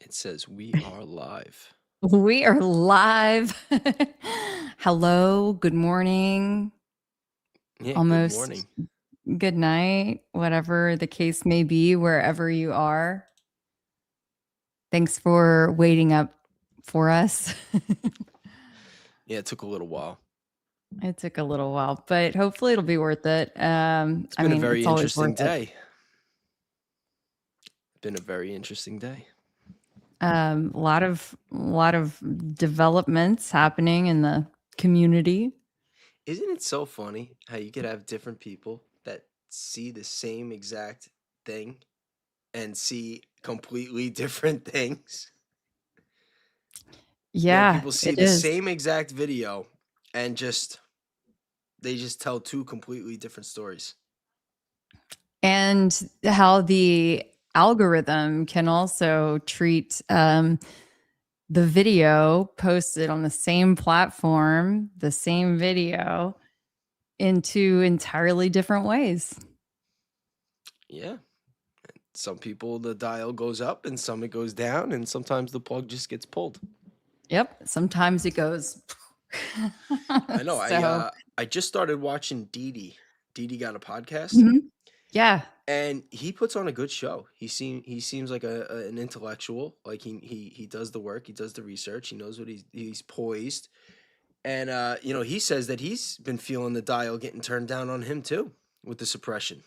It says we are live. We are live. Hello, good morning, Yeah, good almost morning. good night, whatever the case may be, wherever you are. Thanks for waiting up for us. Yeah, it took a little while. It took a little while, but hopefully it'll be worth it. It's I been a mean, it's very always interesting worth it. day. Been a very interesting day. A lot of developments happening in the community. Isn't it so funny how you could have different people that see the same exact thing and see completely different things? Yeah, People see it the is. same exact video and they just tell two completely different stories. And how the algorithm can also treat the video posted on the same platform, the same video, in two entirely different ways. Yeah. Some people the dial goes up and some it goes down and sometimes the plug just gets pulled. Yep. Sometimes it goes. I know. So, I just started watching Didi. Didi got a podcast, mhm. Yeah. and he puts on a good show. He seems like an intellectual. Like he does the work, he does the research, he knows what he's poised. And he says that he's been feeling the dial getting turned down on him too with the suppression.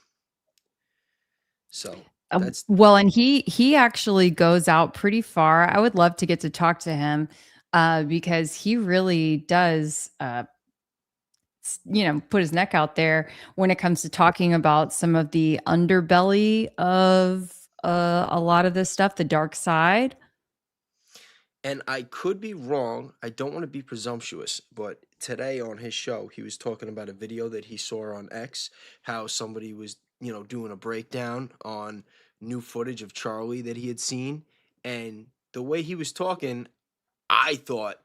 So that's Well, and he actually goes out pretty far. I would love to get to talk to him because he really does put his neck out there when it comes to talking about some of the underbelly of a lot of this stuff, the dark side. and I could be wrong. I don't want to be presumptuous, but today on his show, he was talking about a video that he saw on X, how somebody was, doing a breakdown on new footage of Charlie that he had seen. And the way he was talking, I thought,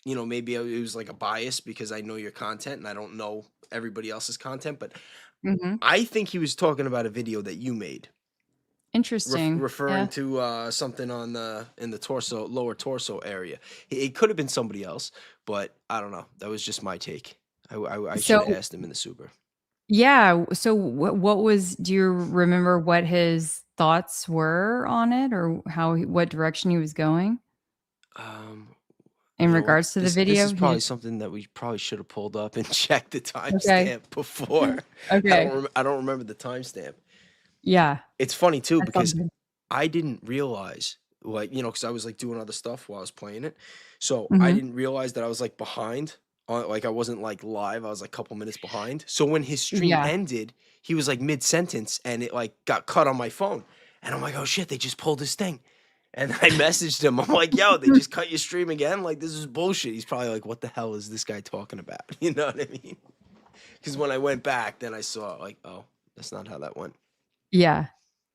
maybe it was like a bias because I know your content and I don't know everybody else's content, but Mhm. I think he was talking about a video that you made. Interesting. Referring Yeah. to something on in the lower torso area. It could have been somebody else, but I don't know. That was just my take. I should have So, asked him in the super. yeah, so what was do you remember what his thoughts were on it or what direction he was going Um, in you know what? regards to the This is video? probably something that we probably should have pulled up and checked the Okay. timestamp before. Okay. I don't remember the timestamp. Yeah. It's funny too That's all because good. I didn't realize, like, because I was like doing other stuff while I was playing it. So I Mhm. didn't realize that I was like behind on, like, I wasn't like live. I was like a couple minutes behind. So when his stream Yeah. ended, he was like mid sentence and it like got cut on my phone. And I'm like, oh shit, they just pulled his thing. And I messaged him. I'm like, yo, they just cut your stream again? Like, this is bullshit. He's probably like, what the hell is this guy talking about? You know what I mean? Because when I went back, then I saw, like, oh, that's not how that went. Yeah.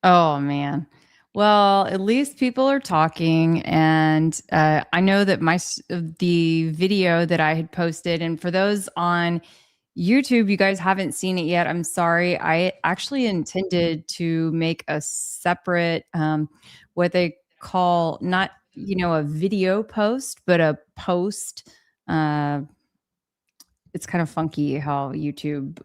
Oh, man. Well, at least people are talking, and, I know that the video that I had posted and for those on YouTube, you guys haven't seen it yet, I'm sorry. I actually intended to make a separate, what they call not, a video post, but a post, uh it's kind of funky how YouTube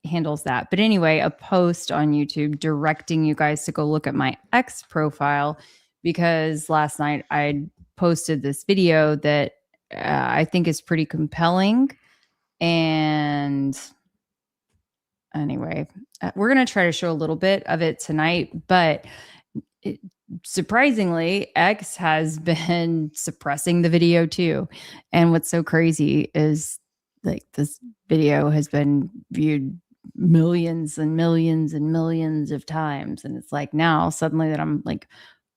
handles that. But anyway, a post on YouTube directing you guys to go look at my X profile because last night I posted this video that I think is pretty compelling. And anyway, we're going to try to show a little bit of it tonight. But it, surprisingly, X has been suppressing the video too. And what's so crazy is like this video has been viewed millions and millions and millions of times. And it's like now suddenly that I'm like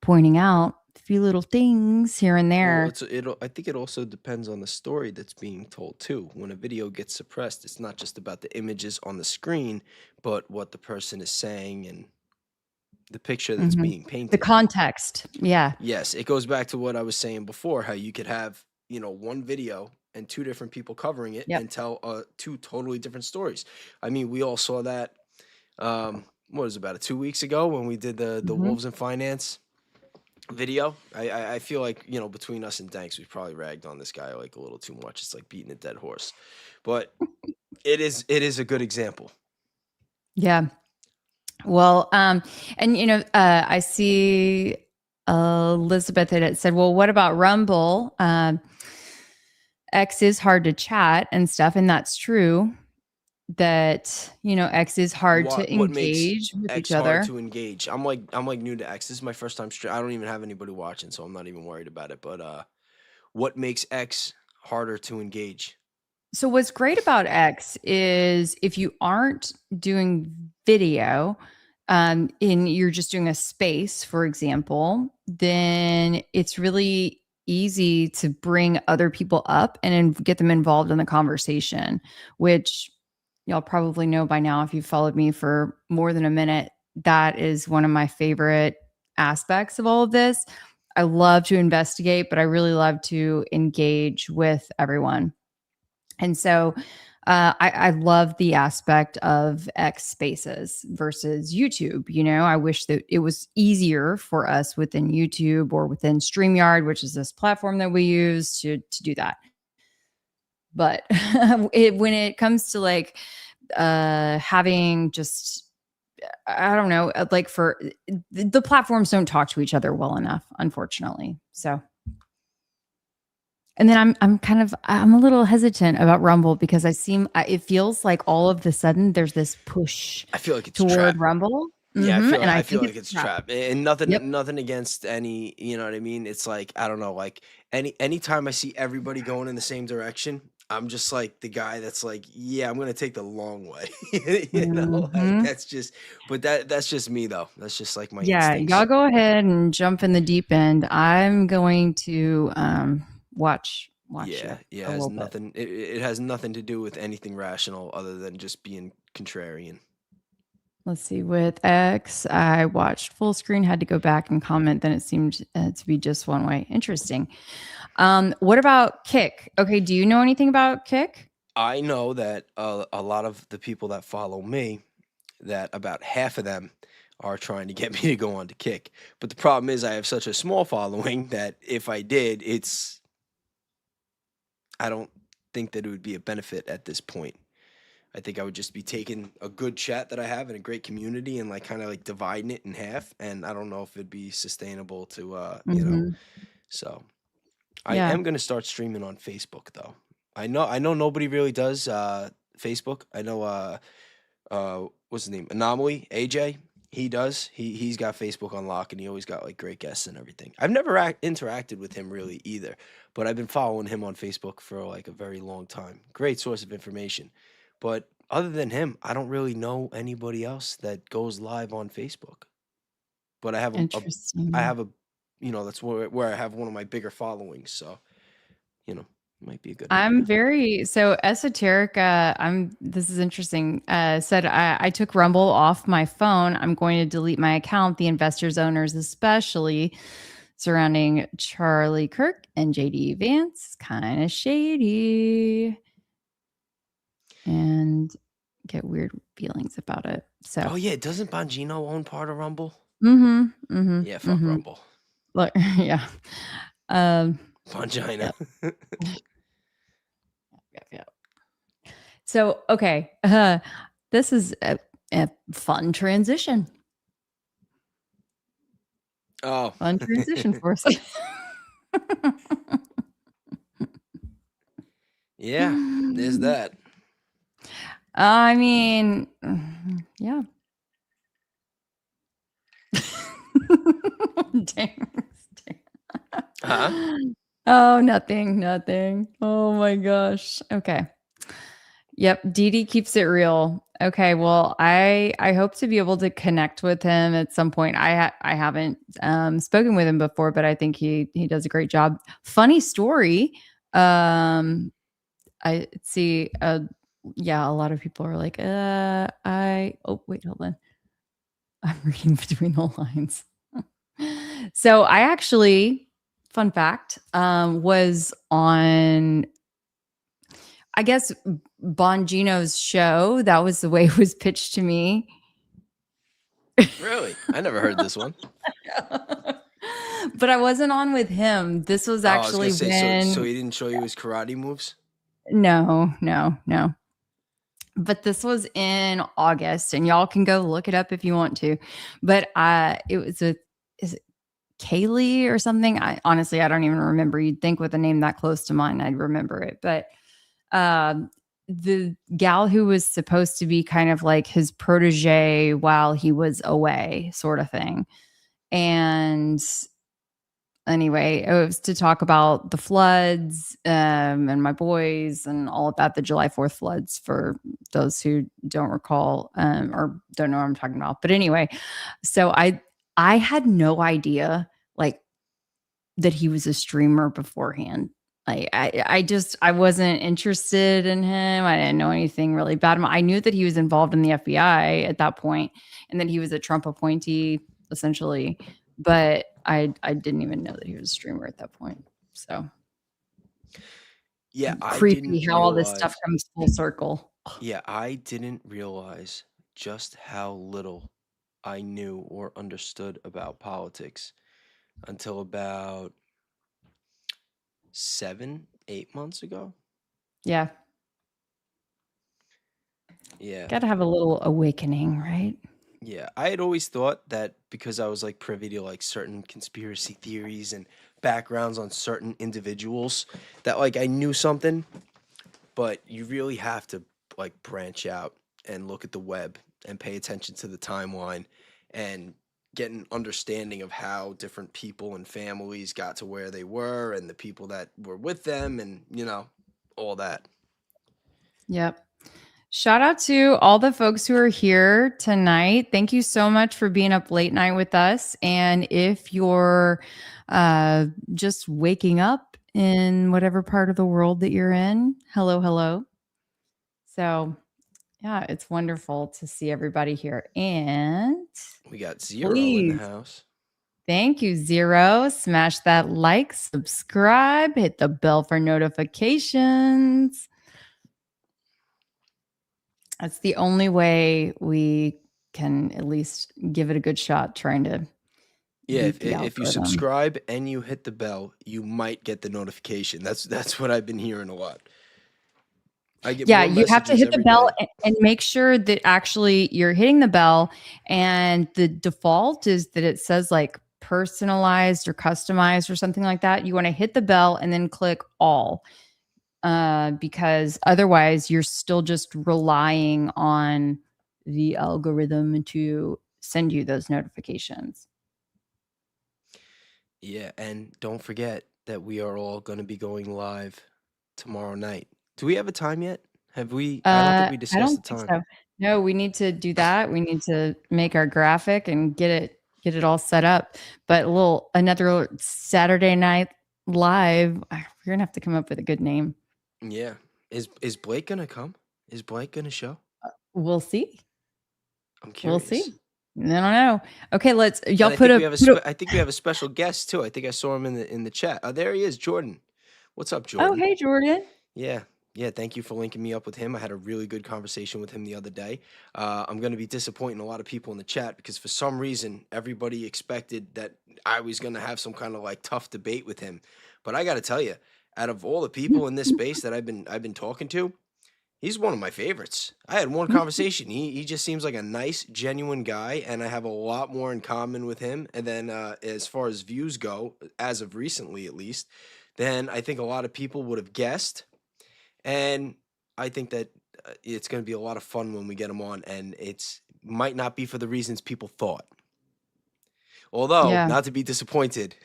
pointing out a few little things here and Well, there. I think it also depends on the story that's being told too. When a video gets suppressed, it's not just about the images on the screen, but what the person is saying and the picture that's Mhm. being The painted. context. Yeah. Yes, it goes back to what I was saying before, how you could have, one video and two different people covering it Yep. and tell two totally different stories. I mean, we all saw that what was it, about 2 weeks ago when we did the Mhm. Wolves in Finance Video. I feel like, between us and Danks, we've probably ragged on this guy like a little too much. It's like beating a dead horse, but it is a good example. Yeah. Well, and I see Elizabeth had said, well, what about Rumble? X is hard to chat and stuff, and that's true. That X is hard to What makes engage with each X hard other. to engage? I'm like new to X. This is my first time stream. I don't even have anybody watching, so I'm not even worried about it. But what makes X harder to engage? So what's great about X is if you aren't doing video, and you're just doing a space, for example, then it's really easy to bring other people up and get them involved in the conversation, which y'all probably know by now if you've followed me for more than a minute. That is one of my favorite aspects of all of this. I love to investigate, but I really love to engage with everyone. And so I love the aspect of X Spaces versus YouTube. I wish that it was easier for us within YouTube or within StreamYard, which is this platform that we use to do that. But when it comes to like having just, I don't know, like for the platforms don't talk to each other well enough, unfortunately. So. And then I'm a little hesitant about Rumble because it feels like all of the sudden there's this push I feel like it's a toward trap. Rumble. Yeah, I feel And I I feel think like it's it's a trap. trap, and Yep. nothing against any, you know what I mean? It's like, I don't know, like, anytime I see everybody going in the same direction, I'm just like the guy that's like, "Yeah, I'm gonna take the long way." Like, Mhm. that's just me, though. That's just, like, my Yeah, y'all instincts. go ahead and jump in the deep end. I'm going to watch you Yeah, yeah, for it a has little bit. nothing it has nothing to do with anything rational other than just being contrarian. Let's see. With X, I watched full screen, had to go back and comment. Then it seemed to be just one way. Interesting. What about Kick? Okay, do you know anything about Kick? I know that, a lot of the people that follow me, that about half of them are trying to get me to go on to Kick. But the problem is I have such a small following that if I did, I don't think that it would be a benefit at this point. I think I would just be taking a good chat that I have in a great community and like kind of like dividing it in half. And I don't know if it'd be sustainable to, Mhm. so I Yeah. am going to start streaming on Facebook though. I know nobody really does, Facebook. I know, what's his name? Anomaly, AJ. He does. He's got Facebook on lock, and he always got like great guests and everything. I've never interacted with him really either, but I've been following him on Facebook for like a very long time. Great source of information. But other than him, I don't really know anybody else that goes live on Facebook. But I Interesting. have a, that's where I have one of my bigger followings. So it might be a good idea. I'm very so esoterica. This is interesting. Said I took Rumble off my phone. I'm going to delete my account. The investors, owners, especially surrounding Charlie Kirk and JD Vance, kind of shady and get weird feelings about it. So, Oh yeah, doesn't Bongino own part of Rumble? Yeah, fuck mm-hmm. Rumble. Look, yeah. Um, Vagina. yep, yep. So, okay. This is a fun transition. Oh. Fun transition for us. Yeah, there's that. I mean, yeah. Dang. Huh? Oh, nothing, nothing. Oh my gosh. Okay. Yep, Dee Dee keeps it real. Okay, well, I hope to be able to connect with him at some point. I haven't spoken with him before, but I think he does a great job. Funny story. I see. Yeah, a lot of people are like, I. Oh, wait, hold on. I'm reading between the lines. So I actually, fun fact, was on, I guess, Bongino's show. That was the way it was pitched to me. Really? I never heard this one. But I wasn't on with him. This was Oh, I was gonna actually say, so when he didn't show you his karate moves? no, no, no. But this was in August, and y'all can go look it up if you want to. But it was a is it Keli or something? I honestly I don't even remember. You'd think with a name that close to mine, I'd remember it. But um the gal who was supposed to be kind of like his protege while he was away, sort of thing. And anyway, it was to talk about the floods and my boys and all of that, the July 4th floods for those who don't recall or don't know what I'm talking about. But anyway, so I had no idea like that he was a streamer beforehand. Like I wasn't interested in him. I didn't know anything really about him. I knew that he was involved in the FBI at that point and that he was a Trump appointee essentially, but I didn't even know that he was a streamer at that point. So Yeah, I didn't creepy how all this stuff realize. comes full circle. Yeah, I didn't realize just how little I knew or understood about politics until about 7, 8 months ago. Yeah. Yeah. Got to have a little awakening, right? Yeah, I had always thought that because I was like privy to like certain conspiracy theories and backgrounds on certain individuals that like I knew something, but you really have to like branch out and look at the web and pay attention to the timeline and get an understanding of how different people and families got to where they were and the people that were with them and all that. Yep. Shout out to all the folks who are here tonight. Thank you so much for being up late night with us. And if you're just waking up in whatever part of the world that you're in, hello, hello. So, yeah, it's wonderful to see everybody here. And We got Zero in the please, house. thank you, Zero. Smash that like, subscribe, hit the bell for notifications. That's the only way we can at least give it a good shot trying to Yeah, beat the if you algorithm. subscribe and you hit the bell, you might get the notification. That's what I've been hearing a lot. I get Yeah, more you have to messages hit the every bell day. and make sure that actually you're hitting the bell. And the default is that it says like personalized or customized or something like that. You want to hit the bell and then click all because otherwise you're still just relying on the algorithm to send you those notifications. Yeah, and don't forget that we are all going to be going live tomorrow night. Do we have a time yet? Have we? I don't think we I discussed don't the think time. so. No, we need to do that. We need to make our graphic and get it all set up. But a little another Saturday night live. We're gonna have to come up with a good name. Yeah. Is Blake going to come? Is Blake going to show? We'll see. I'm We'll curious. see. I don't know. Okay, let's y'all And I think we have put a I think we have a special guest too. I think I saw him in the chat. Oh, there he is, Jordan. What's up, oh Jordan? hey Jordan. Yeah. Yeah, thank you for linking me up with him. I had a really good conversation with him the other day. I'm going to be disappointing a lot of people in the chat because for some reason everybody expected that I was going to have some kind of like tough debate with him. But I got to tell you, out of all the people in this space that I've been talking to, he's one of my favorites. I had one conversation. He just seems like a nice, genuine guy, and I have a lot more in common with him. And then as far as views go, as of recently at least, then I think a lot of people would have guessed. And I think that it's going to be a lot of fun when we get him on, and it's might not be for the reasons people thought. Although, Yeah. not to be disappointed,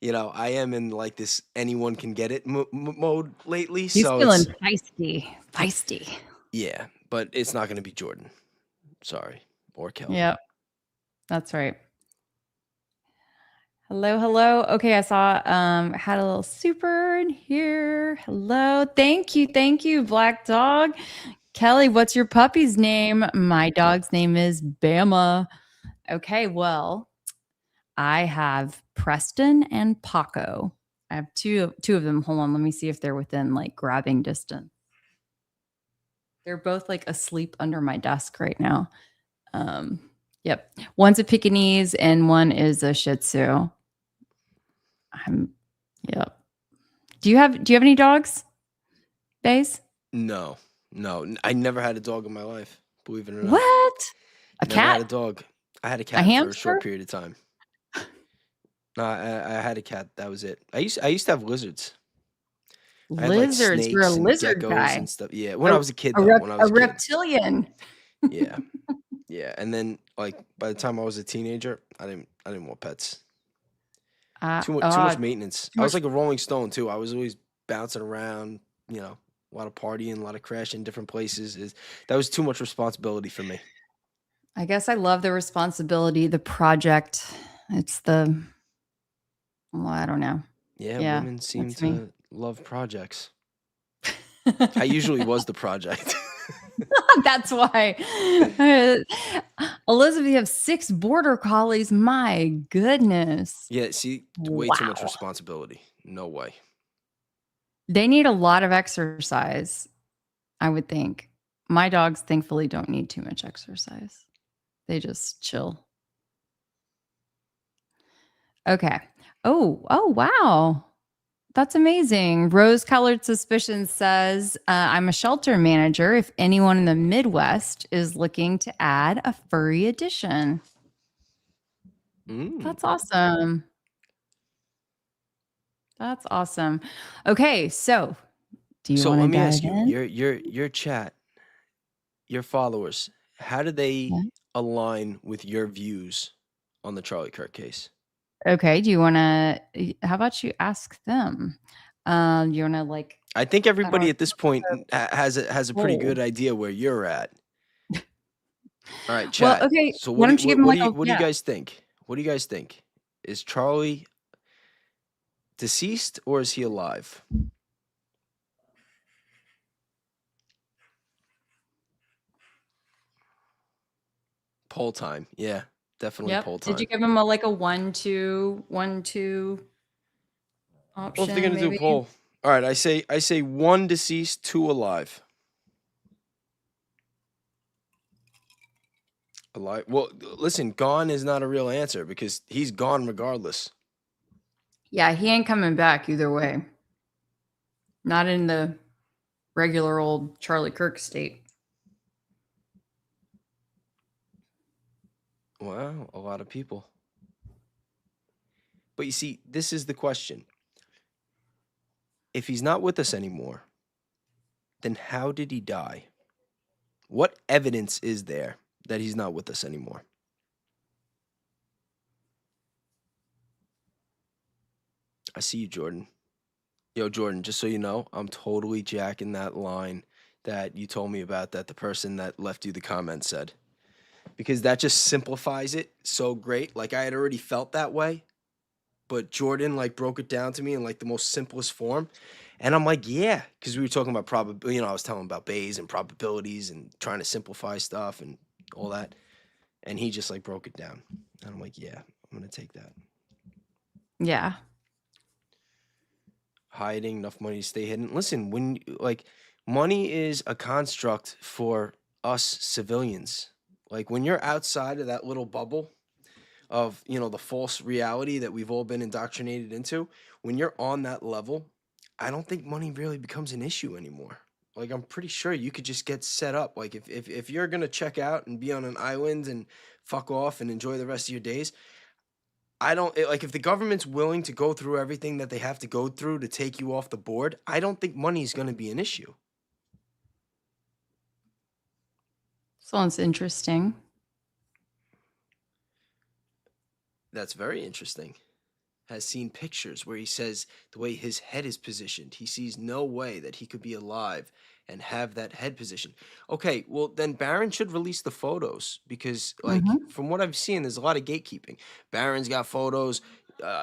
I am in like this anyone can get it mode lately. He's So feeling it's feisty. Feisty. yeah, but it's not going to be Jordan. Sorry, or Kelly. Yep. That's right. Hello, hello. Okay, I saw had a little super in here. Hello. Thank you, Black Dog. Kelly, what's your puppy's name? My dog's name is Bama. Okay, well, I have Preston and Paco. I have two of them. Hold on, let me see if they're within like grabbing distance. They're both like asleep under my desk right now. Um, Yep. One's a Pekingese and one is a Shih Tzu. I'm Yep. Do you have any dogs, Bays? No, no, I never had a dog in my life, believe it or not. What? A Never had cat? a dog. I had a A cat for a short hamster? period of time. No, I had a cat, that was it. I used to have lizards. I had, like, Lizards. You're a snakes and lizard geckos guy. and stuff. Yeah, when I was a kid, though, when I A was a kid. reptilian. Yeah, yeah, and then, like, by the time I was a teenager, I didn't want pets. Too much maintenance. Too I was much. like a Rolling Stone too. I was always bouncing around, a lot of partying, a lot of crashing different places. That was too much responsibility for me. I guess I love the responsibility, the project. It's well, I don't know. Yeah, Yeah, women seem that's me. to love projects. I usually was the project. That's why. Elizabeth, you have 6 border collies. My goodness. Yeah, see, way too much Wow. responsibility. No way. They need a lot of exercise, I would think. My dogs, thankfully, don't need too much exercise. They just chill. Okay. Oh, wow. That's amazing. Rose Colored Suspicion says, I'm a shelter manager if anyone in the Midwest is looking to add a furry addition. Mm. That's awesome. That's awesome. Okay, so do you So want to let me dive ask you, in? your chat, your followers, how do they Yeah. align with your views on the Charlie Kirk case? Okay, do you want to, how about you ask them? You want to like, I think I don't everybody know, at this point has a pretty poll. good idea where you're at. All right, Well, chat. okay, So why what do you, don't you give them like a, what do you yeah. guys think? What do you guys think? Is Charlie deceased or is he alive? Poll time. Yeah, definitely Yep. poll Did you time. give them a like a 1, 2 Well, if they're option gonna do a maybe? poll, all right. I say one deceased, two alive. Alive. Well, listen, gone is not a real answer because he's gone regardless. Yeah, he ain't coming back either way. Not in the regular old Charlie Kirk state. Wow, a lot of people. But you see, this is the question. If he's not with us anymore, then how did he die? What evidence is there that he's not with us anymore? I see you, Jordan. Yo, Jordan, just so you know, I'm totally jacking that line that you told me about that the person that left you the comment said. Because that just simplifies it so great. Like I had already felt that way, but Jordan like broke it down to me in like the most simplest form. And I'm like, yeah, because we were talking about probability. I was telling him about Bayes and probabilities and trying to simplify stuff and all that. And he just like broke it down. And I'm like, yeah, I'm gonna take that. Yeah. Hiding enough money to stay hidden. Listen, when like money is a construct for us civilians. Like when you're outside of that little bubble of, the false reality that we've all been indoctrinated into, when you're on that level, I don't think money really becomes an issue anymore. Like I'm pretty sure you could just get set up. Like if you're gonna check out and be on an island and fuck off and enjoy the rest of your days, like if the government's willing to go through everything that they have to go through to take you off the board, I don't think money is gonna be an issue. Sounds interesting. That's very interesting. Has seen pictures where he says the way his head is positioned, he sees no way that he could be alive and have that head position. Okay, well then Barron should release the photos because, like, Mhm. from what I've seen, there's a lot of gatekeeping. Barron's got photos.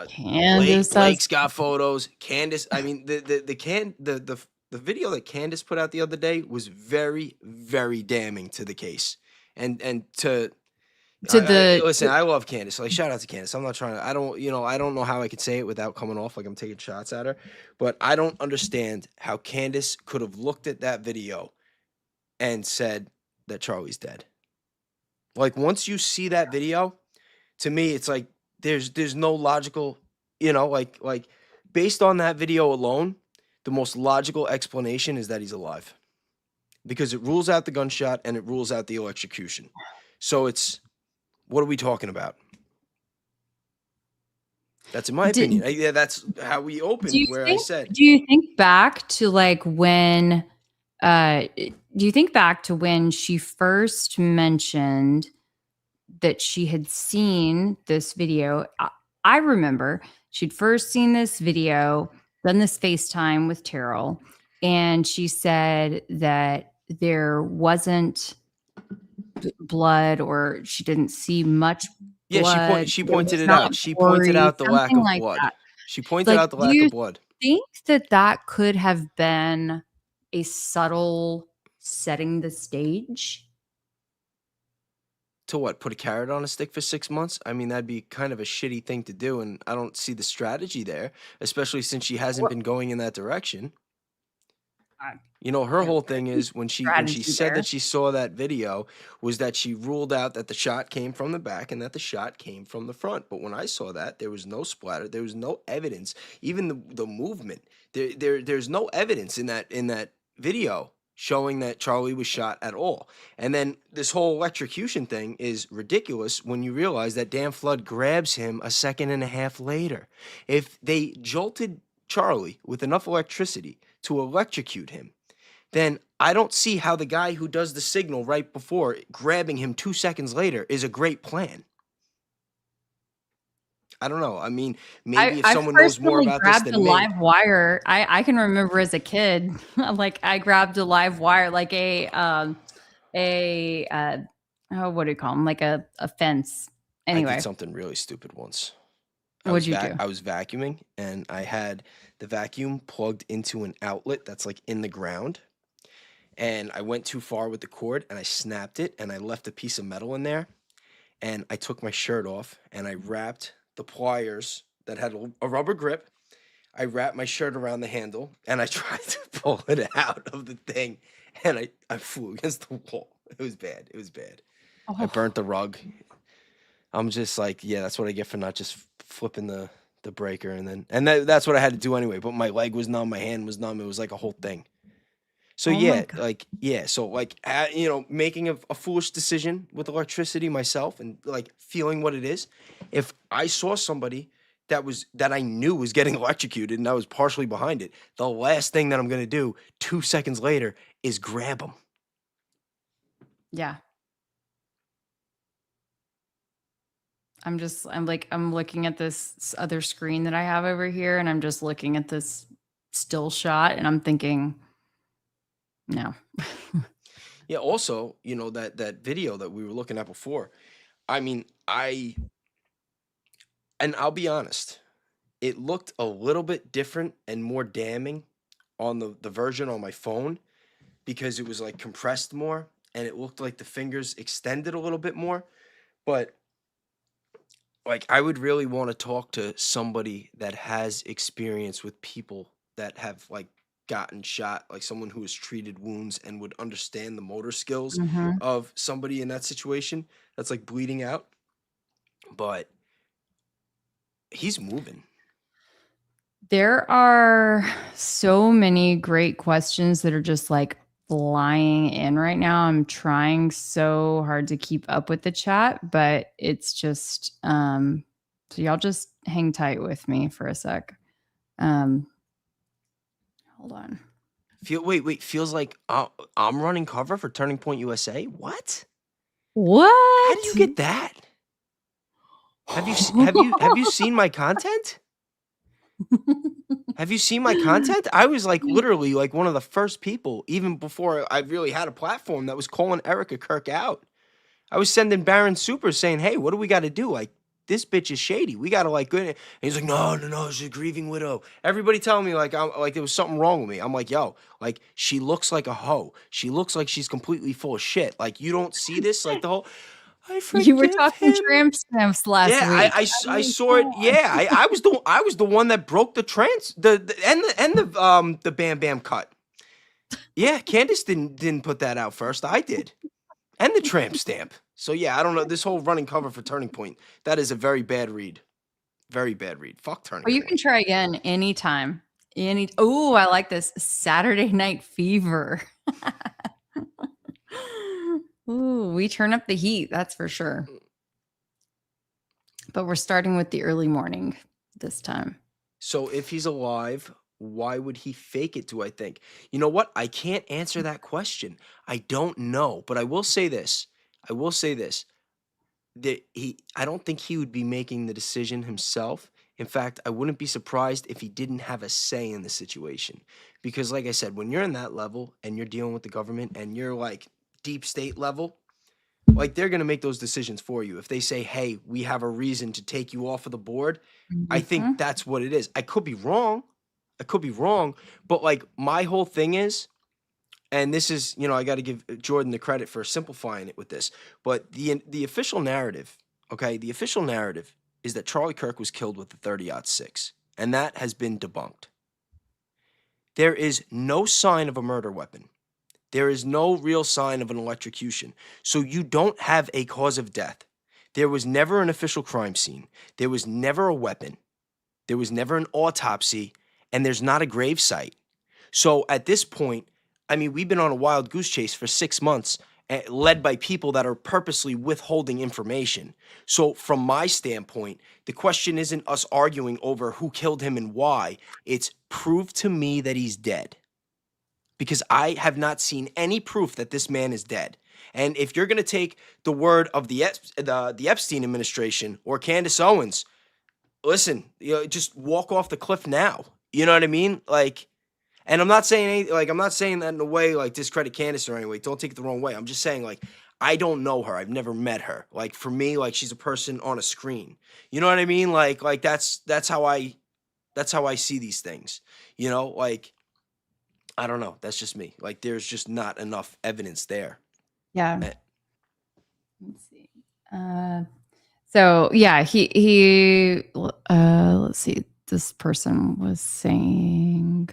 Candace has Blake's got photos. Candace, I mean, the video that Candace put out the other day was very, very damning to the case, and to to listen, I love Candace. Like, shout out to Candace. I'm not trying to. I don't know how I could say it without coming off like I'm taking shots at her. But I don't understand how Candace could have looked at that video and said that Charlie's dead. Like once you see that video, to me, it's like there's no logical, like based on that video alone, the most logical explanation is that he's alive because it rules out the gunshot and it rules out the electrocution. So it's what are we talking about? That's in my opinion. Did, Yeah, that's how we do opened you where I think said, do you think back to like when do you think back to when she first mentioned that she had seen this video? I remember she'd first seen this video, done this FaceTime with Terrell, and she said that there wasn't blood, or she didn't see much yeah, blood. she It pointed was it not out. She pointed gory, out the lack something of like blood. that. She pointed Like, out the do lack of you blood. think that that could have been a subtle setting the stage? To what? Put a carrot on a stick for 6 months? I mean, that'd be kind of a shitty thing to do, and I don't see the strategy there, especially since she hasn't What been going in that direction. uh, Her there whole could thing be is when she strategy said there. that she saw that video was that she ruled out that the shot came from the back and that the shot came from the front. But when I saw that, there was no splatter, there was no evidence, even the movement. There's no evidence in that video showing that Charlie was shot at all. And then this whole electrocution thing is ridiculous when you realize that Dan Flood grabs him a second and a half later. If they jolted Charlie with enough electricity to electrocute him, then I don't see how the guy who does the signal right before grabbing him 2 seconds later is a great plan. I don't know. I mean, maybe if I've someone knows more personally about this grabbed a than me, live wire. I can remember as a kid, like I grabbed a live wire, like a oh, what do you call them? Like a fence. I did Anyway, something really stupid once. what'd you do? I was vacuuming and I had the vacuum plugged into an outlet that's like in the ground. And I went too far with the cord and I snapped it and I left a piece of metal in there. And I took my shirt off and I wrapped the pliers that had a rubber grip. I wrapped my shirt around the handle and I tried to pull it out of the thing and I flew against the wall. It was bad. It was bad. I burnt Oh, the rug. I'm just like, yeah, that's what I get for not just flipping the breaker that's what I had to do anyway. But my leg was numb, my hand was numb. It was like a whole thing. So oh my yeah, God. like yeah, so like making a foolish decision with electricity myself and like feeling what it is. If I saw somebody that I knew was getting electrocuted and I was partially behind it, the last thing that I'm gonna do 2 seconds later is grab them. Yeah. I'm looking at this other screen that I have over here, and I'm just looking at this still shot, and I'm thinking, no. Yeah. Also, that video that we were looking at before. I mean, and I'll be honest, it looked a little bit different and more damning on the version on my phone because it was like compressed more and it looked like the fingers extended a little bit more. But like I would really want to talk to somebody that has experience with people that have like gotten shot, like someone who has treated wounds and would understand the motor skills Mhm. of somebody in that situation that's like bleeding out. But he's moving. There are so many great questions that are just like flying in right now. I'm trying so hard to keep up with the chat, but it's just so y'all just hang tight with me for a sec. Um hold on. Wait, feels like I'm running cover for Turning Point USA. What? How do What? you get that? Have you seen my content? Have you seen my content? I was like literally like one of the first people, even before I really had a platform, that was calling Erica Kirk out. I was sending Baron Super saying, "Hey, what do we got to do? Like, this bitch is shady. We got to like good." And he's like, "No, no, no, she's a grieving widow." Everybody telling me like I'm like there was something wrong with me. I'm like, "Yo, like she looks like a hoe. She looks like she's completely full of shit. Like you don't see this like the whole I You were forgive talking him." tramp stamps last Yeah, week. I I saw it. Yeah, I was the one that broke the trans the Bam Bam cut. Yeah, Candace didn't put that out first. I did, and the tramp stamp. So yeah, I don't know. This whole running cover for Turning Point, that is a very bad read. Very bad read. Fuck Turning Or you can Point. try again anytime. Oh, I like this. Saturday Night Fever. Ooh, we turn up the heat, that's for sure. But we're starting with the early morning this time. So if he's alive, why would he fake it, do I think? You know what? I can't answer that question. I don't know. But I will say this. I will say this. That I don't think he would be making the decision himself. In fact, I wouldn't be surprised if he didn't have a say in the situation. Because like I said, when you're in that level and you're dealing with the government and you're like deep state level, like they're going to make those decisions for you. If they say, "Hey, we have a reason to take you off of the board," I think Mhm. that's what it is. I could be wrong. I could be wrong, but like my whole thing is, and this is, I got to give Jordan the credit for simplifying it with this, but the official narrative, okay, the official narrative is that Charlie Kirk was killed with the 30-06, and that has been debunked. There is no sign of a murder weapon. There is no real sign of an electrocution. So you don't have a cause of death. There was never an official crime scene. There was never a weapon. There was never an autopsy. And there's not a grave site. So at this point, I mean, we've been on a wild goose chase for 6 months, led by people that are purposely withholding information. So from my standpoint, the question isn't us arguing over who killed him and why. It's prove to me that he's dead, because I have not seen any proof that this man is dead. And if you're going to take the word of the Epstein administration or Candace Owens, listen, just walk off the cliff now. You know what I mean? Like, and I'm not saying I'm not saying that in a way like discredit Candace or anyway. Don't take it the wrong way. I'm just saying like I don't know her. I've never met her. Like for me, like she's a person on a screen. You know what I mean? Like that's how I see these things. Like I don't know. That's just me. Like, there's just not enough evidence there. Yeah. Eh, Let's see. So yeah, he let's see. This person was saying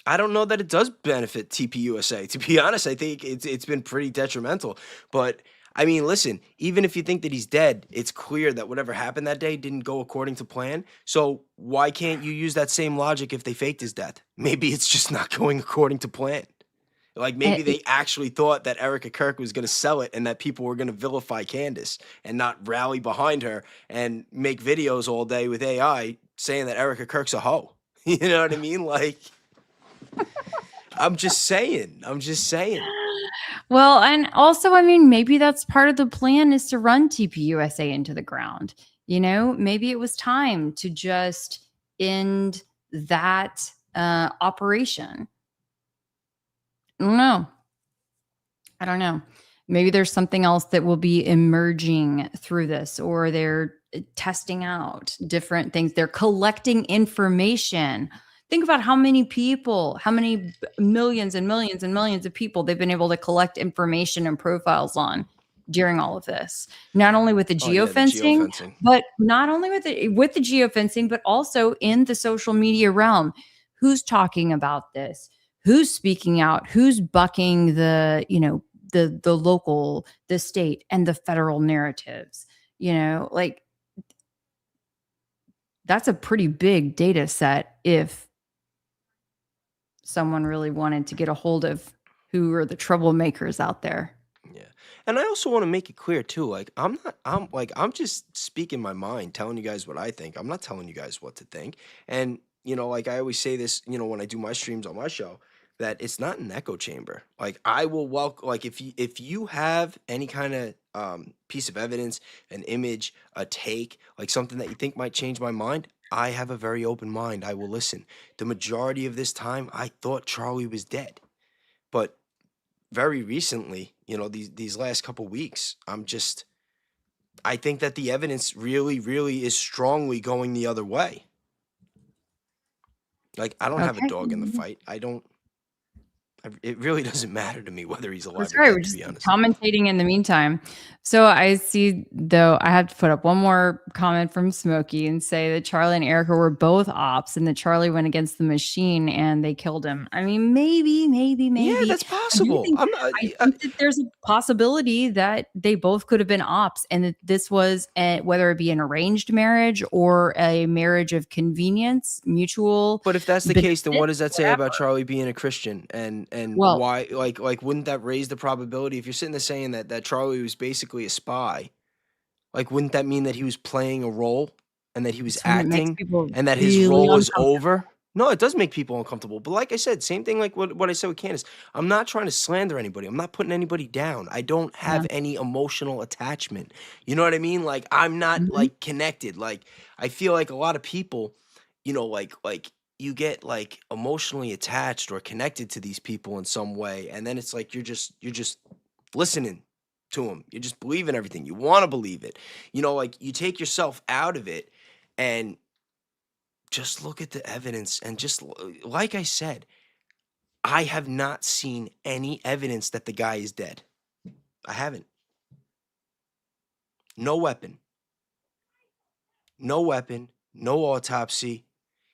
I don't know that it does benefit TPUSA. To be honest, I think it's been pretty detrimental. But I mean, listen, even if you think that he's dead, it's clear that whatever happened that day didn't go according to plan. So why can't you use that same logic if they faked his death? Maybe it's just not going according to plan. Like maybe eh, they actually thought that Erica Kirk was going to sell it and that people were going to vilify Candace and not rally behind her and make videos all day with AI saying that Erica Kirk's a hoe. You know what I mean? Like, I'm just saying. I'm just saying. well, and also, I mean, maybe that's part of the plan is to run TPUSA into the ground. Maybe it was time to just end that operation. I don't know. I don't know. Maybe there's something else that will be emerging through this, or they're testing out different things. They're collecting information. Think about how many people, how many millions and millions and millions of people they've been able to collect information and profiles on during all of this. Not only with the Oh yeah, the geofencing, geofencing. but not only with the geofencing, but also in the social media realm. Who's talking about this? Who's speaking out? Who's bucking the local, the state, and the federal narratives? Like that's a pretty big data set if someone really wanted to get a hold of who are the troublemakers out there. Yeah. And I also want to make it clear too, like I'm just speaking my mind, telling you guys what I think. I'm not telling you guys what to think. And like I always say this, when I do my streams on my show, that it's not an echo chamber. Like I will welcome, like if you have any kind of piece of evidence, an image, a take, like something that you think might change my mind, I have a very open mind. I will listen. The majority of this time I thought Charlie was dead. But very recently, these last couple weeks, I think that the evidence really, really is strongly going the other way. Like I don't have a Okay. dog in the fight. I don't. It really doesn't matter to me whether he's That's alive or right, we're dead, to just be honest. commentating in the meantime. So I see, though, I have to put up one more comment from Smokey and say that Charlie and Erica were both ops and that Charlie went against the machine and they killed him. I mean, Yeah, maybe. that's I do possible. think I'm not. I think that there's a possibility that they both could have been ops and that this was whether it be an arranged marriage or a marriage of convenience, mutual But if that's the case, then benefit, what does that say about whatever. Charlie being a Christian? And Well, why, like wouldn't that raise the probability if you're sitting there saying that Charlie was basically a spy? Like, wouldn't that mean that he was playing a role and that he was it's when it makes acting people and that his really role was uncomfortable. over? No, it does make people uncomfortable. But like I said, same thing like what I said with Candace. I'm not trying to slander anybody. I'm not putting anybody down. I don't Yeah. have any emotional attachment. You know what I mean? Like I'm not Mhm. like connected. Like I feel like a lot of people, like you get like emotionally attached or connected to these people in some way, and then it's like you're just listening to them. You just believe in everything. You want to believe it. Like you take yourself out of it and just look at the evidence and like I said, I have not seen any evidence that the guy is dead. I haven't. No weapon. No weapon, no autopsy.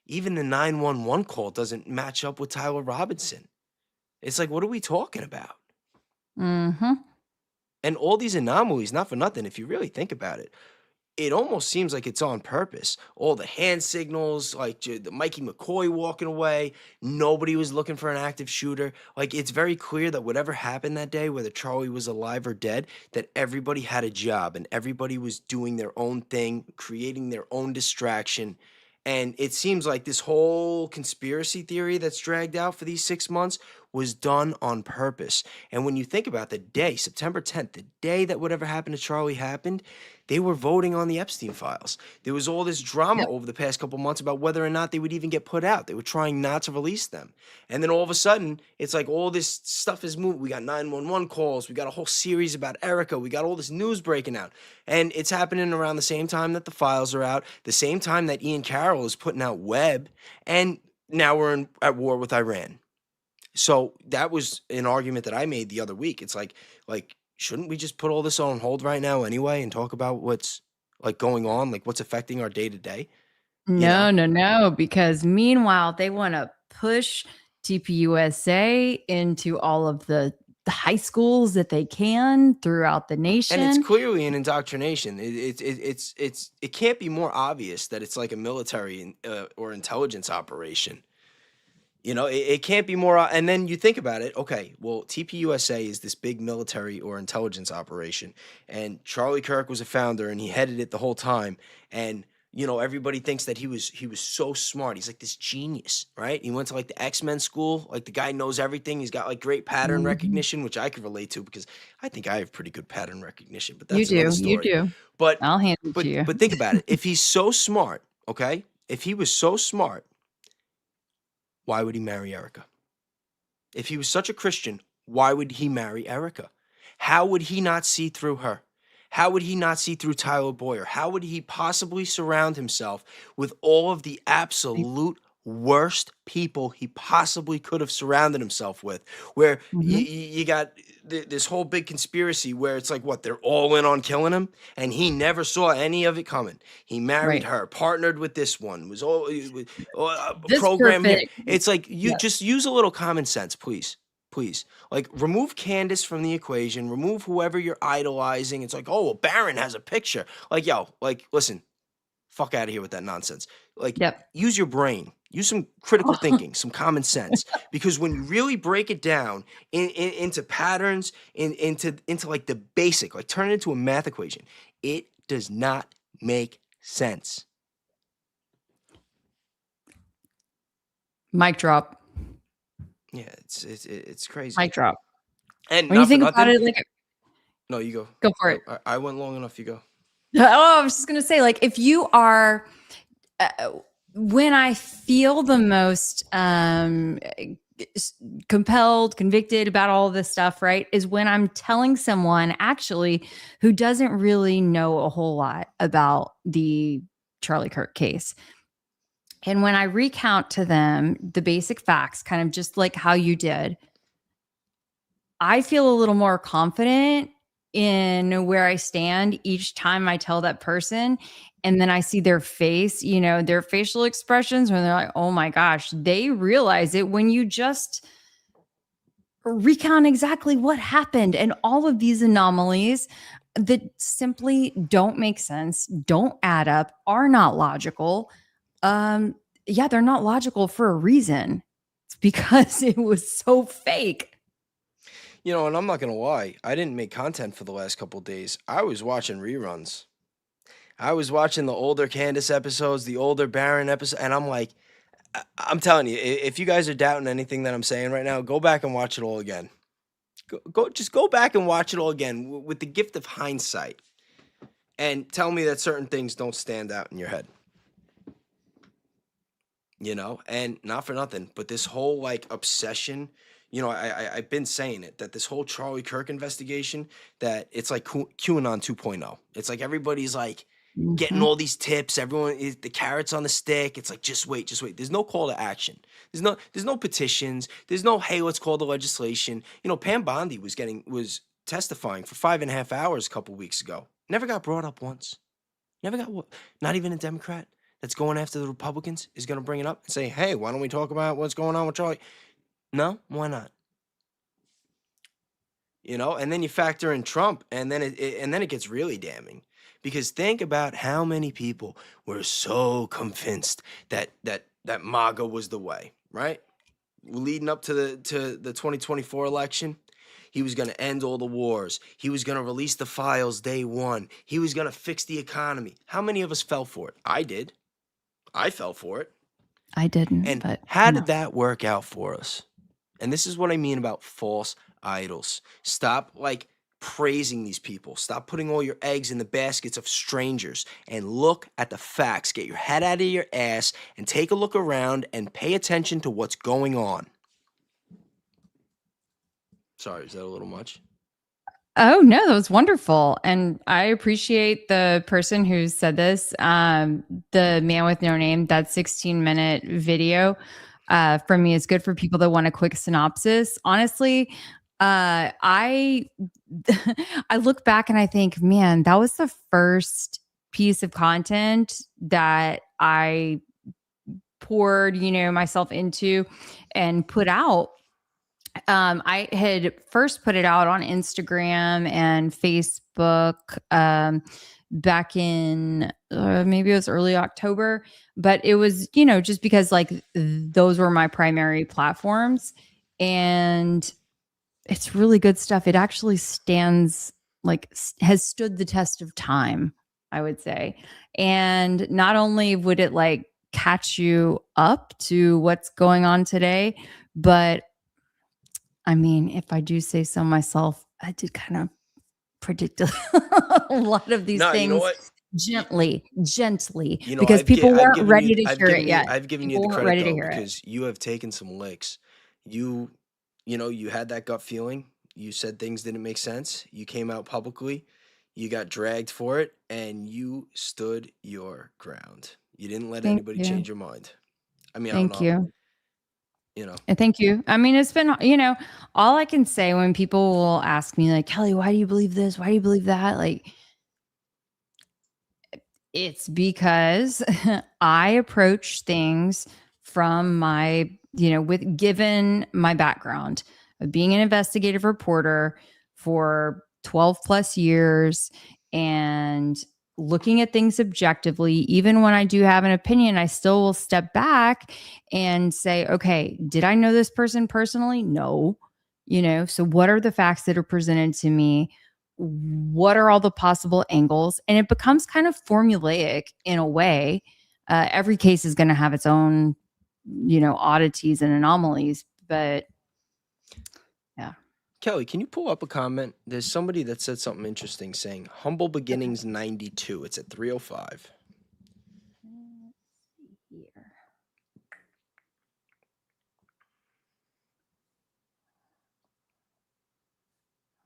Even the 911 call doesn't match up with Tyler Robinson. It's like, what are we talking about? Mhm. And all these anomalies, not for nothing, if you really think about it, it almost seems like it's on purpose. All the hand signals, like the Mikey McCoy walking away, nobody was looking for an active shooter. Like it's very clear that whatever happened that day, whether Charlie was alive or dead, that everybody had a job and everybody was doing their own thing, creating their own distraction. And it seems like this whole conspiracy theory that's dragged out for these 6 months was done on purpose. And when you think about the day, September 10th, the day that whatever happened to Charlie happened, they were voting on the Epstein files. There was all this drama Yep. over the past couple months about whether or not they would even get put out. They were trying not to release them. And then all of a sudden, it's like all this stuff is moving. We got 911 calls. We got a whole series about Erica. We got all this news breaking out. And it's happening around the same time that the files are out, the same time that Ian Carroll is putting out Web. And now we're at war with Iran. So that was an argument that I made the other week. It's like shouldn't we just put all this on hold right now anyway and talk about what's like going on, like what's affecting our day to day, you know? No, because meanwhile, they wanna push TPUSA into all of the high schools that they can throughout the And it's nation. clearly an indoctrination. It can't be more obvious that it's like a military or intelligence operation. It can't be more. And then you think about it. Okay, well, TPUSA is this big military or intelligence operation, and Charlie Kirk was a founder, and he headed it the whole time. And everybody thinks that he was so smart. He's like this genius, right? He went to like the X-Men school. Like the guy knows everything. He's got like great pattern Mhm. recognition, which I could relate to because I think I have pretty good pattern recognition. But You that's another do, you story. do. But I'll hand it to but you. but think about it. If he's so smart, okay, if he was so smart, why would he marry Erica? If he was such a Christian, why would he marry Erica? How would he not see through her? How would he not see through Tyler Boyer? How would he possibly surround himself with all of the absolute worst people he possibly could have surrounded himself with? Where Mhm. you got this whole big conspiracy where it's like, what, they're all in on killing him? And he never saw any of it coming. He married Right. her, partnered with this one, was all This program here. perfect. It's like you Yes. just use a little common sense, please. Please. Like remove Candace from the equation, remove whoever you're idolizing. It's like, oh, well, Barron has a picture. Like, yo, like, listen, fuck out of here with that nonsense. Like, Yep. use your brain. Use some critical thinking, some common sense. Because when you really break it down into patterns, into like the basic, like turn it into a math equation, it does not make sense. Mic drop. Yeah, it's crazy. Mic drop. And When you not for think about nothing. it, like No, you go. go for it. I went long enough. You go. Oh, I was just gonna say, like, if you are uh, when I feel the most compelled, convicted about all this stuff, right, is when I'm telling someone actually who doesn't really know a whole lot about the Charlie Kirk case. And when I recount to them the basic facts, kind of just like how you did, I feel a little more confident in where I stand each time I tell that person. And then I see their face, their facial expressions when they're like, oh my gosh, they realize it when you just recount exactly what happened and all of these anomalies that simply don't make sense, don't add up, are not logical. Um, yeah, they're not logical for a reason. It's because it was so fake. And I'm not gonna lie, I didn't make content for the last couple days. I was watching reruns. I was watching the older Candace episodes, the older Baron episode, and I'm like, I'm telling you, if you guys are doubting anything that I'm saying right now, go back and watch it all again. Just go back and watch it all again with the gift of hindsight, and tell me that certain things don't stand out in your head. And not for nothing, but this whole like obsession, I've been saying it, that this whole Charlie Kirk investigation, that it's like QAnon 2.0. It's like everybody's like getting Mhm. all these tips. Everyone is the carrots on the stick. It's like just wait, just wait. There's no call to action. There's no petitions. There's no hey, let's call the legislation. Pam Bondi was testifying for 5.5 hours a couple weeks ago. Never got brought up once. Never got what? Not even a Democrat that's going after the Republicans is going to bring it up and say, "Hey, why don't we talk about what's going on with Charlie?" No, why not? And then you factor in Trump, and then it gets really damning, because think about how many people were so convinced that MAGA was the way, right? Leading up to the 2024 election. He was going to end all the wars. He was going to release the files day one. He was going to fix the economy. How many of us fell for it? I did. I fell for it. I didn't, And but how did that work out for us? And this is what I mean about false idols. Stop like praising these people. Stop putting all your eggs in the baskets of strangers and look at the facts. Get your head out of your ass and take a look around and pay attention to what's going on. Sorry, is that a little much? Oh, no, that was wonderful. And I appreciate the person who said this, the man with no name, that 16-minute video. For me, is good for people that want a quick synopsis. Honestly, I I look back and I think, man, that was the first piece of content that I poured, myself into and put out. I had first put it out on Instagram and Facebook back in maybe it was early October, but it was, just because like those were my primary platforms. And it's really good stuff. It actually stands like has stood the test of time, I would say. And not only would it like catch you up to what's going on today, but I mean, if I do say so myself, I did kind of predict a a lot of these No, you know things what? Y- gently, because I've people I've weren't given you ready to hear it yet. I've given you People the weren't credit ready to though, hear it. because you have taken some licks. You you had that gut feeling. You said things didn't make sense. You came out publicly. You got dragged for it, and you stood your ground. You didn't let Thank anybody you. change your mind. I mean, I don't Thank know. you. You know. And thank you. I mean, it's been, all I can say when people will ask me, like, Kelly, why do you believe this? Why do you believe that? Like, it's because I approach things from my, with given my background of being an investigative reporter for 12 plus years and looking at things objectively. Even when I do have an opinion, I still will step back and say, okay, did I know this person personally? No. So what are the facts that are presented to me? What are all the possible angles? And it becomes kind of formulaic in a way. Every case is going to have its own, oddities and anomalies, but yeah. Kelly, can you pull up a comment? There's somebody that said something interesting, saying "Humble Okay. Beginnings 92." It's at 305. Let's see here.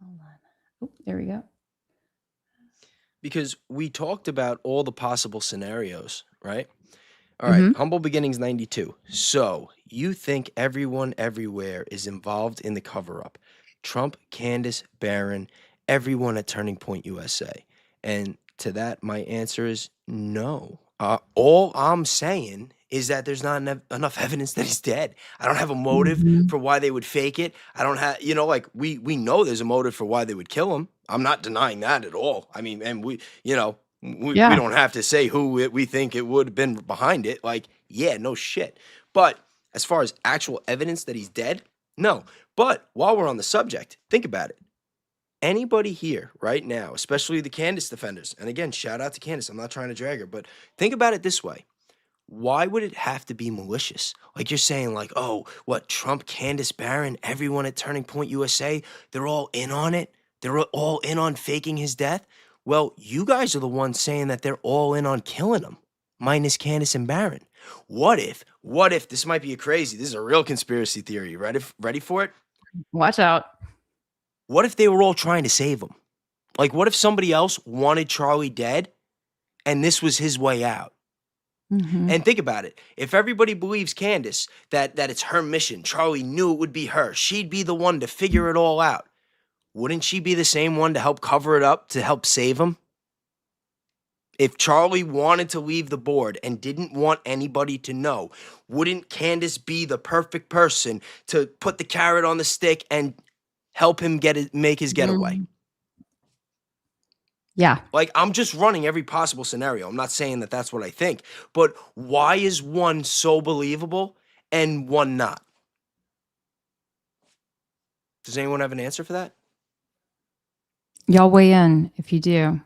Hold on. Oh, there we go. Because we talked about all the possible scenarios, right? All right, Mm-hmm. Humble Beginnings 92. So, you think everyone everywhere is involved in the cover up. Trump, Candace, Barron, everyone at Turning Point USA. And to that, my answer is no. All I'm saying is that there's not enough evidence that he's dead. I don't have a motive Mhm. for why they would fake it. I don't have, like we know there's a motive for why they would kill him. I'm not denying that at all. I mean, and we Yeah. don't have to say we think it would have been behind it. Like, yeah, no shit. But as far as actual evidence that he's dead, no. But while we're on the subject, think about it. Anybody here right now, especially the Candace defenders, and again, shout out to Candace. I'm not trying to drag her, but think about it this way. Why would it have to be malicious? Like you're saying, like, oh, what, Trump, Candace, Barron, everyone at Turning Point USA, they're all in on it? They're all in on faking his death? Well, you guys are the ones saying that they're all in on killing him, minus Candace and Barron. What if, this might be this is a real conspiracy theory. Ready for it? Watch out. What if they were all trying to save him? Like, what if somebody else wanted Charlie dead and this was his way out? Mhm. And think about it. If everybody believes Candace, that it's her mission, Charlie knew it would be her, she'd be the one to figure it all out. Wouldn't she be the same one to help cover it up, to help save him? If Charlie wanted to leave the board and didn't want anybody to know, wouldn't Candace be the perfect person to put the carrot on the stick and help him make his getaway? Mhm. Yeah. Like, I'm just running every possible scenario. I'm not saying that that's what I think, but why is one so believable and one not? Does anyone have an answer for that? Y'all weigh in if you do.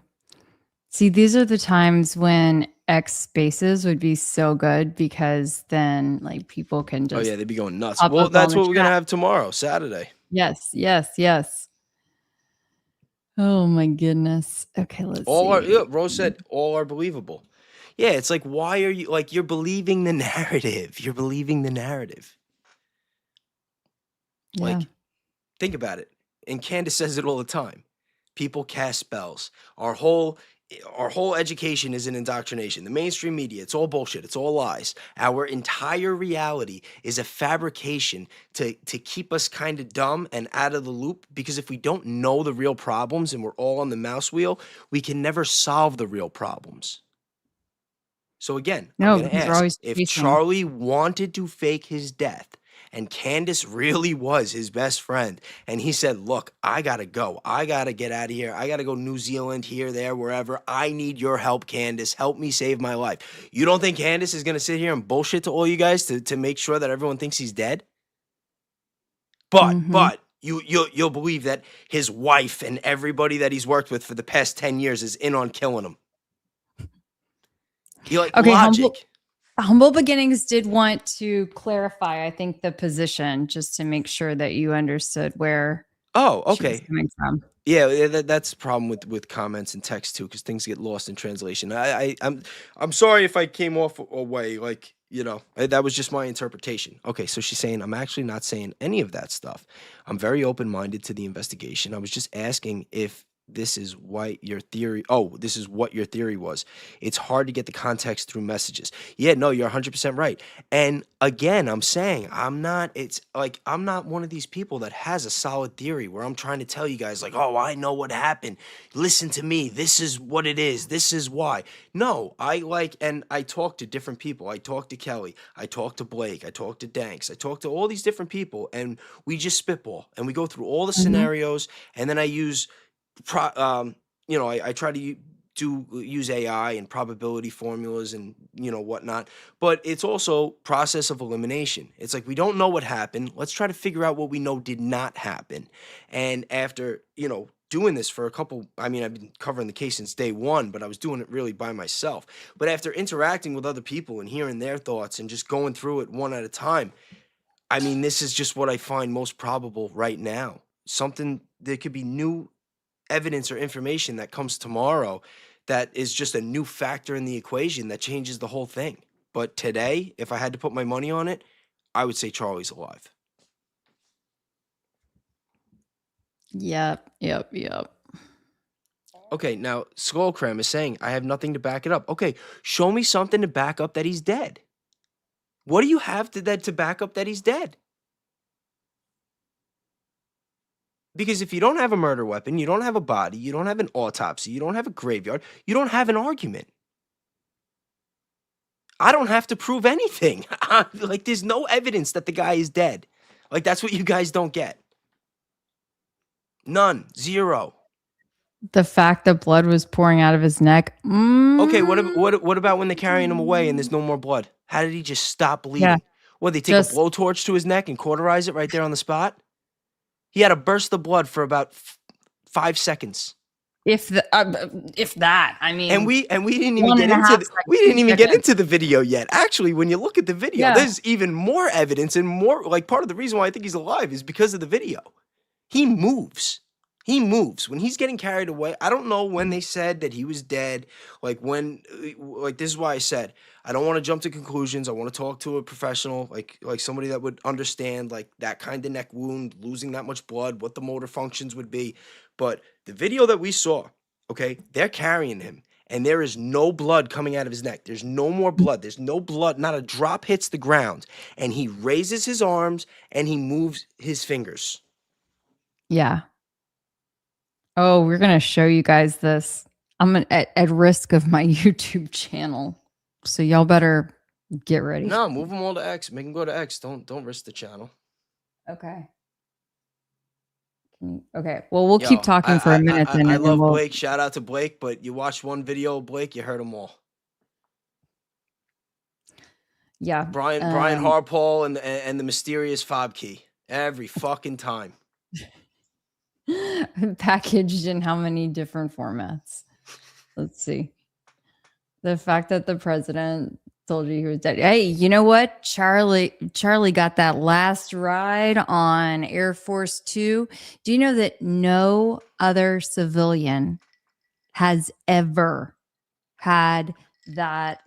See, these are the times when X spaces would be so good because then like people can Oh yeah, just they'd be going nuts. pop Well, up all in that's the what we're gonna chat. have tomorrow, Saturday. Yes, yes, yes. Oh my goodness. Okay, let's Yeah, see. Rose said all are believable. Yeah, it's like, why are you, like, you're believing the narrative? You're believing the narrative. Yeah. Like, think about it. And Candace says it all the time. People cast spells. Our whole education is an indoctrination. The mainstream media, it's all bullshit. It's all lies. Our entire reality is a fabrication to keep us kind of dumb and out of the loop, because if we don't know the real problems and we're all on the mouse wheel, we can never solve the real problems. So again, I'm No, going to because we're ask, always if chasing. Charlie wanted to fake his death and Candace really was his best friend, and he said, look, I got to go. I got to get out of here. I got to go New Zealand, here, there, wherever. I need your help, Candace. Help me save my life. You don't think Candace is going to sit here and bullshit to all you guys to make sure that everyone thinks he's dead? But Mhm. but you'll believe that his wife and everybody that he's worked with for the past 10 years is in on killing him. You like Okay, logic. Humble Beginnings did want to clarify, I think, the position just to make sure that you understood where Oh, she was okay. coming from. Yeah, that's the problem with comments and text too, because things get lost in translation. I'm sorry if I came off away, like, that was just my interpretation. Okay, so she's saying I'm actually not saying any of that stuff. I'm very open minded to the investigation. I was just asking if this is why your theory. Oh, this is what your theory was. It's hard to get the context through messages. Yeah, no, you're 100% right. And again, I'm saying it's like, I'm not one of these people that has a solid theory where I'm trying to tell you guys, like, oh, I know what happened. Listen to me. This is what it is. This is why. No, and I talk to different people. I talk to Kelly. I talk to Blake. I talk to Danks. I talk to all these different people, and we just spitball and we go through all the Mhm. scenarios, and then I use I try to use AI and probability formulas and whatnot, but it's also process of elimination. It's like, we don't know what happened. Let's try to figure out what we know did not happen. And after doing this for a couple, I mean, I've been covering the case since day one, but I was doing it really by myself. But after interacting with other people and hearing their thoughts and just going through it one at a time, I mean, this is just what I find most probable right now. Something, there could be new evidence or information that comes tomorrow that is just a new factor in the equation that changes the whole thing. But today, if I had to put my money on it, I would say Charlie's alive. Yep, yep, yep. Okay, now Skullcram is saying, I have nothing to back it up. Okay, show me something to back up that he's dead. What do you have to back up that he's dead? Because if you don't have a murder weapon, you don't have a body, you don't have an autopsy, you don't have a graveyard, you don't have an argument. I don't have to prove anything. Like, there's no evidence that the guy is dead. Like, that's what you guys don't get. None. Zero. The fact that blood was pouring out of his neck. Okay, what about when they're carrying him away and there's no more blood? How did he just stop Yeah, bleeding? What, they take a just blowtorch to his neck and cauterize it right there on the spot? He had a burst of blood for about 5 seconds. if that. I And mean, we didn't even one get and a into half the, seconds, we didn't 2 even get seconds. into the video yet. Actually, when you look at the video, Yeah. there's even more evidence and more, like, part of the reason why I think he's alive is because of the video. He moves. He moves. When he's getting carried away, I don't know when they said that he was dead. Like, this is why I said, I don't want to jump to conclusions. I want to talk to a professional, like somebody that would understand, like, that kind of neck wound, losing that much blood, what the motor functions would be. But the video that we saw, okay, they're carrying him, and there is no blood coming out of his neck. There's no more blood. There's no blood. Not a drop hits the ground. And he raises his arms, and he moves his fingers. Yeah. Oh, we're gonna show you guys this. I'm at risk of my YouTube channel, so y'all better get ready. No, move them all to X. Make them go to X. Don't risk the channel. Okay. Okay. Well, we'll keep talking for a minute then. I and love then Blake. Shout out to Blake. But you watched one video of Blake, you heard them all. Yeah. Brian Harpole and the mysterious fob key every fucking time. Packaged in how many different formats? Let's see. The fact that the president told you he was dead. Hey, you know what? Charlie got that last ride on Air Force Two. Do you know that no other civilian has ever had that,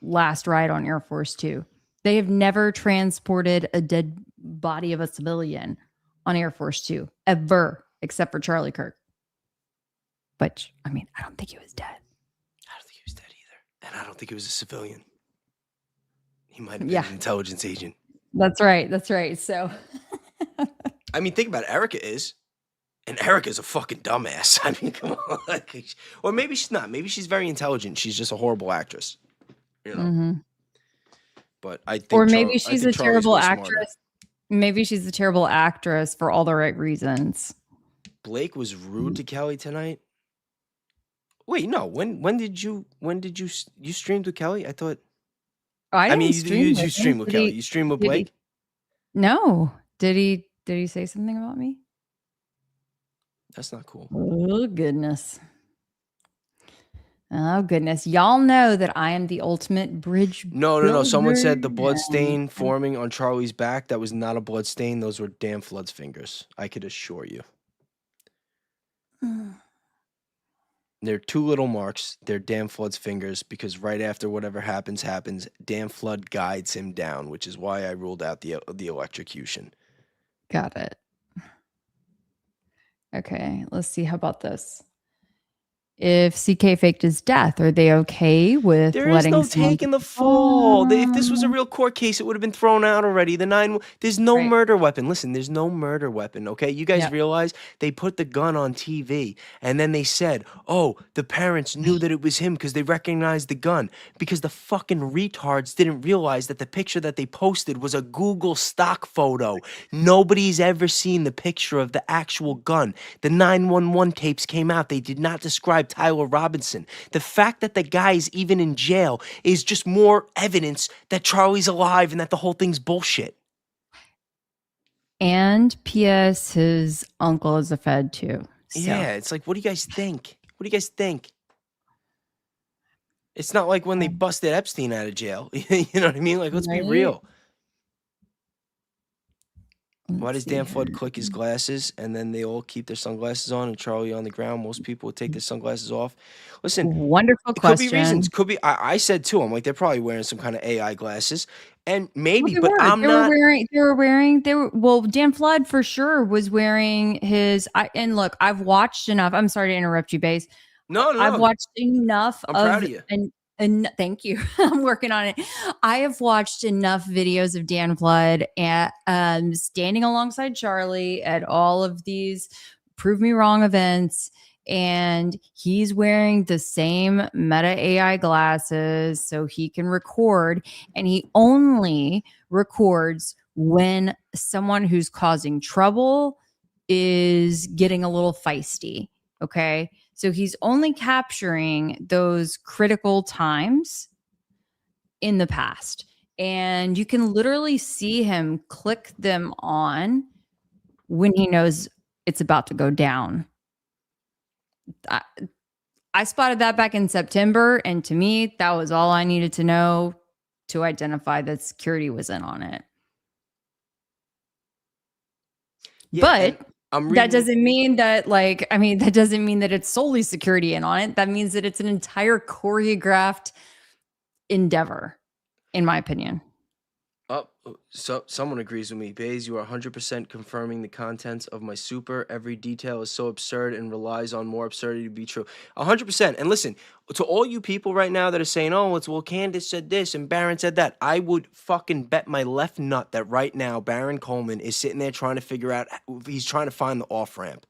last ride on Air Force Two? They have never transported a dead body of a civilian on Air Force Two ever, except for Charlie Kirk. But I mean, I don't think he was dead. I don't think he was dead either. And I don't think he was a civilian. He might have been an intelligence agent. That's right. So, I mean, think about it. Erica is. And Erica's a fucking dumbass. I mean, come on. Or maybe she's not. Maybe she's very intelligent. She's just a horrible actress. You know? mm-hmm. But I think, or maybe she's a terrible actress. Smarter. Maybe she's a terrible actress for all the right reasons. Blake was rude to Keli tonight. Wait, no. When did you streamed with Keli? I thought. I mean, you streamed with Keli. You streamed with Blake? No. Did he say something about me? That's not cool. Oh goodness. Oh goodness. Y'all know that I am the ultimate bridge. No. Someone said the blood stain forming on Charlie's back. That was not a blood stain. Those were Dan Flood's fingers. I could assure you. They're two little marks. They're Dan Flood's fingers because right after whatever happens, Dan Flood guides him down, which is why I ruled out the electrocution. Got it. Okay, let's see. How about this? If CK faked his death, are they okay with there is no taking the fall? If this was a real court case, it would have been thrown out already. There's no murder weapon. Listen, there's no murder weapon, okay? You guys realize they put the gun on TV, and then they said, oh, the parents knew that it was him because they recognized the gun. Because the fucking retards didn't realize that the picture that they posted was a Google stock photo. Nobody's ever seen the picture of the actual gun. The 911 tapes came out. They did not describe Tyler Robinson. The fact that the guy's even in jail is just more evidence that Charlie's alive and that the whole thing's bullshit. And P.S. his uncle is a Fed too. So. Yeah, it's like, what do you guys think? It's not like when they busted Epstein out of jail. You know what I mean? Like, let's be real. Why does Dan Flood click his glasses and then they all keep their sunglasses on and Charlie on the ground? Most people would take their sunglasses off. Listen, wonderful question. Could be reasons. Could be. I said too. I'm like, they're probably wearing some kind of AI glasses, and maybe, well, but I'm not. Well, Dan Flood for sure was wearing his. And look, I've watched enough. I'm sorry to interrupt you, Bass. No. I've watched enough. I'm proud of you. And thank you. I'm working on it. I have watched enough videos of Dan Flood at standing alongside Charlie at all of these prove me wrong events. And he's wearing the same Meta AI glasses so he can record. And he only records when someone who's causing trouble is getting a little feisty. Okay. So he's only capturing those critical times in the past. And you can literally see him click them on when he knows it's about to go down. I spotted that back in September. And to me, that was all I needed to know to identify that security was in on it. Yeah, but I'm that reading. doesn't mean that, like, I mean, that doesn't mean that it's solely security in on it. That means that it's an entire choreographed endeavor, in my opinion. Oh, so someone agrees with me. Bays, you are 100% confirming the contents of my super. Every detail is so absurd and relies on more absurdity to be true. 100%. And listen, to all you people right now that are saying, oh, it's, well, Candace said this and Baron said that, I would fucking bet my left nut that right now Baron Coleman is sitting there trying to figure out, he's trying to find the off ramp.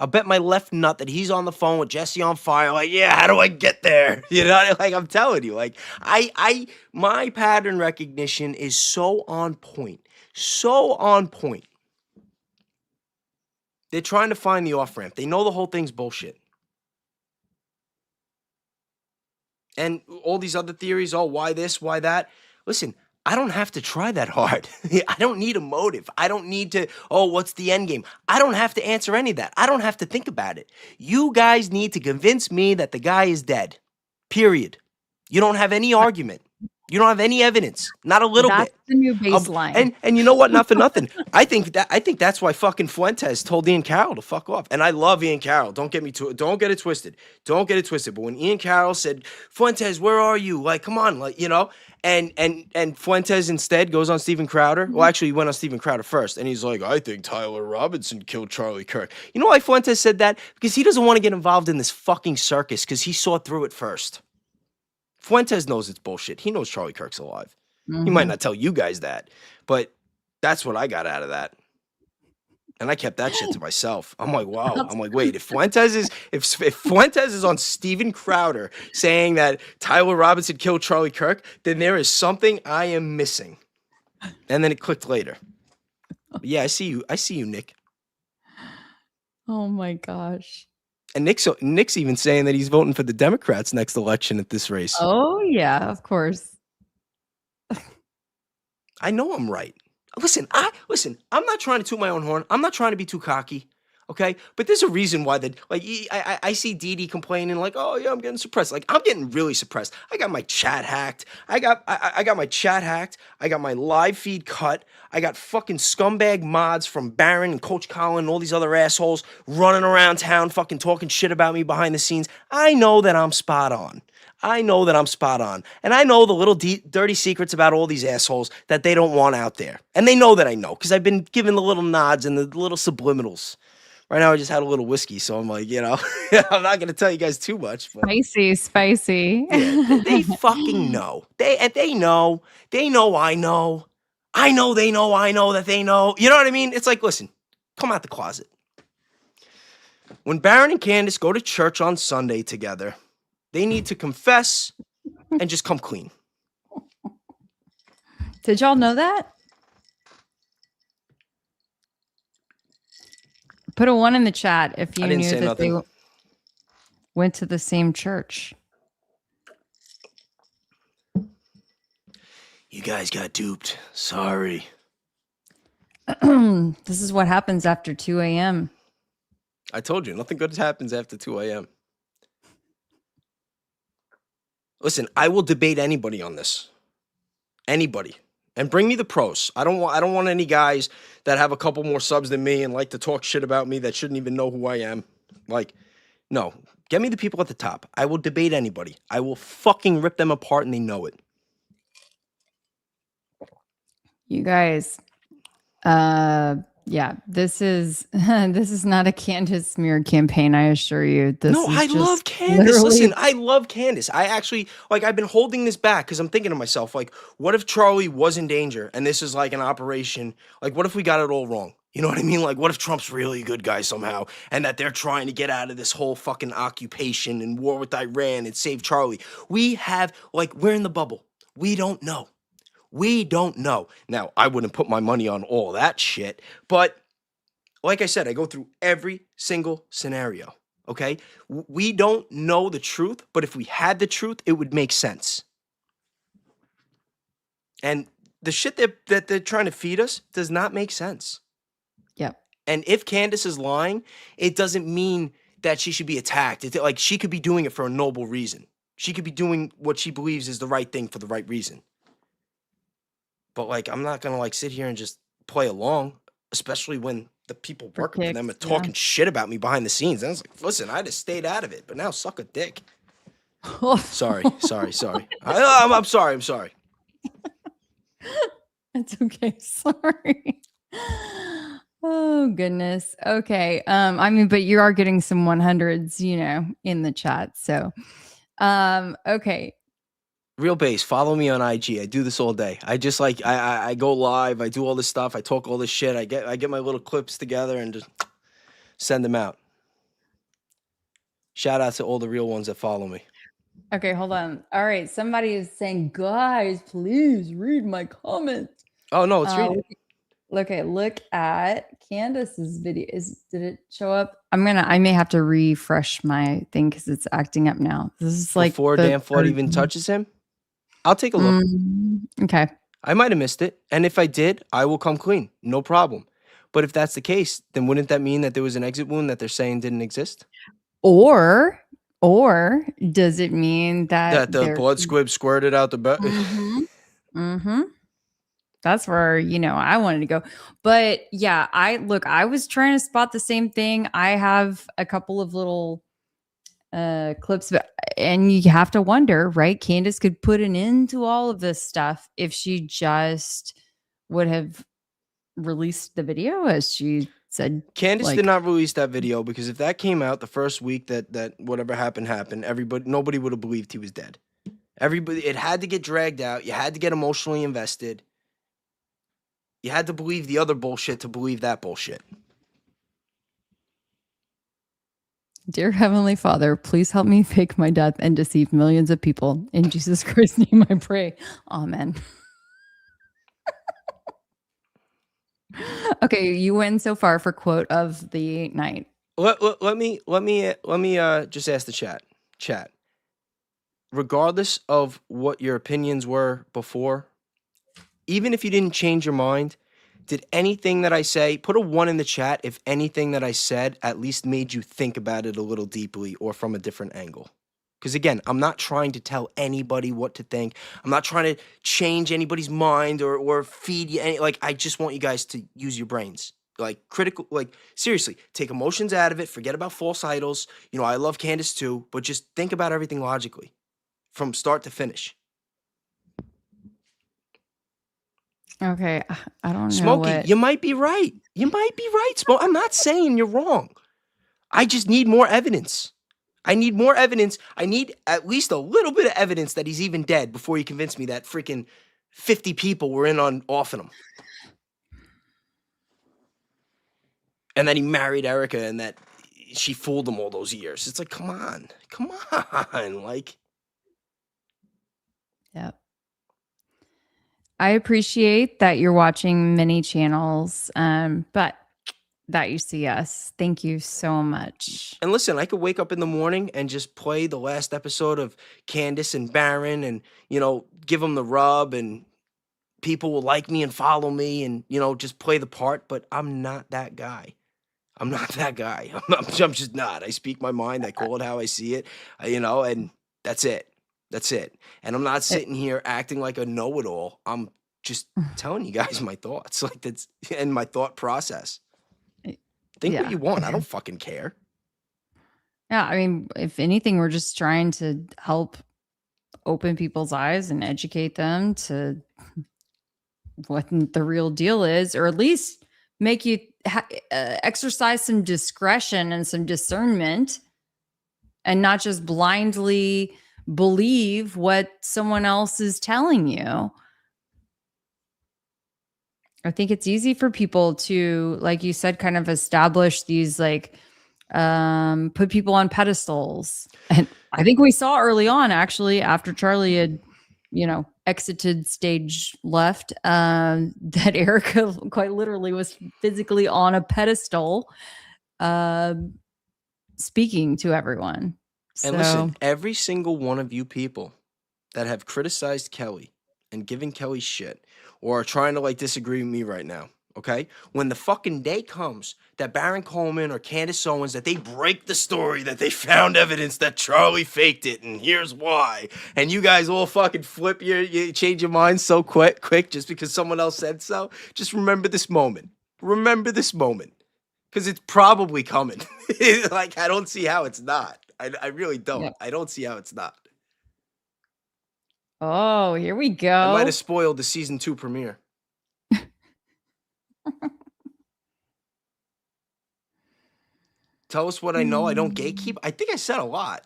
I'll bet my left nut that he's on the phone with Jesse on fire. Like, yeah, how do I get there? You know, like I'm telling you, like my pattern recognition is so on point, so on point. They're trying to find the off ramp. They know the whole thing's bullshit. And all these other theories, oh, why this, why that? Listen, I don't have to try that hard. I don't need a motive. I don't need to, oh, what's the end game? I don't have to answer any of that. I don't have to think about it. You guys need to convince me that the guy is dead. Period. You don't have any argument. You don't have any evidence. Not a little That's bit. the new baseline. And you know what? Not for nothing. I think that's why fucking Fuentes told Ian Carroll to fuck off. And I love Ian Carroll. Don't get it twisted. Don't get it twisted. But when Ian Carroll said, Fuentes, where are you? Like, come on, like, you know. And Fuentes instead goes on Steven Crowder. Well, actually, he went on Steven Crowder first, and he's like, I think Tyler Robinson killed Charlie Kirk. You know why Fuentes said that? Because he doesn't want to get involved in this fucking circus because he saw through it first. Fuentes knows it's bullshit. He knows Charlie Kirk's alive. He might not tell you guys that, but that's what I got out of that. And I kept that shit to myself. I'm like, wow. I'm like, wait, if Fuentes is on Steven Crowder saying that Tyler Robinson killed Charlie Kirk, then there is something I am missing. And then it clicked later. But yeah, I see you, Nick. Oh my gosh. And Nick's even saying that he's voting for the Democrats next election at this race. Oh yeah, of course. I know I'm right. Listen, I'm not trying to toot my own horn. I'm not trying to be too cocky. Okay, but there's a reason why I see Dee Dee complaining like, oh yeah, I'm getting suppressed. Like I'm getting really suppressed. I got my chat hacked. I got my chat hacked. I got my live feed cut. I got fucking scumbag mods from Barron and Coach Colin and all these other assholes running around town fucking talking shit about me behind the scenes. I know that I'm spot on. I know that I'm spot on. And I know the little dirty secrets about all these assholes that they don't want out there. And they know that I know because I've been giving the little nods and the little subliminals. Right now, I just had a little whiskey, so I'm like, you know, I'm not going to tell you guys too much. But Spicy. yeah, they fucking know. They know. They know I know. I know they know I know that they know. You know what I mean? It's like, listen, come out the closet. When Baron and Candace go to church on Sunday together, they need to confess and just come clean. Did y'all know that? Put a 1 in the chat if you knew that nothing. They went to the same church. You guys got duped. Sorry. This is what happens after 2 a.m. I told you, nothing good happens after 2 a.m. Listen, I will debate anybody on this. Anybody. And bring me the pros. I don't want any guys that have a couple more subs than me and like to talk shit about me that shouldn't even know who I am. Like, no. Get me the people at the top. I will debate anybody. I will fucking rip them apart and they know it. You guys, Yeah, this is this is not a Candace smear campaign, I assure you. No, This I is love just Candace. literally Listen, I love Candace. I actually like I've been holding this back because I'm thinking to myself, like, what if Charlie was in danger and this is like an operation? Like, what if we got it all wrong? You know what I mean? Like, what if Trump's really a good guy somehow and that they're trying to get out of this whole fucking occupation and war with Iran and save Charlie? We have, like, we're in the bubble. We don't know. We don't know. Now, I wouldn't put my money on all that shit, but like I said, I go through every single scenario. Okay. We don't know the truth, but if we had the truth, it would make sense. And the shit that they're trying to feed us does not make sense. yep. And if Candace is lying, it doesn't mean that she should be attacked. It's like she could be doing it for a noble reason. She could be doing what she believes is the right thing for the right reason. But like, I'm not gonna like sit here and just play along, especially when the people For working for them kicks, are yeah. talking shit about me behind the scenes. And I was like, listen, I just stayed out of it, but now suck a dick. Sorry. I'm sorry. I'm sorry. It's okay. Sorry. Oh goodness. Okay. I mean, but you are getting some 100s, in the chat. So, okay. Real base. Follow me on IG. I do this all day. I just like I go live. I do all this stuff. I talk all this shit. I get my little clips together and just send them out. Shout out to all the real ones that follow me. Okay, hold on. All right. Somebody is saying, guys, please read my comments. Oh no, let's read it. Look at Candace's video. Did it show up? I may have to refresh my thing because it's acting up now. This is like Before the Dan Flood even touches him, I'll take a look. Okay. I might have missed it, and if I did, I will come clean. No problem. But if that's the case, then wouldn't that mean that there was an exit wound that they're saying didn't exist? Or does it mean that That the blood squib squirted out the butt? Mm-hmm. That's where, I wanted to go. But yeah, I was trying to spot the same thing. I have a couple of little clips, and you have to wonder, right? Candace could put an end to all of this stuff if she just would have released the video, as she said. Candace Like, did not release that video because if that came out the first week that whatever happened, nobody would have believed he was dead. It had to get dragged out. You had to get emotionally invested. You had to believe the other bullshit to believe that bullshit. dear Heavenly Father, please help me fake my death and deceive millions of people. In Jesus Christ's name I pray. Amen. Okay, you win so far for quote of the night. Let me just ask the chat. Regardless of what your opinions were before, even if you didn't change your mind, did anything that I say, put a 1 in the chat if anything that I said at least made you think about it a little deeply or from a different angle? Because again, I'm not trying to tell anybody what to think. I'm not trying to change anybody's mind or feed you any, I just want you guys to use your brains. Seriously, take emotions out of it. Forget about false idols. I love Candace too, but just think about everything logically from start to finish. Okay, I don't know. Smokey, you might be right. Smokey. I'm not saying you're wrong. I just need more evidence. I need more evidence. I need at least a little bit of evidence that he's even dead before you convince me that freaking 50 people were in on offing him. And that he married Erica and that she fooled him all those years. It's like, come on. Yeah. I appreciate that you're watching many channels, but that you see us. Thank you so much. And listen, I could wake up in the morning and just play the last episode of Candace and Baron and, give them the rub and people will like me and follow me and, just play the part. But I'm not that guy. I'm just not. I speak my mind. I call it how I see it, and that's it. And I'm not sitting here acting like a know-it-all. I'm just telling you guys my thoughts, and my thought process. Think what you want. I don't fucking care. Yeah, I mean, if anything, we're just trying to help open people's eyes and educate them to what the real deal is, or at least make you exercise some discretion and some discernment and not just blindly believe what someone else is telling you. I think it's easy for people to, like you said, kind of establish these like put people on pedestals. And I think we saw early on, actually, after Charlie had, exited stage left, that Erica quite literally was physically on a pedestal, um, speaking to everyone. And listen, So every single one of you people that have criticized Keli and given Keli shit or are trying to like disagree with me right now, okay? When the fucking day comes that Baron Coleman or Candace Owens that they break the story that they found evidence that Charlie faked it and here's why, and you guys all fucking flip you change your minds so quick just because someone else said so, just remember this moment. Remember this moment. Because it's probably coming. Like, I don't see how it's not. I really don't. yep. I don't see how it's not. Oh, here we I might have go. spoiled the season 2 premiere. Tell us what I know. I don't gatekeep. I think I said a lot.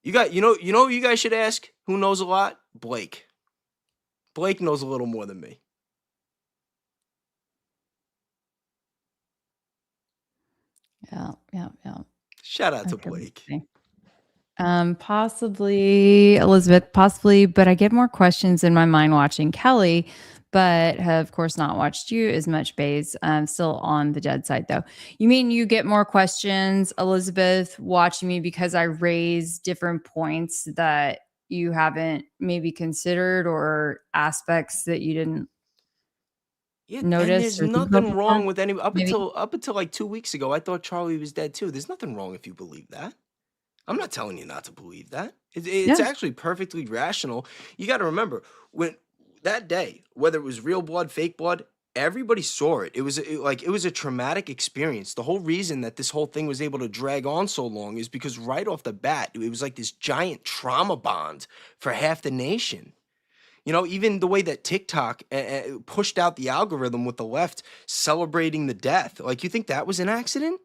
You guys should ask who knows a lot? Blake. Blake knows a little more than me. Yeah. Shout out to Okay, let's Blake. see. Possibly Elizabeth, possibly, but I get more questions in my mind watching Keli, but have of course not watched you as much, Baze. I'm still on the dead side though. You mean you get more questions, Elizabeth, watching me because I raise different points that you haven't maybe considered or aspects that you didn't Yeah, and notice there's or think about nothing before? wrong with any Maybe? up until like 2 weeks ago, I thought Charlie was dead too. There's nothing wrong if you believe that. I'm not telling you not to believe that. It's Yeah. actually perfectly rational. You got to remember when that day, whether it was real blood, fake blood, everybody saw it. It was a traumatic experience. The whole reason that this whole thing was able to drag on so long is because right off the bat, it was like this giant trauma bond for half the nation. Even the way that TikTok pushed out the algorithm with the left celebrating the death. Like, you think that was an accident?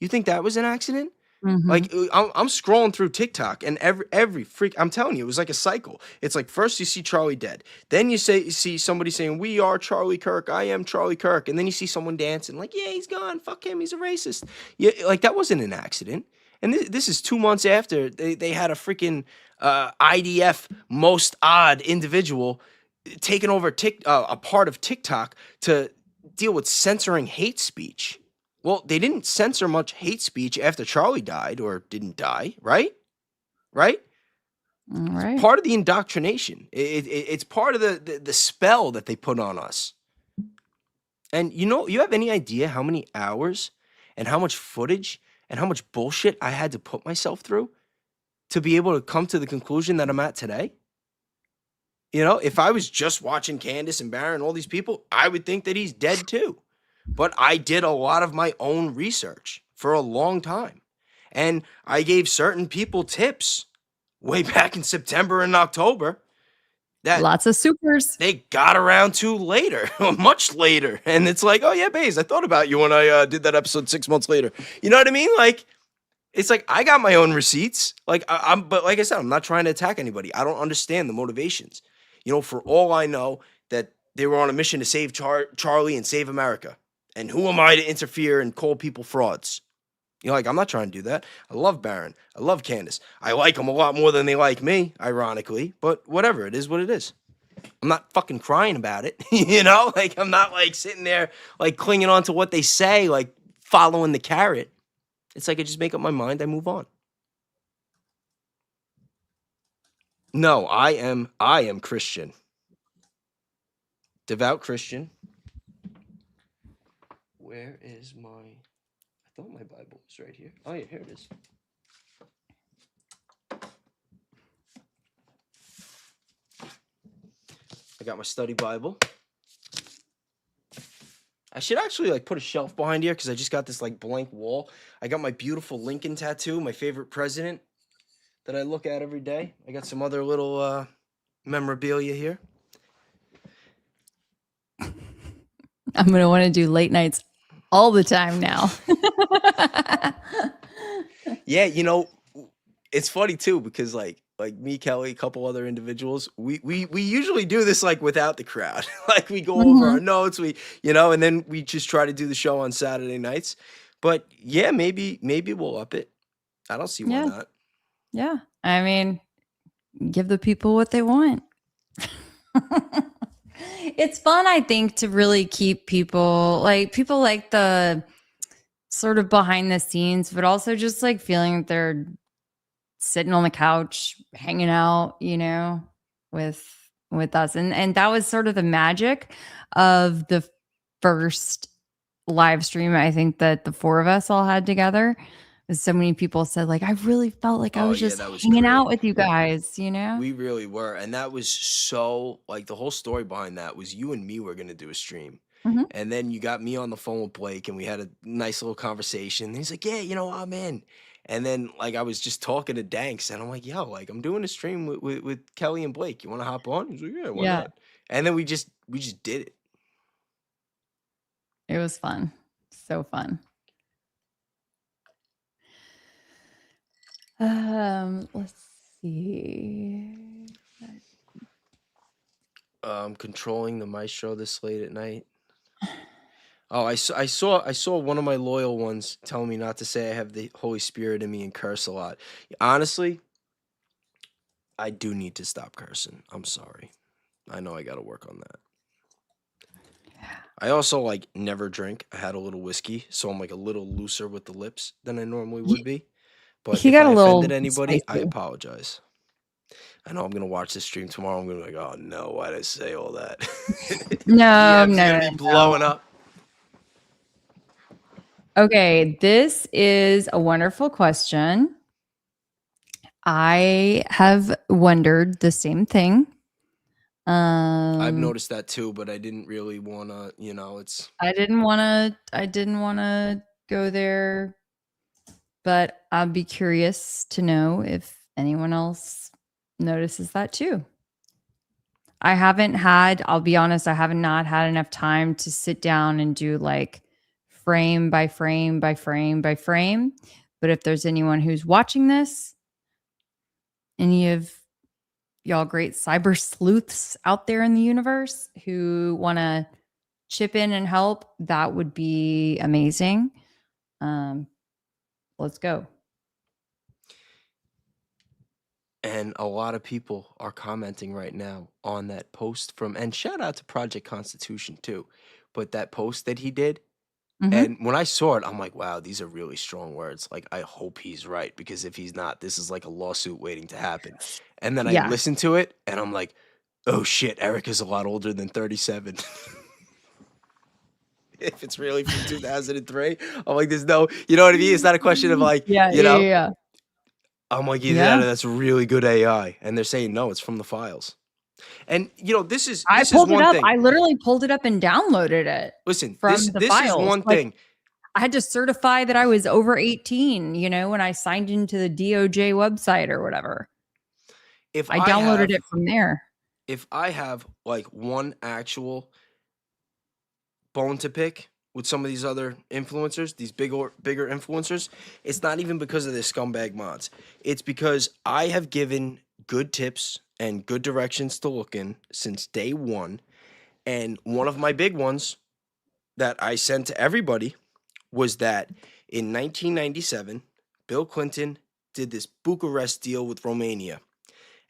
You think that was an accident? Hmm. Like, I'm scrolling through TikTok and every freak, I'm telling you, it was like a cycle. It's like first you see Charlie dead, then you see somebody saying, "We are Charlie Kirk, I am Charlie Kirk," and then you see someone dancing like, "Yeah, he's gone, fuck him, he's a racist." Yeah, like that wasn't an accident. And this is 2 months after they had a freaking IDF most odd individual taking over a part of TikTok to deal with censoring hate speech. Well, they didn't censor much hate speech after Charlie died or didn't die, right? Right? All It's right. part of the indoctrination. It's part of the spell that they put on us. And you have any idea how many hours and how much footage and how much bullshit I had to put myself through to be able to come to the conclusion that I'm at today? If I was just watching Candace and Baron, all these people, I would think that he's dead too. But I did a lot of my own research for a long time. And I gave certain people tips way back in September and October that Lots of supers. they got around to later, much later. And it's like, oh, yeah, Baze, I thought about you when I did that episode 6 months later. You know what I mean? Like, it's like I got my own receipts. Like, but like I said, I'm not trying to attack anybody. I don't understand the motivations. For all I know, that they were on a mission to save Charlie and save America. And who am I to interfere and call people frauds? Like, I'm not trying to do that. I love Baron. I love Candace. I like them a lot more than they like me, ironically. But whatever, it is what it is. I'm not fucking crying about it. Like, I'm not like sitting there like clinging on to what they say, like following the carrot. It's like I just make up my mind, I move on. No, I am Christian. Devout Christian. Where is my I thought my Bible was right here. Oh yeah, here it is. I got my study Bible. I should actually like put a shelf behind here because I just got this like blank wall. I got my beautiful Lincoln tattoo, my favorite president that I look at every day. I got some other little memorabilia here. I'm going to want to do late nights all the time now. Yeah, it's funny too because like me, Kelly, a couple other individuals, we usually do this like without the crowd. Like we go over our Mhm. notes, and then we just try to do the show on Saturday nights. But yeah, maybe we'll up it. I don't see why Yeah. not. Yeah. I mean, give the people what they want. It's fun, I think, to really keep people like the sort of behind the scenes, but also just like feeling that they're sitting on the couch, hanging out, with us. And that was sort of the magic of the first live stream I think that the four of us all had together. So many people said, like, I really felt like I Oh was yeah, just that was hanging out great. with you guys. We really were, and that was so like the whole story behind that was you and me were gonna do a stream. Mhm. And then you got me on the phone with Blake and we had a nice little conversation. And he's like, "Yeah, I'm in." And then like I was just talking to Danks and I'm like, "Yo, like I'm doing a stream with Kelly and Blake. You want to hop on?" He's like, "Yeah, why Yeah, not?" And then we just did it. it was fun. So fun. Let's see. Controlling the maestro this late at night. Oh, I saw one of my loyal ones telling me not to say I have the Holy Spirit in me and curse a lot. Honestly, I do need to stop cursing. I'm sorry. I know I got to work on that. I also like never drink. I had a little whiskey, so I'm like a little looser with the lips than I normally would He, be. But he if got I a offended little anybody, I spicy. apologize. I know I'm gonna watch this stream tomorrow. I'm gonna be like, oh no, why did I say all that? No, DMs are no, gonna no, be no. blowing up. Okay, this is a wonderful question. I have wondered the same thing. I've Um, noticed that too, but I didn't really wanna, it's I didn't want to go there, but I'd be curious to know if anyone else notices that too. I'll be honest, I have not had enough time to sit down and do like frame by frame by frame by frame. But if there's anyone who's watching this, any of y'all great cyber sleuths out there in the universe who want to chip in and help, that would be amazing. Um, let's go. and a lot of people are commenting right now on that post and shout out to Project Constitution too. But that post that he did, Hmm. and when I saw it, I'm like, wow, these are really strong words. Like, I hope he's right because if he's not, this is like a lawsuit waiting to happen. And then I Yeah. listened to it and I'm like, oh shit, Eric is a lot older than 37. If it's really from 2003, I'm like, there's no, you know what I mean? It's not a question of like, Yeah, yeah, yeah. I'm like, yeah, Yeah. that's really good AI. And they're saying, no, it's from the files. And, this is, I this is pulled it one up. thing. I literally pulled it up and downloaded it Listen, from the this is files. one Like thing. I had to certify that I was over 18, when I signed into the DOJ website or whatever. If I I downloaded have, it from there. if I have like one actual bone to pick with some of these other influencers, these bigger influencers, it's not even because of their scumbag mods. It's because I have given good tips and good directions to look in since day one. And one of my big ones that I sent to everybody was that in 1997, Bill Clinton did this Bucharest deal with Romania.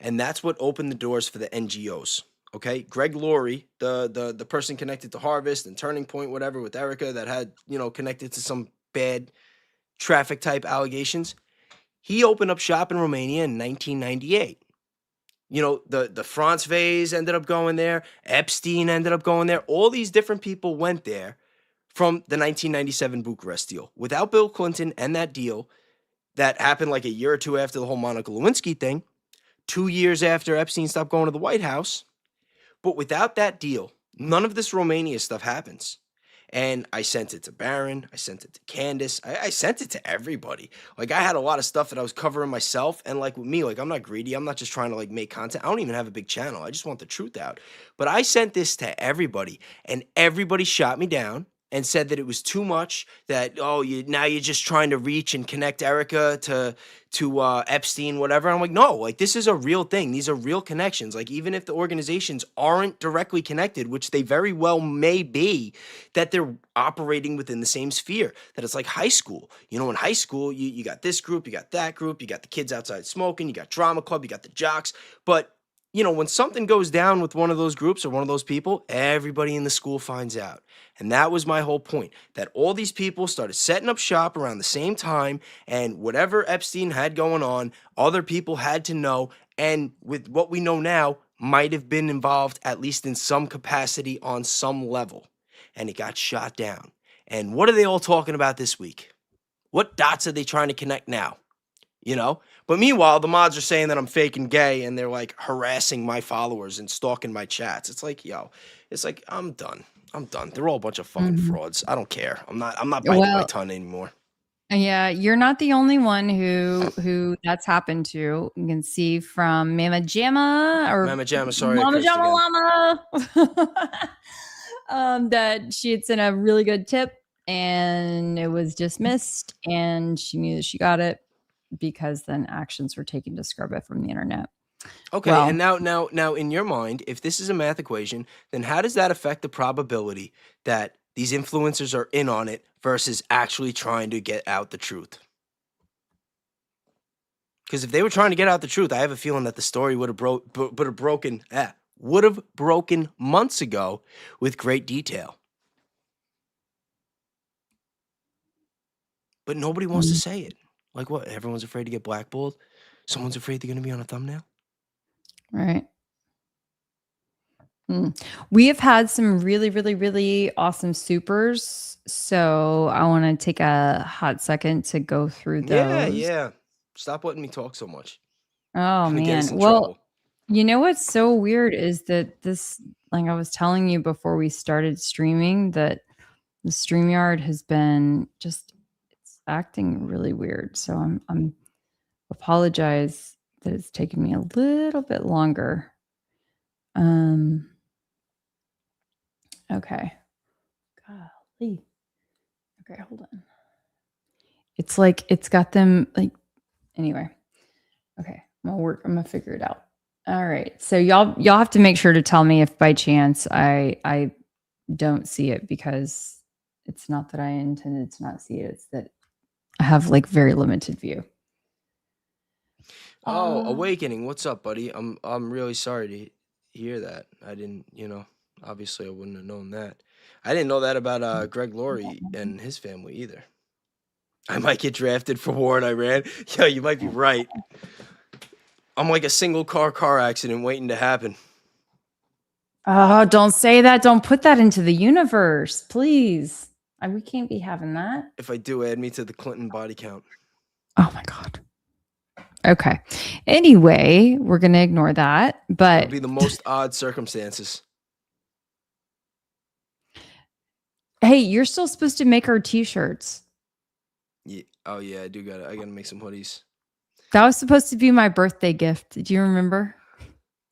And that's what opened the doors for the NGOs. Okay, Greg Laurie, the person connected to Harvest and Turning Point, whatever, with Erica that had connected to some bad traffic type allegations. He opened up shop in Romania in 1998. The Franz Vase ended up going there. Epstein ended up going there. All these different people went there from the 1997 Bucharest deal. Without Bill Clinton and that deal that happened like a year or two after the whole Monica Lewinsky thing, 2 years after Epstein stopped going to the White House. But without that deal, none of this Romania stuff happens. And I sent it to Baron. I sent it to Candace. I sent it to everybody. Like, I had a lot of stuff that I was covering myself. And like with me, like, I'm not greedy. I'm not just trying to like make content. I don't even have a big channel. I just want the truth out. But I sent this to everybody, and everybody shot me down and said that it was too much, that, oh, you're just trying to reach and connect Erica to Epstein, whatever. I'm like, no, like, this is a real thing. These are real connections. Like, even if the organizations aren't directly connected, which they very well may be, that they're operating within the same sphere, that it's like high school. You know, in high school, you got this group, you got that group, you got the kids outside smoking, you got drama club, you got the jocks. But you know, when something goes down with one of those groups or one of those people, everybody in the school finds out. And that was my whole point, that all these people started setting up shop around the same time, and whatever Epstein had going on, other people had to know. And with what we know now, might have been involved, at least in some capacity, on some level. And it got shot down. And what are they all talking about this week? What dots are they trying to connect now? You know? But meanwhile, the mods are saying that I'm fake and gay, and they're like harassing my followers and stalking my chats. It's like, yo, it's like, I'm done. I'm done. They're all a bunch of fucking Mhm. frauds. I don't care. I'm not biting my Well, tongue anymore. yeah, you're not the only one who that's happened to. You can see from Mama Jamma or Mama Jamma, sorry I Mama cursed Jamma again. Llama that she had sent a really good tip and it was dismissed, and she knew that she got it because then actions were taken to scrub it from the internet. Okay, and Well, now in your mind, if this is a math equation, then how does that affect the probability that these influencers are in on it versus actually trying to get out the truth? Because if they were trying to get out the truth, I have a feeling that the story would have broken months ago with great detail. But nobody wants to mm, say it. Like what? Everyone's afraid to get blackballed. Someone's afraid they're going to be on a thumbnail. right. We have had some really, really, really awesome supers. So I want to take a hot second to go through Yeah, those. yeah. Stop letting me talk so much. Oh Gonna get us man. in Well, trouble. you know what's so weird is that this, like I was telling you before we started streaming, that the StreamYard has been just it's acting really weird. So I'm apologize that it's taken me a little bit longer. Um okay. Golly. Okay, hold on. It's like it's got them like anyway. Okay, I'm gonna figure it out. All right. So y'all have to make sure to tell me if by chance I don't see it, because it's not that I intended to not see it. It's that I have like very limited view. Oh, Uh, Awakening. What's up, buddy? I'm really sorry to hear that. I didn't, obviously I wouldn't have known that. I didn't know that about Greg Laurie and his family either. I might get drafted for war in Iran. Yo, you might be right. I'm like a single car accident waiting to happen. oh, don't say that. Don't put that into the universe, please. We can't be having that. If I do, add me to the Clinton body count. Oh my god. Okay. Anyway, we're going to ignore that. It'll But be the most odd circumstances. hey, you're still supposed to make our t-shirts. Yeah. Oh yeah, I gotta make some hoodies. That was supposed to be my birthday gift. Do you remember?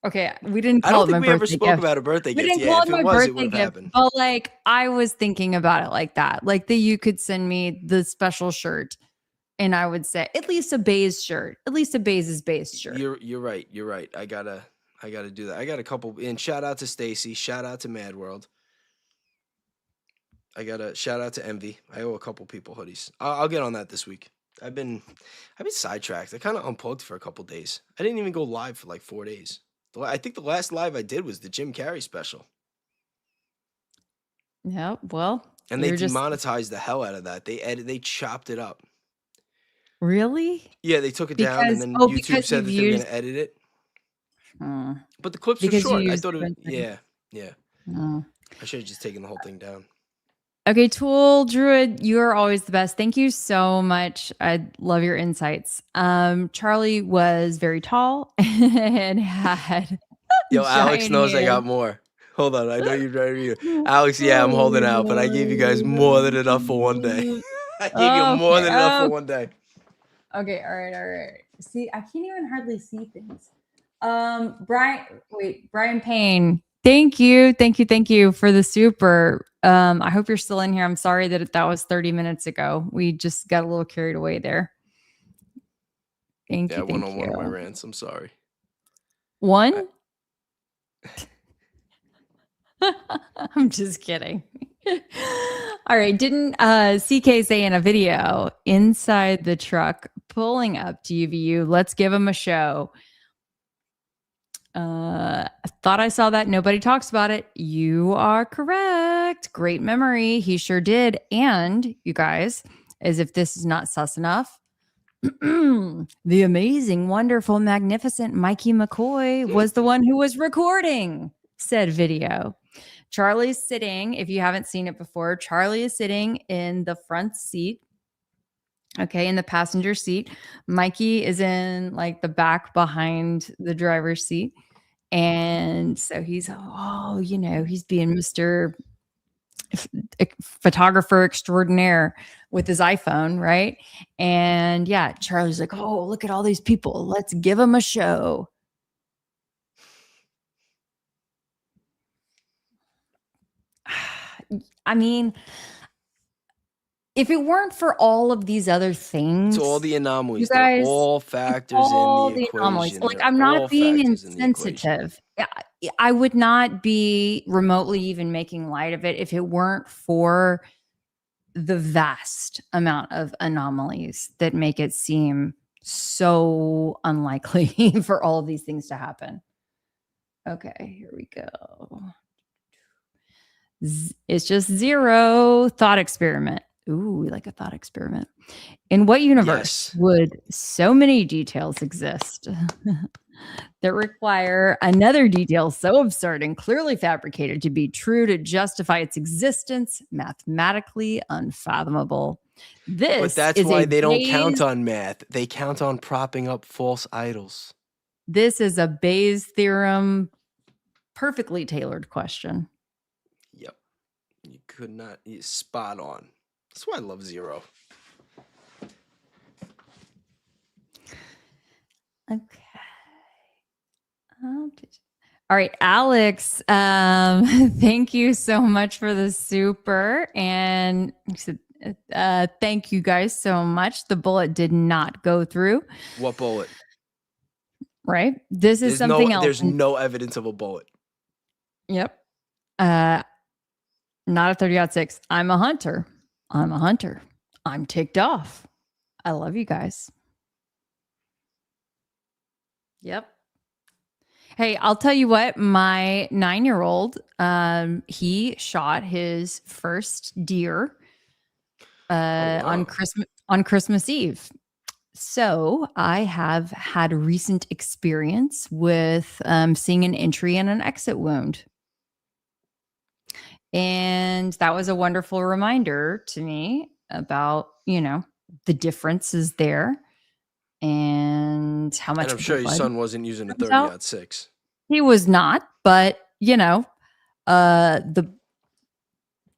Okay, we didn't I call don't it think my we ever birthday spoke gift. about a birthday We gift. didn't Yeah, call it if it my was, it would birthday have gift, happened. but like I was thinking about it like that. Like that you could send me the special shirt and I would say at least a beige shirt. At least a beige shirt. You're right. You're right. I gotta do that. I got a couple. And shout out to Stacy. Shout out to Mad World. I got a shout out to Envy. I owe a couple people hoodies. I'll get on that this week. I've been sidetracked. I kind of unplugged for a couple days. I didn't even go live for like 4 days. I think the last live I did was the Jim Carrey special, Yeah, well, and they you're just demonetized the hell out of that. They chopped it up. really Yeah, they took it down, and then YouTube because said you've that they were used gonna edit it. uh, But the clips are because you short. I used thought a it was, bunch of yeah, yeah. uh. I should have just taken the whole thing down. Okay, Tool Druid, you are always the best. Thank you so much. I love your insights. Charlie was very tall and had Yo, Alex giant knows I hands. got more. Hold on, I know you're trying to read it. Alex, yeah, I'm holding out, but I gave you guys more than enough for one day. I gave you more than enough for one day. Okay, all right. See, I can't even hardly see things. Brian Payne. Thank you for the super. I hope you're still in here. I'm sorry that was 30 minutes ago. We just got a little carried away there. Thank you. I went on one of my rants. I'm sorry. One? I'm just kidding. All right. Didn't CK say in a video inside the truck pulling up to UVU, let's give him a show. I thought I saw that. Nobody talks about it. You are correct. Great memory. He sure did. And you guys, as if this is not sus enough, the amazing, wonderful, magnificent Mikey McCoy was the one who was recording said video. Charlie's sitting, if you haven't seen it before, Charlie is sitting in the front seat. Okay, in the passenger seat. Mikey is in like the back behind the driver's seat. And so he's being Mr. Photographer extraordinaire with his iPhone, right? And yeah, Charlie's like, oh, look at all these people. Let's give them a show. I mean, if it weren't for all of these other things, it's all the anomalies. Guys, they're all factors in the equation. Like, I'm not being insensitive. I would not be remotely even making light of it if it weren't for the vast amount of anomalies that make it seem so unlikely for all of these things to happen. Okay, here we go. It's just zero. Thought experiment. Ooh, we like a thought experiment. In what universe would so many details exist that require another detail so absurd and clearly fabricated to be true to justify its existence, mathematically unfathomable? But that's why they don't count on math. They count on propping up false idols. This is a Bayes theorem, perfectly tailored question. Yep. You could not. Spot on. That's why I love zero. Okay. All right, Alex, thank you so much for the super. And thank you guys so much. The bullet did not go through. What bullet? Right. This is something else. There's no evidence of a bullet. Yep. Not a 30-06. I'm a hunter. I'm ticked off. I love you guys. Yep. Hey, I'll tell you what, my 9-year-old, he shot his first deer on Christmas Eve. So I have had recent experience with seeing an entry and an exit wound. And that was a wonderful reminder to me about, the differences there and how much. And I'm sure your son wasn't using a 30-06. He was not, but the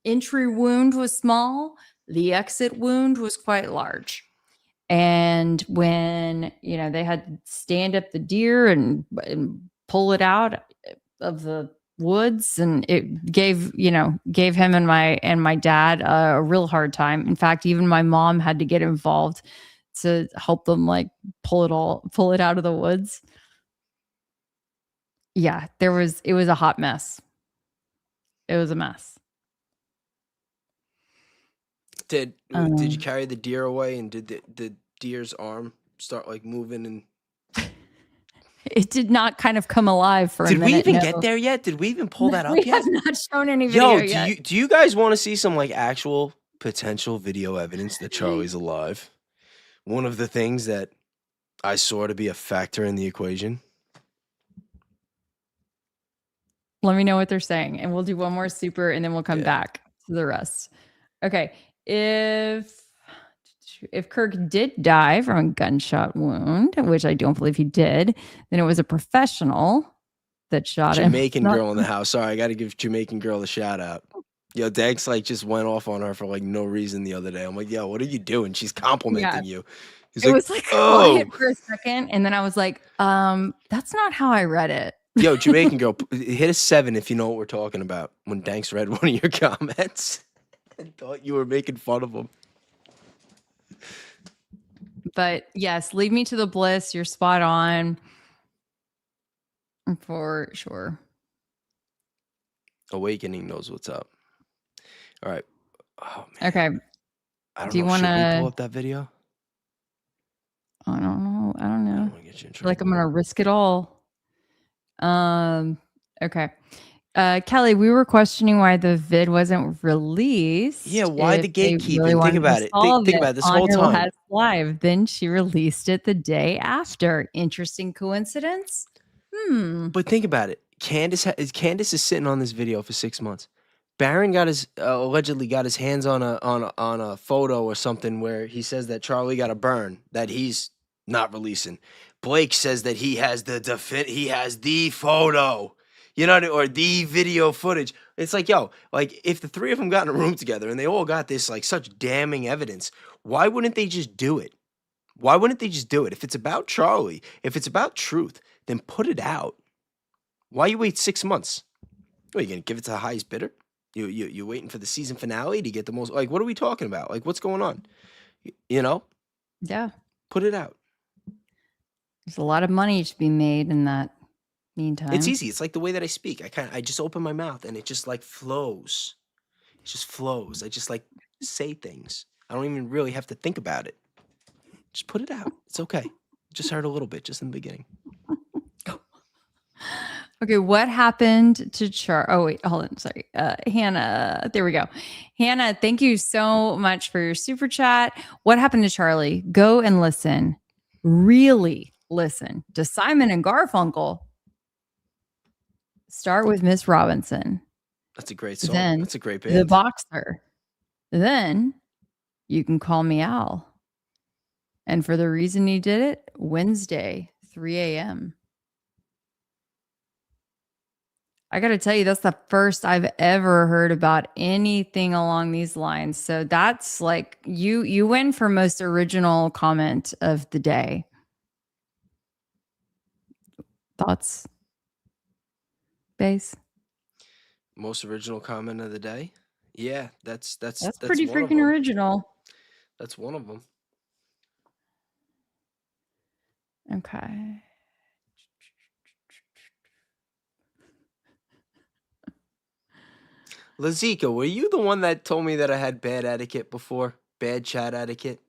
entry wound was small. The exit wound was quite large. And when, they had to stand up the deer and pull it out of the woods, and it gave him and my dad a real hard time. In fact, even my mom had to get involved to help them pull it out of the woods. Yeah, it was a hot mess. It was a mess. Did you carry the deer away, and did the deer's arm start moving? And it did not kind of come alive for a minute. Did we even get there yet? Did we even pull that up yet? We have not shown any video yet. Do you guys want to see some actual potential video evidence that Charlie's alive? One of the things that I saw to be a factor in the equation. Let me know what they're saying, and we'll do one more super, and then we'll come back to the rest. Okay. If Kirk did die from a gunshot wound, which I don't believe he did, then it was a professional that shot him. Jamaican Not girl in the house. Sorry, I got to give Jamaican girl a shout out. Yo, Dex like just went off on her for like no reason the other day. I'm like, yo, what are you doing? She's yeah. complimenting you. He's It like, was like quiet oh, for a second, and then I was like, that's not how I read it. yo, Jamaican girl, hit a 7 if you know what we're talking about. When Danks read one of your comments and thought you were making fun of him. But yes, lead me to the bliss. You're spot on. For sure. Awakening knows what's up. All right. Oh man. Okay. I don't Do you know. want Should we pull to? up that video? I don't know. I don't I know. don't want to get you in I feel like I'm trouble. gonna risk it all. Okay. Kelly, we were questioning why the vid wasn't released. Yeah, why the If they really gatekeeping? Think wanted to about it. solve Think it about it this on whole your time. last live. Then she released it the day after. Interesting coincidence. But think about it. Candace is sitting on this video for 6 months. Barron got his allegedly got his hands on a photo or something where he says that Charlie got a burn that he's not releasing. Blake says that he has the photo, you know, or the video footage. It's like, yo, like if the three of them got in a room together and they all got this like such damning evidence, why wouldn't they just do it? Why wouldn't they just do it? If it's about Charlie, if it's about truth, then put it out. Why you wait 6 months? What, are you gonna give it to the highest bidder? You waiting for the season finale to get the most? Like, what are we talking about? Like, what's going on? You know, Yeah. put it out. There's a lot of money to be made in that meantime. It's easy. It's like the way that I speak. I just open my mouth and it just like flows. It just flows. I just like say things. I don't even really have to think about it. Just put it out. It's okay. Just hurt a little bit just in the beginning. Okay, what happened to Char? Oh wait, hold on. Sorry, Hannah. There we go. Hannah, thank you so much for your super chat. What happened to Charlie? Go and listen. Really listen to Simon and Garfunkel. Start with Miss Robinson. That's a great song. Then That's a great The band. Boxer. Then You Can Call Me Al. And for the reason he did it, Wednesday, 3 a.m. I got to tell you, that's the first I've ever heard about anything along these lines. So that's like you win for most original comment of the day. Thoughts, Base? Most original comment of the day. Yeah, that's Pretty one of freaking them. original. That's one of them. Okay. Lazika, were you the one that told me that I had bad etiquette before? Bad chat etiquette?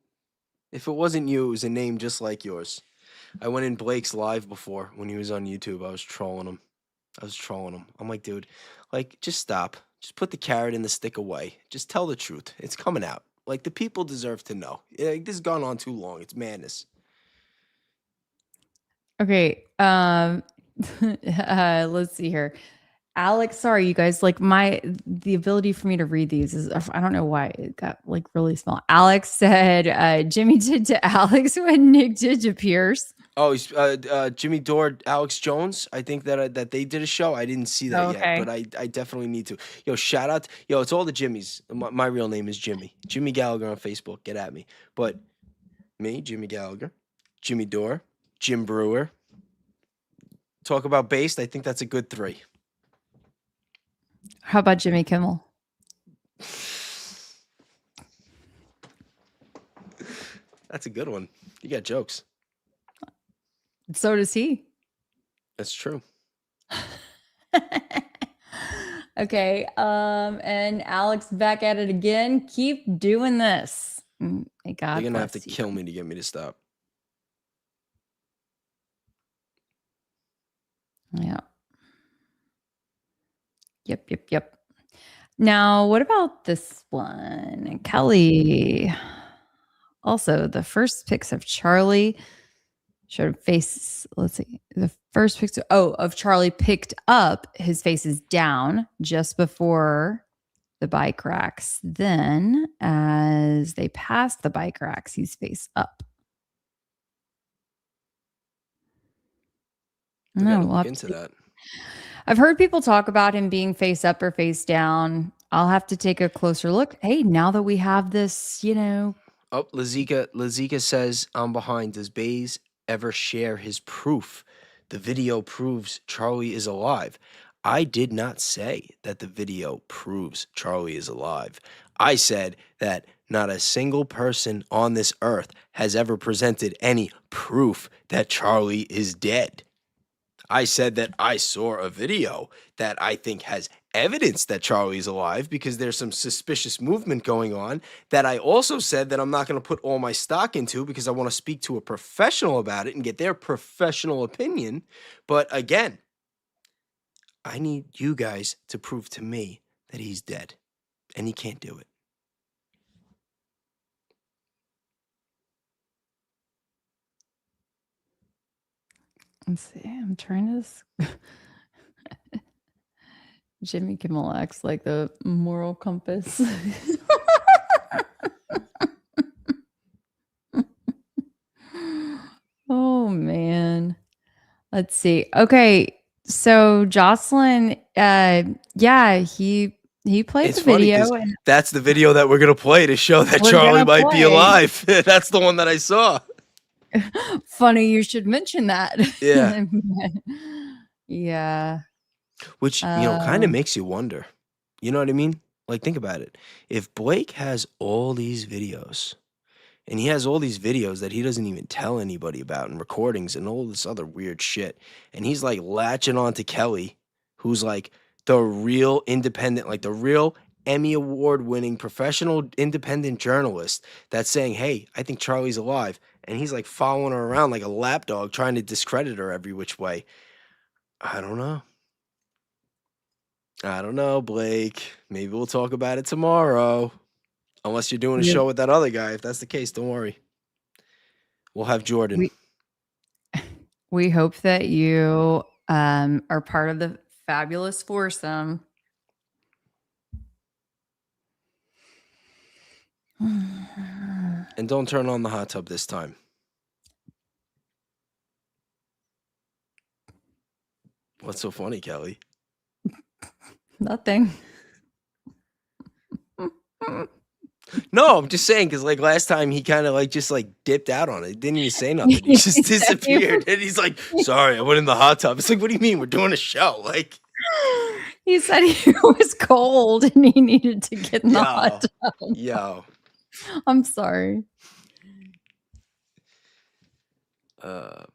If it wasn't you, it was a name just like yours. I went in Blake's live before when he was on YouTube. I was trolling him. I'm like, dude, like, just stop. Just put the carrot and the stick away. Just tell the truth. It's coming out. Like, the people deserve to know. This has gone on too long. It's madness. Okay. Let's see here. Alex, sorry, you guys. Like the ability for me to read these is, I don't know why it got like really small. Alex said Jimmy did to Alex what Nick did to Pierce. Oh, he's, Jimmy Dore, Alex Jones. I think that they did a show. I didn't see that yet, but I definitely need to. Yo, shout out. Yo, it's all the Jimmys. My real name is Jimmy. Jimmy Gallagher on Facebook. Get at me. But me, Jimmy Gallagher, Jimmy Dore, Jim Brewer. Talk about based. I think that's a good 3. How about Jimmy Kimmel? That's a good one. You got jokes. So does he. That's true. Okay. And Alex back at it again. Keep doing this. May God You're gonna have to bless you. kill me to get me to stop. Yeah. Yep. Now, what about this one? Kelly. Also, the first pics of Charlie showed face. Let's see. The first picture of Charlie picked up, his face is down just before the bike racks. Then, as they pass the bike racks, he's face up. No, we'll look into that. I've heard people talk about him being face up or face down. I'll have to take a closer look. Hey, now that we have this, Oh, Lazika says, I'm behind. Does Baze ever share his proof? The video proves Charlie is alive. I did not say that the video proves Charlie is alive. I said that not a single person on this earth has ever presented any proof that Charlie is dead. I said that I saw a video that I think has evidence that Charlie's alive because there's some suspicious movement going on, that I also said that I'm not going to put all my stock into because I want to speak to a professional about it and get their professional opinion. But again, I need you guys to prove to me that he's dead, and you can't do it. let's see. I'm trying to. Jimmy Kimmel acts like the moral compass. Oh man. Let's see. Okay. So Jocelyn, yeah, he played It's the funny video because and that's the video that we're going to play to show that we're Charlie gonna might be play. alive. That's the one that I saw. Funny you should mention that. Yeah. Yeah. Which, kind of Um, makes you wonder. You know what I mean? Like, think about it. If Blake has all these videos, and he has all these videos that he doesn't even tell anybody about, and recordings and all this other weird shit, and he's like latching on to Keli, who's like the real independent, like the real Emmy Award winning professional independent journalist that's saying, hey, I think Charlie's alive. And he's like following her around like a lapdog, trying to discredit her every which way. I don't know. I don't know, Blake. Maybe we'll talk about it tomorrow. Unless you're doing a we show with that other guy. If that's the case, don't worry. We'll have Jordan. we we hope that you are part of the fabulous foursome. And don't turn on the hot tub this time. What's so funny, Keli? Nothing. No, I'm just saying because like last time he kind of like just like dipped out on it. He didn't even say nothing. He just disappeared. And he's like, sorry, I went in the hot tub. It's like, what do you mean? We're doing a show. Like, He said he was cold and he needed to get in the hot tub. yo. I'm sorry. Man.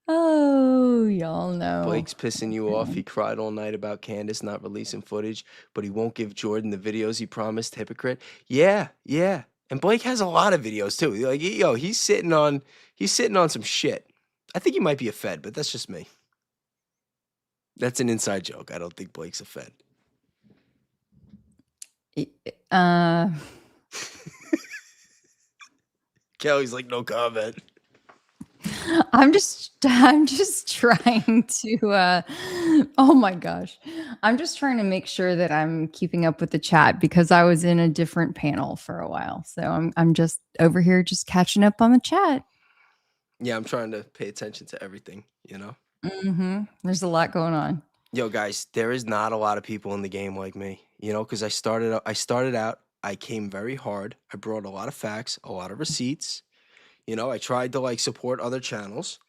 Oh, y'all know. Blake's pissing you off. He cried all night about Candace not releasing footage, but he won't give Jordan the videos he promised. Hypocrite. Yeah, yeah. And Blake has a lot of videos too. Like, yo, he's sitting on some shit. I think he might be a Fed, but that's just me. That's an inside joke. I don't think Blake's a Fed. Kelly's like, no comment. I'm just trying to oh my gosh. I'm just trying to make sure that I'm keeping up with the chat because I was in a different panel for a while. So I'm just over here just catching up on the chat. Yeah, I'm trying to pay attention to everything, you know? There's a lot going on. Yo, guys, there is not a lot of people in the game like me, because I started out, I came very hard. I brought a lot of facts, a lot of receipts. I tried to like support other channels,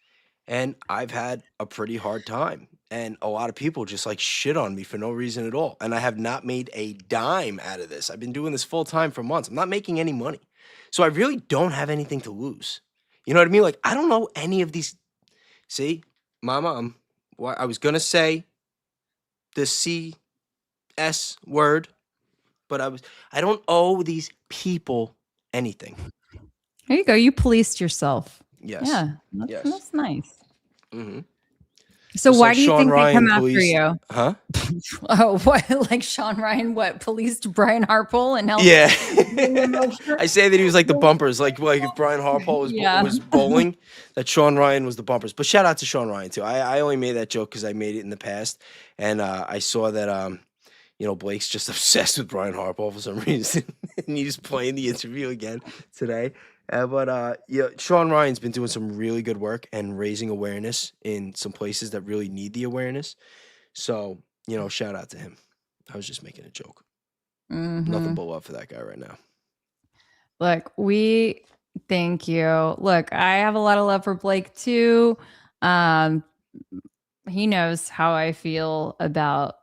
and I've had a pretty hard time. And a lot of people just like shit on me for no reason at all. And I have not made a dime out of this. I've been doing this full time for months. I'm not making any money. So I really don't have anything to lose. You know what I mean? Like, I don't know any of these. See, Mama, I was going to say the CS word, but I don't owe these people anything. There you go. You policed yourself. Yes. Yeah. Yes. That's nice. Mm-hmm. So Just why like do you Sean think they Ryan come after policed, you? huh? Oh, what? Like Sean Ryan, what? Policed Brian Harpole and helped. Yeah. I say that he was like the bumpers, like if Brian Harpole was Yeah. was bowling, that Sean Ryan was the bumpers. But shout out to Sean Ryan too. I only made that joke because I made it in the past, and I saw that Blake's just obsessed with Brian Harpole for some reason, and he's playing the interview again today. Yeah, Sean Ryan's been doing some really good work and raising awareness in some places that really need the awareness. So, shout out to him. I was just making a joke. Nothing Hmm. but love for that guy right now. Look, we thank you. Look, I have a lot of love for Blake too. Um, he knows how I feel about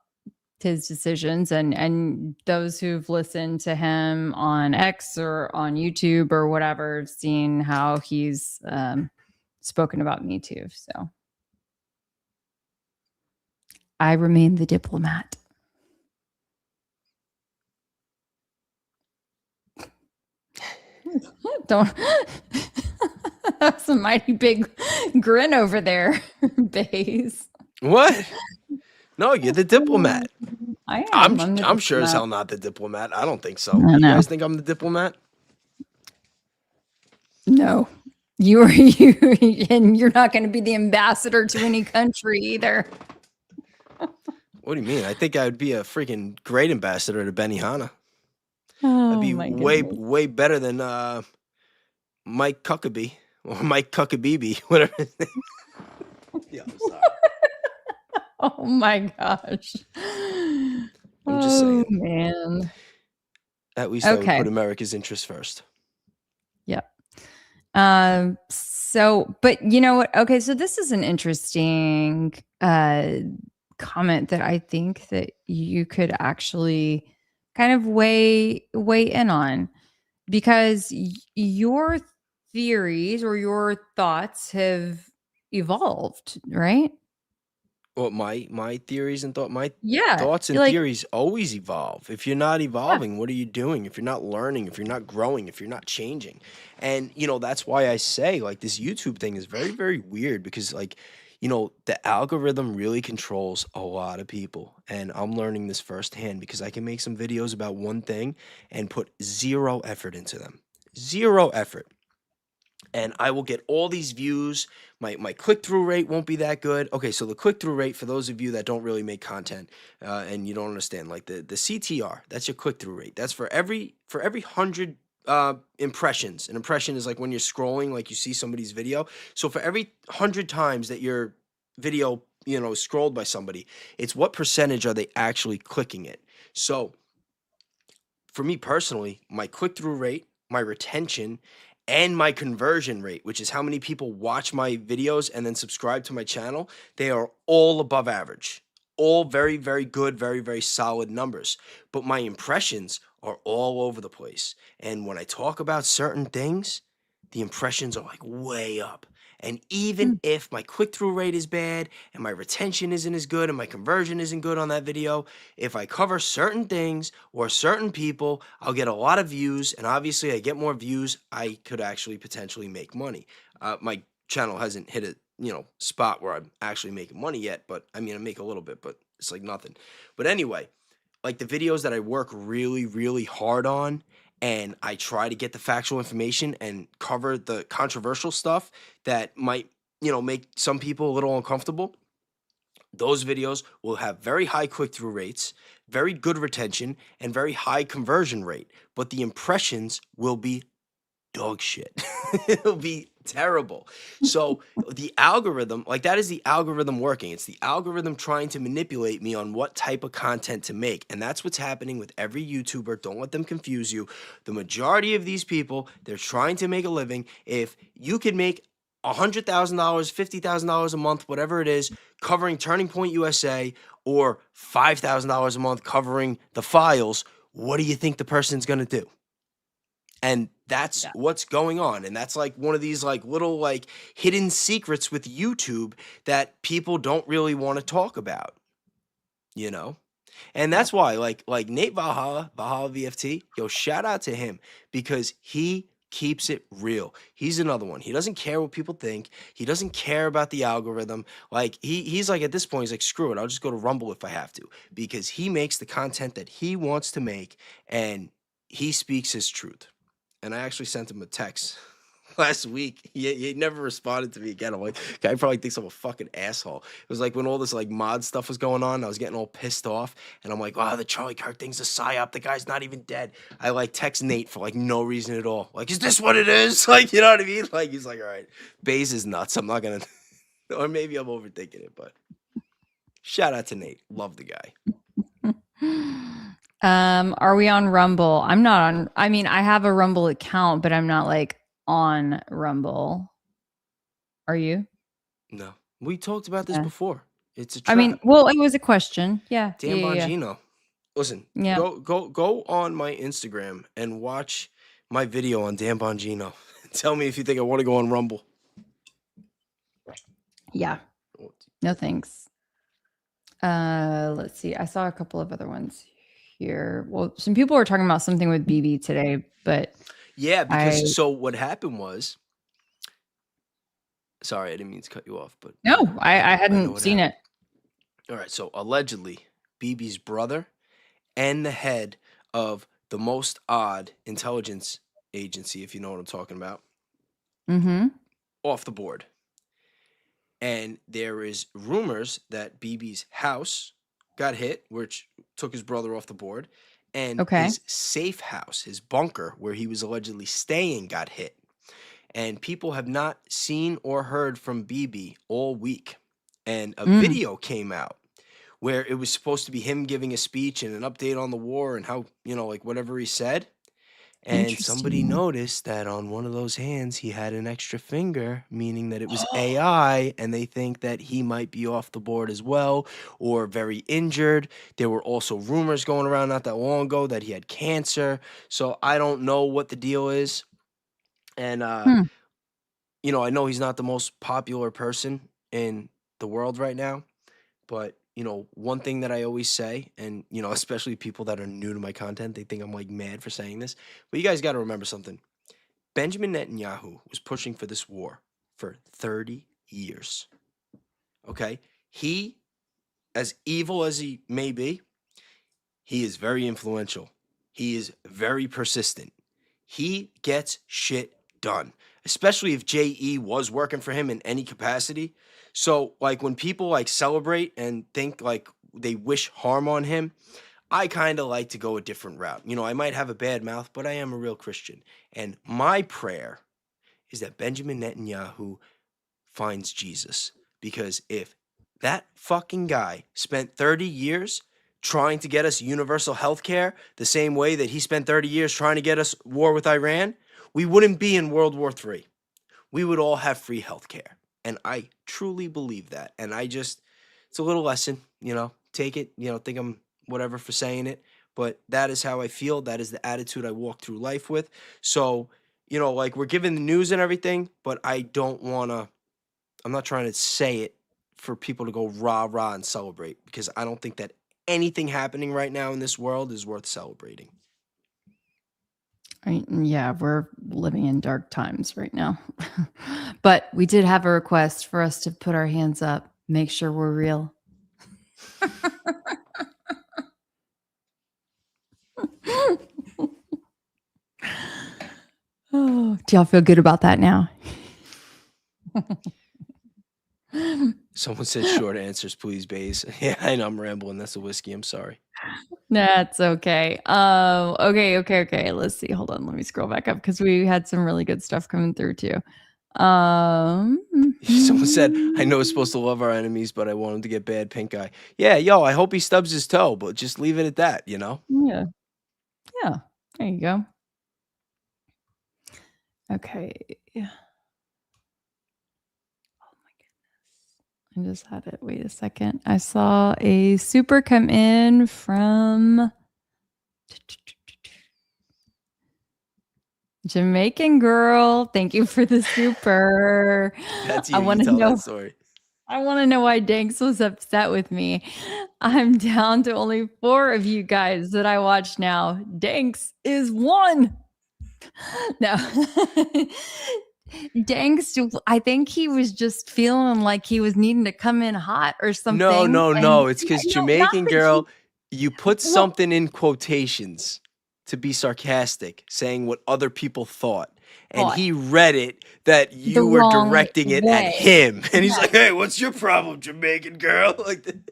his decisions, and those who've listened to him on X or on YouTube or whatever, seen how he's spoken about me too. So I remain the diplomat. Don't. That's a mighty big grin over there, Baze. What? No, you're the diplomat. I I'm am. I'm the I'm sure as diplomat. hell not the diplomat. I don't think so. I You know. guys think I'm the diplomat? No, you are you, and you're not going to be the ambassador to any country either. What do you mean? I think I'd be a freaking great ambassador to Benihana. I'd Oh be my way goodness. way better than Mike Cuckaby or Mike Cuckabeebe, whatever his name. Yeah, I'm sorry. Oh my gosh. I'm just Oh saying. man. At least I would Okay. put America's interests first. Yep. So, but you know what? Okay, so this is an interesting comment that I think that you could actually kind of weigh in on, because your theories or your thoughts have evolved, right? Well, my theories and my Yeah. thoughts You're and like, theories always evolve. If you're not yeah. evolving, what are you doing? If you're not learning, if you're not growing, if you're not changing. And that's why I say like this YouTube thing is very, very weird because like, the algorithm really controls a lot of people. And I'm learning this firsthand because I can make some videos about one thing and put zero effort into them. Zero effort. And I will get all these views. My click through rate won't be that good. Okay, so the click through rate for those of you that don't really make content and you don't understand, like the CTR, that's your click through rate. That's for every 100 impressions. An impression is like when you're scrolling, like you see somebody's video. So for every 100 times that your video is scrolled by somebody, it's what percentage are they actually clicking it. So for me personally, my click through rate, my retention, and my conversion rate, which is how many people watch my videos and then subscribe to my channel, they are all above average. All very, very good, very, very solid numbers. But my impressions are all over the place. And when I talk about certain things, the impressions are like way up. And even Mm. if my click through rate is bad and my retention isn't as good and my conversion isn't good on that video, if I cover certain things or certain people, I'll get a lot of views. And obviously, I get more views, I could actually potentially make money. My channel hasn't hit a spot where I'm actually making money yet, but I mean, I make a little bit, but it's like nothing. But anyway, like the videos that I work really, really hard on, and I try to get the factual information and cover the controversial stuff that might, make some people a little uncomfortable. Those videos will have very high click through rates, very good retention, and very high conversion rate, but the impressions will be dog shit. It'll be terrible. So the algorithm, like that is the algorithm working. It's the algorithm trying to manipulate me on what type of content to make. And that's what's happening with every YouTuber. Don't let them confuse you. The majority of these people, they're trying to make a living. If you could make $100,000, $50,000 a month, whatever it is, covering Turning Point USA, or $5,000 a month covering the files, what do you think the person's going to do? And that's Yeah. what's going on. And that's like one of these like little like hidden secrets with YouTube that people don't really want to talk about, you know? And Yeah. that's why like Nate Valhalla VFT, yo, shout out to him because he keeps it real. He's another one. He doesn't care what people think. He doesn't care about the algorithm. Like he's like at this point, he's like, screw it. I'll just go to Rumble if I have to, because he makes the content that he wants to make and he speaks his truth. And I actually sent him a text last week. He never responded to me again. I'm like, guy probably thinks I'm a fucking asshole. It was like when all this like mod stuff was going on, I was getting all pissed off, and I'm like, wow, the Charlie Kirk thing's a psyop. The guy's not even dead. I like text Nate for like no reason at all. Like, is this what it is? Like, you know what I mean? Like, he's like, all right, Baze is nuts. I'm not gonna, or maybe I'm overthinking it, but shout out to Nate. Love the guy. Are we on Rumble? I'm not on. I mean, I have a Rumble account, but I'm not like on Rumble. Are you? No, we talked about this Yeah. before. It's a I mean, trap. well, it was a question. Yeah. Dan Yeah. Bongino. Listen, Yeah. go on my Instagram and watch my video on Dan Bongino. Tell me if you think I want to go on Rumble. Yeah. No thanks. Let's see. I saw a couple of other ones here. Well, some people were talking about something with BB today, but yeah, because so what happened was, sorry, I didn't mean to cut you off, but no, I hadn't seen it. All right, so allegedly, BB's brother and the head of the most odd intelligence agency, if you know what I'm talking about, off the board. And there is rumors that BB's house got hit, which took his brother off the board, and his safe house, his bunker, where he was allegedly staying, got hit. And people have not seen or heard from BB all week. And a video came out where it was supposed to be him giving a speech and an update on the war and how, you know, like whatever he said. And somebody noticed that on one of those hands, he had an extra finger, meaning that it was AI, and they think that he might be off the board as well or very injured. There were also rumors going around not that long ago that he had cancer. So I don't know what the deal is. And, you know, I know he's not the most popular person in the world right now, but you know, one thing that I always say, and you know, especially people that are new to my content, they think I'm like mad for saying this, but you guys got to remember something. Benjamin Netanyahu was pushing for this war for 30 years. Okay? He, as evil as he may be, he is very influential. He is very persistent. He gets shit done, especially if JE was working for him in any capacity. So, like, when people, like, celebrate and think, like, they wish harm on him, I kind of like to go a different route. You know, I might have a bad mouth, but I am a real Christian. And my prayer is that Benjamin Netanyahu finds Jesus. Because if that fucking guy spent 30 years trying to get us universal health care the same way that he spent 30 years trying to get us war with Iran, we wouldn't be in World War III. We would all have free health care. And I truly believe that. And it's a little lesson, you know, take it, you know, think I'm whatever for saying it. But that is how I feel. That is the attitude I walk through life with. So, you know, like we're given the news and everything, but I'm not trying to say it for people to go rah, rah and celebrate because I don't think that anything happening right now in this world is worth celebrating. Yeah, we're living in dark times right now. But we did have a request for us to put our hands up, make sure we're real. Oh, do y'all feel good about that now? Someone said short answers, please, Baze. Yeah, I know I'm rambling. That's a whiskey. I'm sorry. That's okay. Okay. Let's see. Hold on. Let me scroll back up because we had some really good stuff coming through too. Someone said, I know we're supposed to love our enemies, but I want him to get bad pink eye. Yeah, yo, I hope he stubs his toe, but just leave it at that, you know? Yeah. Yeah. There you go. Okay. Oh my goodness. I just had it. Wait a second. I saw a super come in from Jamaican girl. Thank you for the super. That's you. I want to tell know that story. I want to know why Danks was upset with me. I'm down to only 4 of you guys that I watch now. Danks is 1. No. Danks, I think he was just feeling like he was needing to come in hot or something. No. It's because Jamaican girl, you put something in quotations to be sarcastic, saying what other people thought. and Well, he read it that the you were wrong directing it at way. him, and he's like, Yes. "Hey, what's your problem, Jamaican girl?"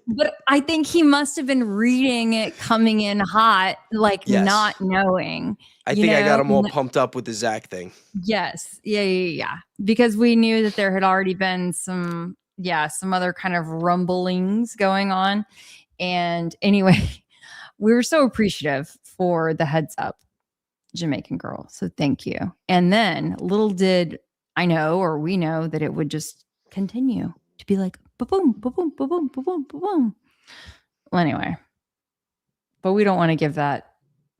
But I think he must have been reading it coming in hot, like, not Yes, knowing, I think I got him all N pumped up with the Zach thing. yes. Yeah, yeah, yeah. Because we knew that there had already been some other kind of rumblings going on, and anyway, we were so appreciative for the heads up, Jamaican girl, so thank you. And then little did I know, or we know, that it would just continue to be like, "Ba-boom, ba-boom, ba-boom, ba-boom, ba-boom." Well, anyway, but we don't wanna give that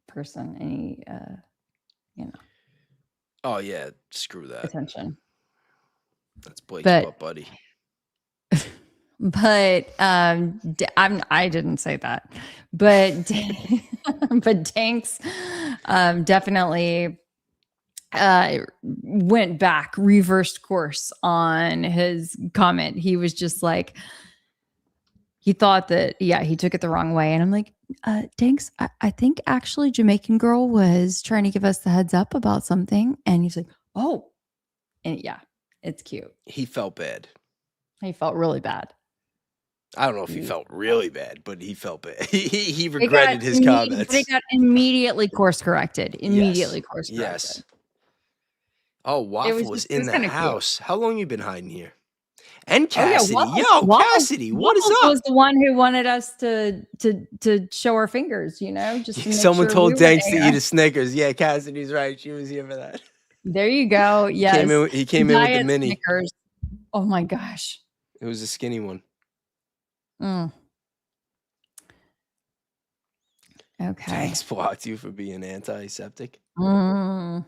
person any, you know, Oh yeah, screw that. attention. That's Blake's But butt buddy. I didn't say that. But but Tanks, definitely, went back, reversed course on his comment. He was just like he thought that, yeah, he took it the wrong way, and I'm like, "Tanks, I think actually Jamaican girl was trying to give us the heads up about something," and he's like, "Oh," and yeah, it's cute. He felt bad. He felt really bad. I don't know if he He felt really bad, but he felt bad. He It got regretted his comments. immediately course corrected, Yes, immediately course corrected. yes. Oh, Waffle is It in was the kinda cute. house. How long you been hiding here? And Oh, yeah, Cassidy. Yo, Cassidy, what is Waffles was up? the one who wanted us to show our fingers, just to make Someone sure we told weren't Danks to eat AI. a Snickers. Yeah, Cassidy's right. She was here for that. There you go, yes. He came in with the Diet mini. Snickers. Oh my gosh. It was a skinny one. Mm, okay. Danks blocked you for being antiseptic. Mm.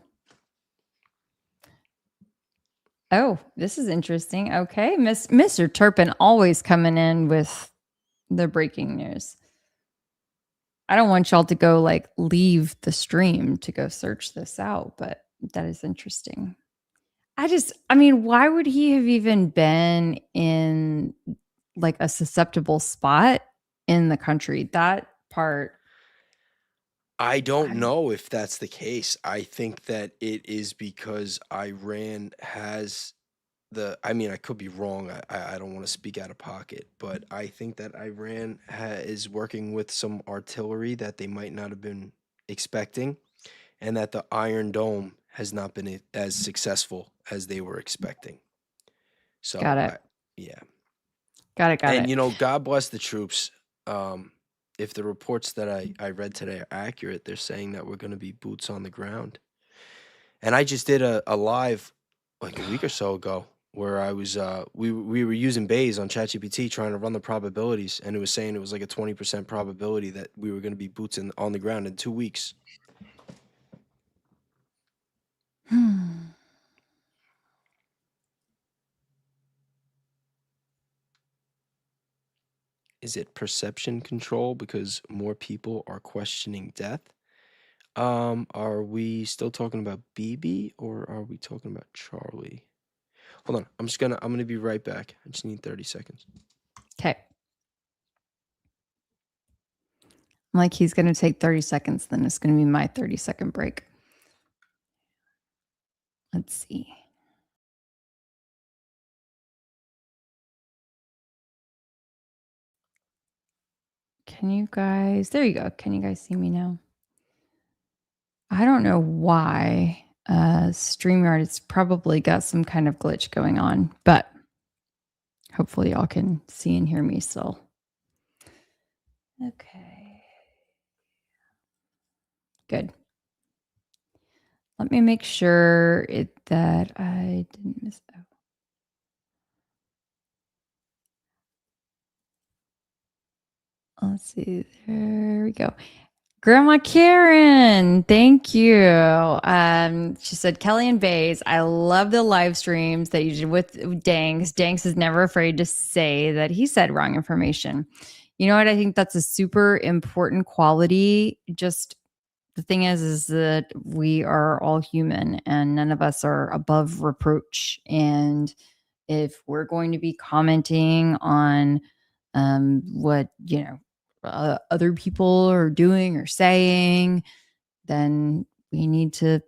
Oh, this is interesting. Okay, Mr. Turpin always coming in with the breaking news. I don't want y'all to go leave the stream to go search this out, but that is interesting. I mean, why would he have even been in a susceptible spot in the country? That part, I don't I, know if that's the case. I think that it is because Iran has I mean, I could be wrong. I don't want to speak out of pocket, but I think that Iran is working with some artillery that they might not have been expecting, and that the Iron Dome has not been as successful as they were expecting. got So, it. yeah. Got And, it. God bless the troops. If the reports that I read today are accurate, they're saying that we're going to be boots on the ground. And I just did a live like a week or so ago where I was we were using Bayes on ChatGPT trying to run the probabilities, and it was saying it was like a 20% probability that we were going to be boots on the ground in 2 weeks. Hmm. Is it perception control because more people are questioning death? Are we still talking about BB or are we talking about Charlie? Hold on. I'm gonna be right back. I just need 30 seconds. Okay. Like he's going to take 30 seconds, then it's going to be my 30-second break. Let's see. There you go. Can you guys see me now? I don't know why. StreamYard, it's probably got some kind of glitch going on, but hopefully y'all can see and hear me still. Okay. Good. Let me make sure that I didn't miss. Let's see. There we go. Grandma Karen, thank you. She said, Kelly and Bays, I love the live streams that you did with Danks. Danks is never afraid to say that he said wrong information. You know what? I think that's a super important quality. Just the thing is that we are all human and none of us are above reproach. And if we're going to be commenting on what, other people are doing or saying, then we need to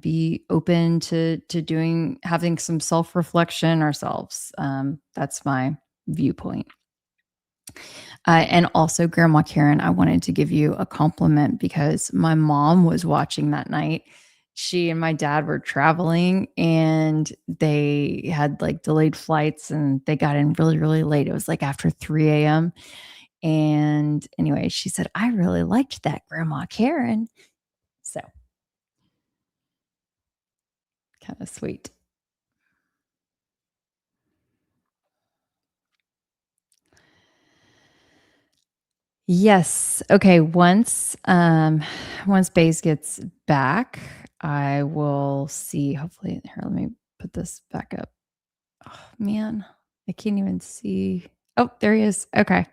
be open to doing having some self-reflection ourselves. That's my viewpoint. And also, Grandma Karen, I wanted to give you a compliment because my mom was watching that night. She and my dad were traveling and they had like delayed flights and they got in really, really late. It was like after 3 a.m. And anyway, she said, I really liked that Grandma Karen. So kind of sweet. Yes. Okay. Once Base gets back, I will see. Hopefully, here. Let me put this back up. Oh man, I can't even see. Oh, there he is. Okay.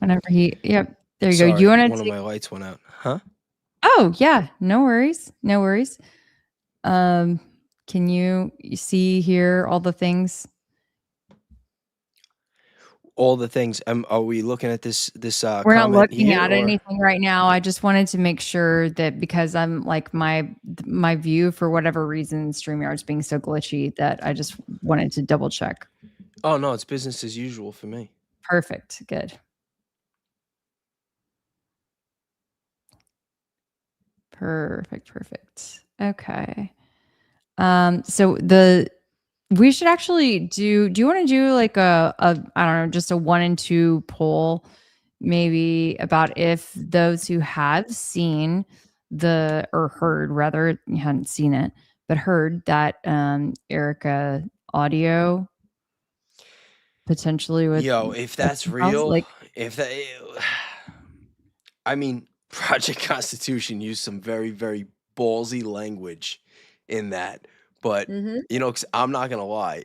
Whenever he. Yep. There you go. You Sorry, want one to of take? my lights went out. Huh? Oh yeah. No worries. No worries. Um, can you see here all the things? All the things. Are we looking at this We're not comment looking here at or? anything right now. I just wanted to make sure that because I'm like my view for whatever reason, StreamYard's being so glitchy that I just wanted to double check. Oh no, it's business as usual for me. Perfect. Good. Perfect. Perfect. Okay. So we should actually do you want to do like a I don't know, just a 1 and 2 poll maybe about if those who have seen the or heard rather you hadn't seen it, but heard that Erica audio potentially with Yo, if that's Epstein files, real, like if that, I mean, Project Constitution used some very, very ballsy language in that, but Mhm. because I'm not gonna lie,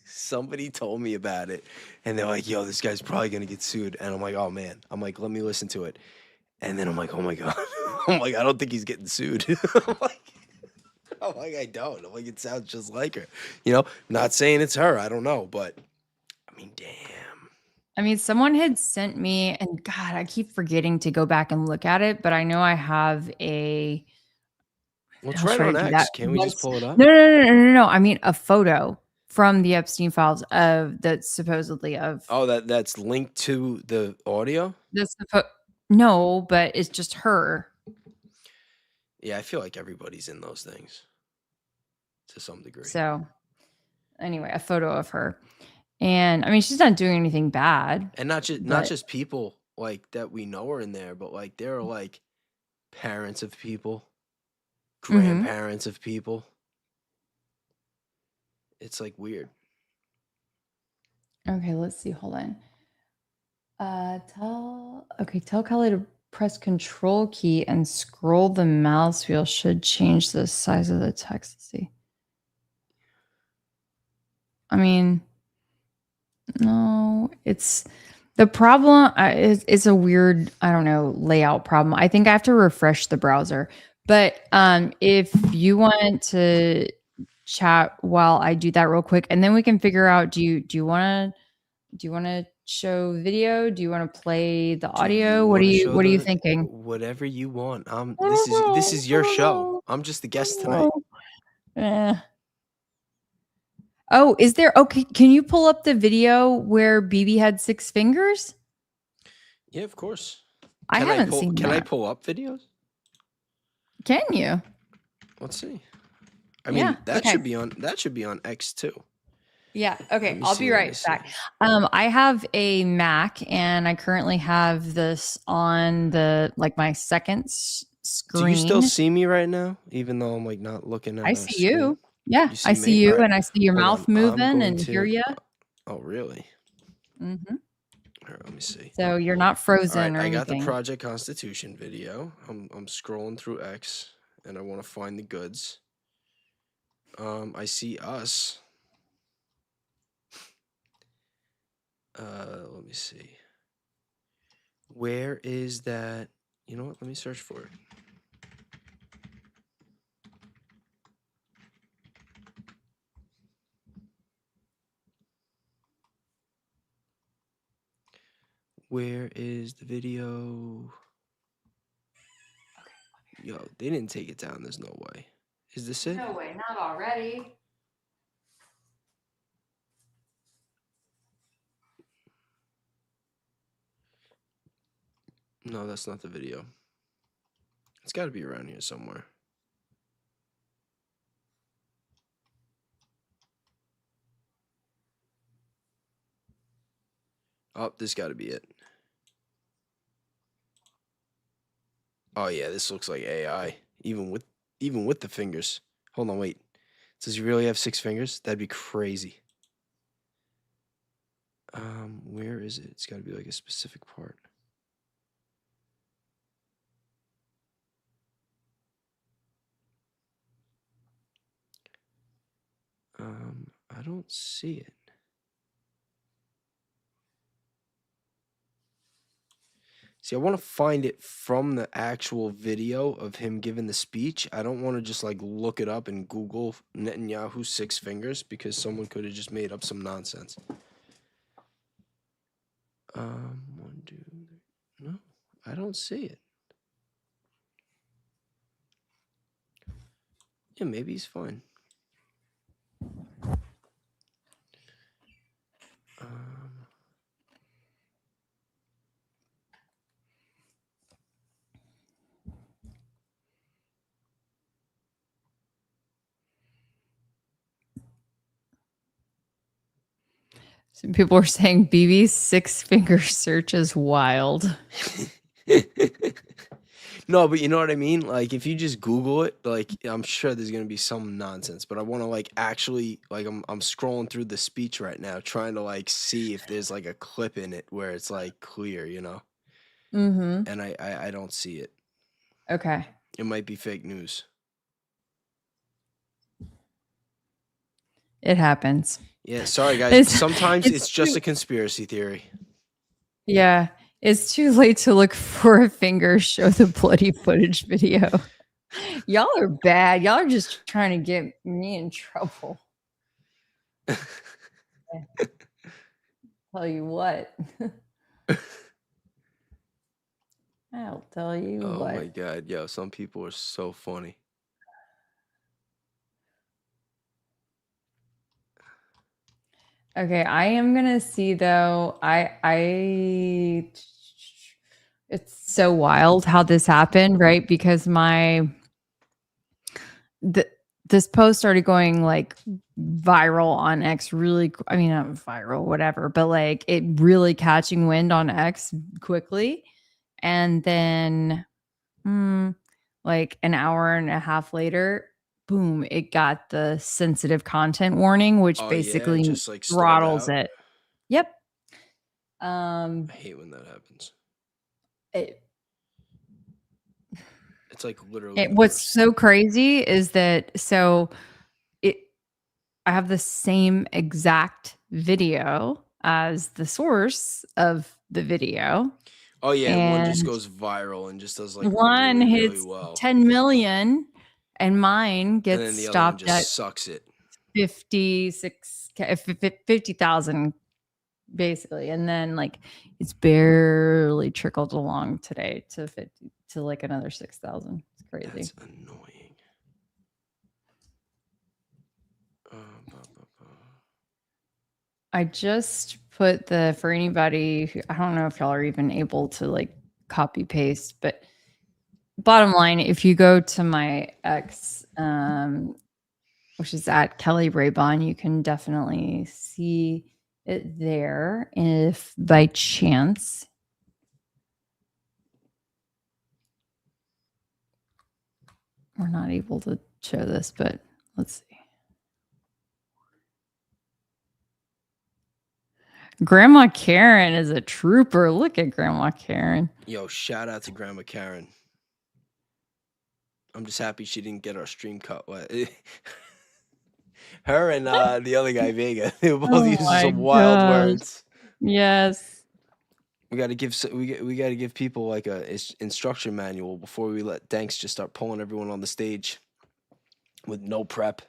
somebody told me about it, and they're like, "Yo, this guy's probably gonna get sued," and I'm like, "Oh man," I'm like, "Let me listen to it," and then I'm like, "Oh my god," I'm like, "I don't think he's getting sued." I'm like, I'm like, I don't. I'm like, it sounds just like her. Not saying it's her. I don't know, but I mean, damn. I mean, someone had sent me, and God, I keep forgetting to go back and look at it, but I know I have a. Well, it's I'll right try to on do that X. Can't we just once. pull it up? No, no, no, no, no, no. I mean, a photo from the Epstein files of that supposedly of Oh, that's linked to the audio? this. No, but it's just her. Yeah, I feel like everybody's in those things to some degree. So anyway, a photo of her, and I mean, she's not doing anything bad, And not but just people like that we know are in there, but like there are like parents of people, hmm. grandparents of people. It's like weird. Okay, let's see. Hold on. Tell Kelly to press control key and scroll the mouse wheel should change the size of the text. Let's see. I mean, no, it's the problem is a weird, I don't know, layout problem. I think I have to refresh the browser. But if you want to chat while I do that real quick, and then we can figure out do you want to show video? Do you want to play the Do you audio? want to show What are you the thinking? whatever you want? This is your show. I'm just the guest tonight. Eh. Oh, is there okay, can you pull up the video where BB had 6 fingers? Yeah, of course. I haven't seen Can I that. pull up videos? Can you? Let's see. I Yeah. mean, Okay. that should be on X too. Yeah. Let Okay. me I'll be see. Let me right see. back. I have a Mac and I currently have this on the like my second Do you still screen. see me right now, even though I'm like not looking I at a see screen? you. Yeah. You I see see me? All you right. and I see your Hold mouth on. I'm moving going and hear to. you. Oh, really? Hmm. All right. Let me see. So you're not All right. frozen or I got the anything. Project Constitution video. I'm scrolling through X, and I want to find the goods. I see us. Let me see. Where is that? You know what? Let me search for it. Where is the video? Yo, they didn't take it down. There's no way. Is this it? No way, not already. No, that's not the video. It's got to be around here somewhere. Oh, this got to be it. Oh yeah, this looks like AI. Even with the fingers. Hold on, wait. Does he really have 6 fingers? That'd be crazy. Where is it? It's got to be like a specific part. I don't see it. See, I want to find it from the actual video of him giving the speech. I don't want to just like look it up and Google Netanyahu 6 fingers because someone could have just made up some nonsense. 1, 2, 3. No, I don't see it. Yeah, maybe he's fine. Some people are saying BB's 6-finger search is wild. No, but you know what I mean? Like if you just Google it, like I'm sure there's gonna be some nonsense. But I wanna like actually like I'm scrolling through the speech right now, trying to like see if there's like a clip in it where it's like clear, you know? Mm-hmm. And I don't see it. Okay. It might be fake news. It happens. Yeah, sorry guys. It's Sometimes it's it's just too, a conspiracy theory. yeah. It's too late to look for a finger. Show the bloody footage video. Y'all are bad. Y'all are just trying to get me in trouble. Tell you what. I'll tell you Oh what. my god, yo, some people are so funny. Okay, I am gonna see though. It's so wild how this happened, right? Because this post started going like viral on X really. I mean, not viral, whatever, but like it really catching wind on X quickly, and then like an hour and a half later, boom, it got the sensitive content warning, which Oh yeah, basically just like stalled throttles out. it. Yep. I hate when that happens. It, It's like literally the what's worst. so crazy is that it I have the same exact video as the source of the video, Oh yeah, and one just and goes viral and just does like one really, really hits well. 10 million and mine And gets then the other one stopped at just sucks it. 50,000 basically, and then like it's barely trickled along today to 50 to like another 6,000. It's crazy. That's annoying. I just put for anybody who, I don't know if y'all are even able to like copy paste, but bottom line, if you go to my X, which is at Keli Raybon, you can definitely see it there. If by chance we're not able to show this, but let's see. Grandma Karen is a trooper. Look at Grandma Karen. Yo, shout out to Grandma Karen. I'm just happy she didn't get our stream cut. Her and the other guy Vega, they were both using some wild words. Yes. We got to give we got to give people like a instruction manual before we let Danks just start pulling everyone on the stage with no prep.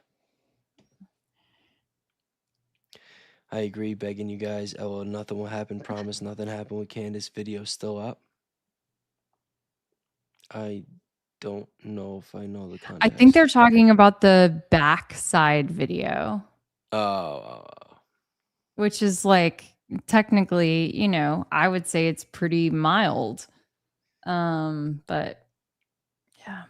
I agree, begging you guys. Oh, nothing will happen. Promise nothing happened with Candace. Video still up. don't know if I know the I think they're context. talking about the backside video, Oh, which is like technically, I would say it's pretty mild. But yeah.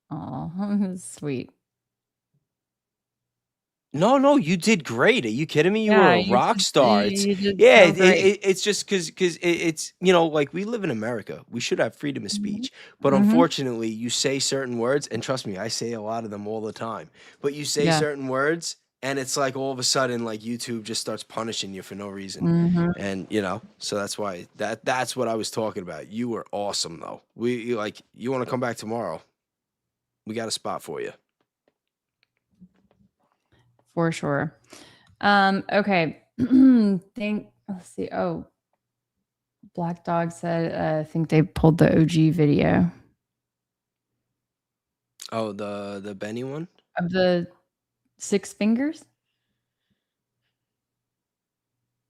Oh, sweet. no, you did great. Are you kidding me? You were Yeah, a rock star. you did Yeah, so great. it's just because it's like we live in America. We should have freedom of Mhm. speech, but Mhm. unfortunately, you say certain words, and trust me, I say a lot of them all the time. But you say Yeah. certain words, and it's like all of a sudden, like YouTube just starts punishing you for no reason, Mhm. and so that's why that's what I was talking about. You were awesome though. You want to come back tomorrow? We got a spot for you. For sure. Okay. Let's see. Oh, Black Dog said I think they pulled the OG video Oh, the Benny one. of the six fingers.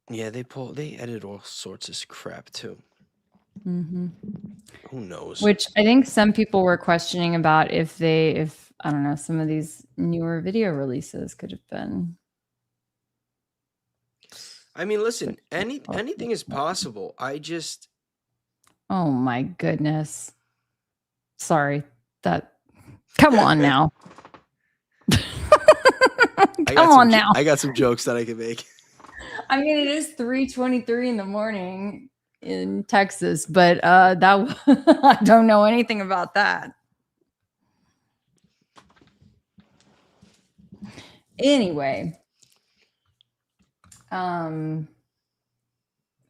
Yeah, they edit all sorts of crap too. Mhm. Who knows? Which I think some people were questioning about if I don't know, some of these newer video releases could have been. I mean, listen, Which anything is possible. I just Oh my goodness. Sorry. That Come on now. Come on now. I got some jokes that I can make. I mean, it is 3:23 in the morning in Texas, but I don't know anything about that. Anyway, um,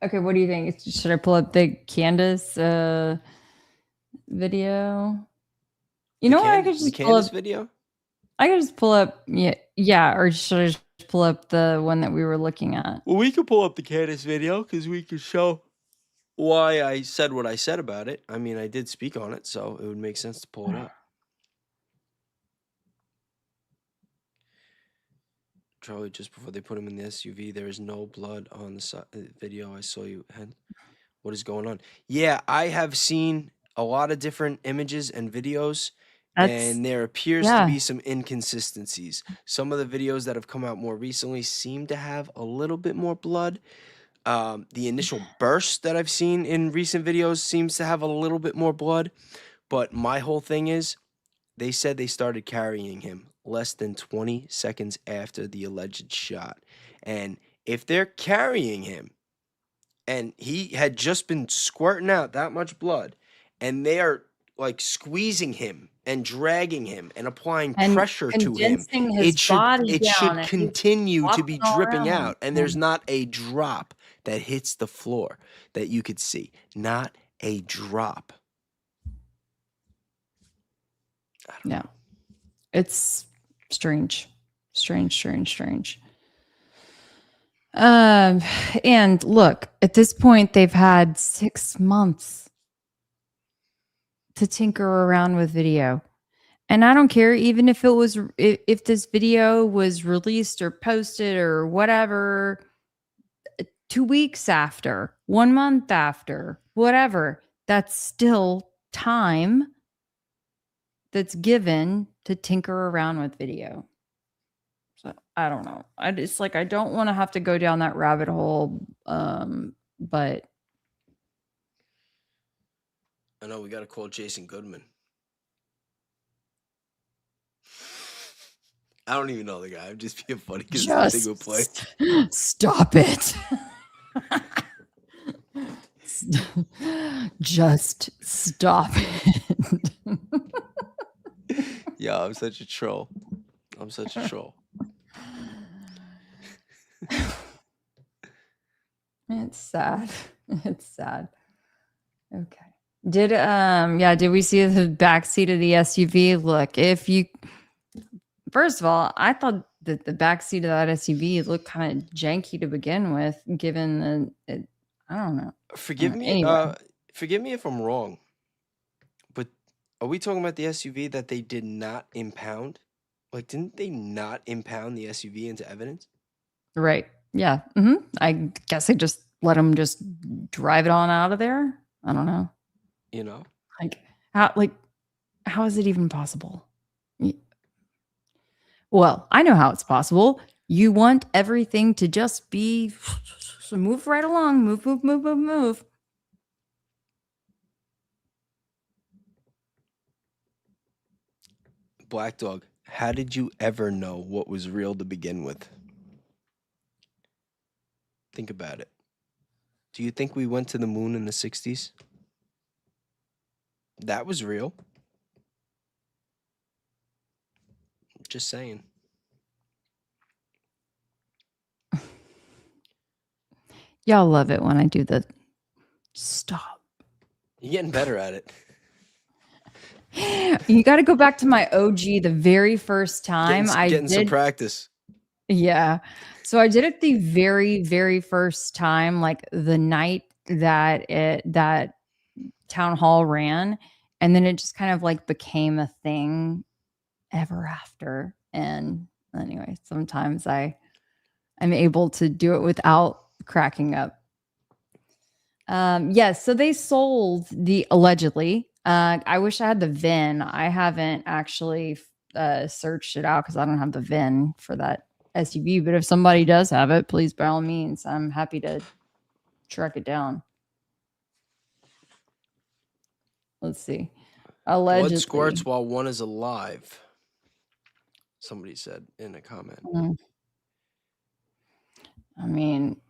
okay, what do you think? Should I pull up the Candace video? You know what? The Candace video? I could just pull up, yeah, or should I just pull up the one that we were looking at? Well, we could pull up the Candace video because we could show why I said what I said about it. I mean, I did speak on it, so it would make sense to pull it up. Charlie, just before they put him in the SUV, there is no blood on the video I saw you had. What is going on? Yeah, I have seen a lot of different images and videos, That's and there appears to Yeah. be some inconsistencies. Some of the videos that have come out more recently seem to have a little bit more blood. The initial burst that I've seen in recent videos seems to have a little bit more blood. But my whole thing is, they said they started carrying him less than 20 seconds after the alleged shot. And if they're carrying him, and he had just been squirting out that much blood, and they are like squeezing him and dragging him and applying and pressure to him, condensing his body it down, should and he's continue to flopping be all dripping around. out, and there's not a drop that hits the floor that you could see. Not a drop. I don't Yeah. know. It's strange. Strange. And look, at this point, they've had 6 months to tinker around with video. And I don't care, even if if this video was released or posted or whatever, 2 weeks after, 1 month after, whatever, that's still time that's given to tinker around with video. So I don't know. I just like I don't want to have to go down that rabbit hole. But I know we got to call Jason Goodman. I don't even know the guy. I'm just being funny because the thing will play. Stop it. Just stop it. Yeah, I'm such a troll. I'm such a troll. It's sad. It's sad. Okay. Did we see the back seat of the SUV? Look, first of all, I thought that the back seat of that SUV looked kind of janky to begin with, given I don't know. Forgive me. Anyway, Forgive me if I'm wrong, but are we talking about the SUV that they did not impound? Like, didn't they not impound the SUV into evidence? right. Yeah. I guess I just let them just drive it on out of there. I don't know. You know? Like how is it even possible? Well, I know how it's possible. You want everything to just be so move right along, move, move, move, move, move. Black Dog, how did you ever know what was real to begin with? Think about it. Do you think we went to the moon in the 60s? That was real. Just saying. Y'all love it when I do the stop. You're getting better at it. You got to go back to my OG the very first time I Getting some did. practice. Yeah. So I did it the very, very first time, like the night that town hall ran. And then it just kind of like became a thing ever after. And anyway, sometimes I'm able to do it without cracking up. Yes, so they sold the allegedly. I wish I had the VIN. I haven't actually searched it out because I don't have the VIN for that SUV. But if somebody does have it, please, by all means, I'm happy to track it down. Let's see. Blood Allegedly. squirts while one is alive. Somebody said in a comment. I mean,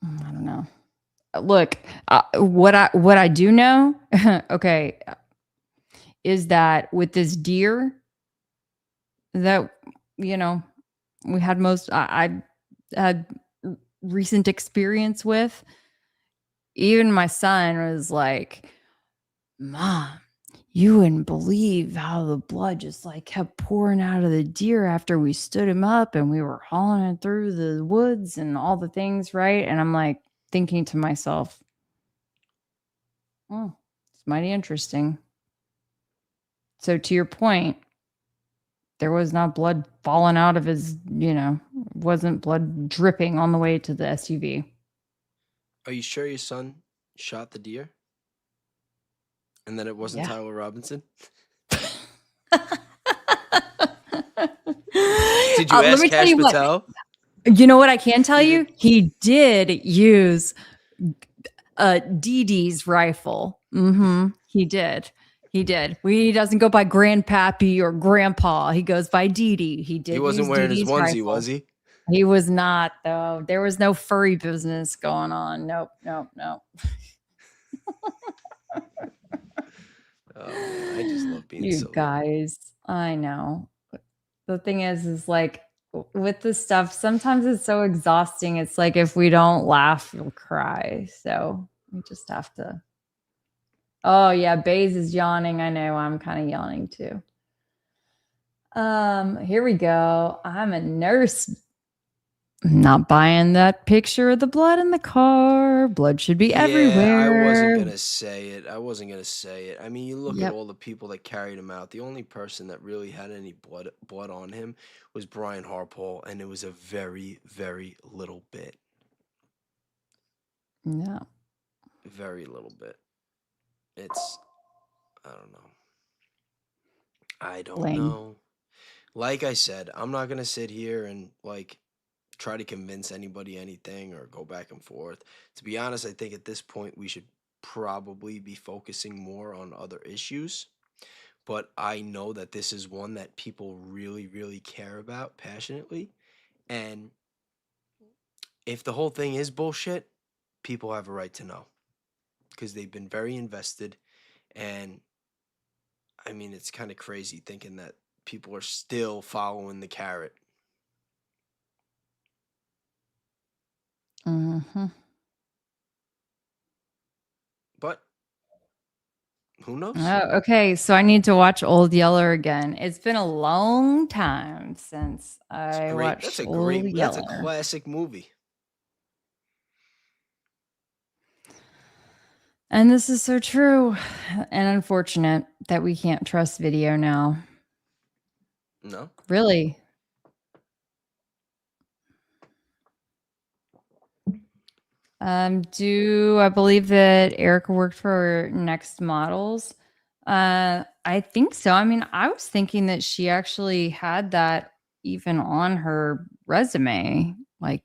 I don't know. Look, what I do know, okay, is that with this deer that we had I had recent experience with, even my son was like, Mom, you wouldn't believe how the blood just like kept pouring out of the deer after we stood him up and we were hauling it through the woods and all the things, right? And I'm like thinking to myself, oh, it's mighty interesting. So to your point, there was not blood falling out of his, wasn't blood dripping on the way to the SUV. Are you sure your son shot the deer? And that it wasn't Yeah. Tyler Robinson? Did Did you let ask me tell Cash you what. Patel? You know what I can tell He you? did. He did use Dee Dee's rifle. He did. He did. He doesn't go by Grandpappy or Grandpa. He goes by Dee Dee. He He did wasn't use Dee wearing his Dee's onesie, rifle. was he? He was not, though. There was no furry business going on. Nope, nope, nope. Oh man, I just love being You silly. guys, I know. The thing is like with this stuff, sometimes it's so exhausting. It's like if we don't laugh, you'll cry. So we just have to. Oh yeah, Baze is yawning. I know. I'm kind of yawning too. Here we go. I'm a nurse. I'm not buying that picture of the blood in the car. Blood should be Yeah, I wasn't everywhere. gonna say it. I wasn't gonna say it. I mean, you look at Yep. all the people that carried him out. The only person that really had any blood on him was Brian Harpole, and it was a very, very little bit. Yeah. Very little bit. It's I don't know. I don't Lame. know. Like I said, I'm not gonna sit here and like try to convince anybody anything or go back and forth. To be honest, I think at this point we should probably be focusing more on other issues. But I know that this is one that people really, really care about passionately. And if the whole thing is bullshit, people have a right to know because they've been very invested. And I mean, it's kind of crazy thinking that people are still following the carrot. Mm-hmm. But who knows? Oh, okay. So I need to watch Old Yeller again. It's been a long time since It's a I great. watched Old That's a Yeller. classic movie. And this is so true and unfortunate that we can't trust video now. No, Really. Do I believe that Erica worked for Next Models? I think so. I mean, I was thinking that she actually had that even on her resume, like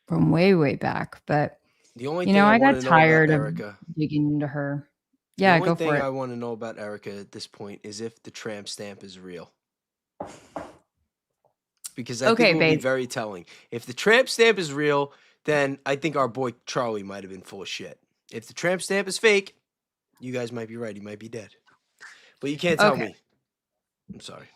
from way, way back. But The only thing I I want got to know about tired of Erica, digging into her. the Yeah, only go for thing it. I want to know about Erica at this point is if the tramp stamp is real. Because I think it Okay, will be babe. very telling. If the tramp stamp is real, then I think our boy Charlie might have been full of shit. If the tramp stamp is fake, you guys might be right. He might be dead. But you can't tell Okay. me. I'm sorry.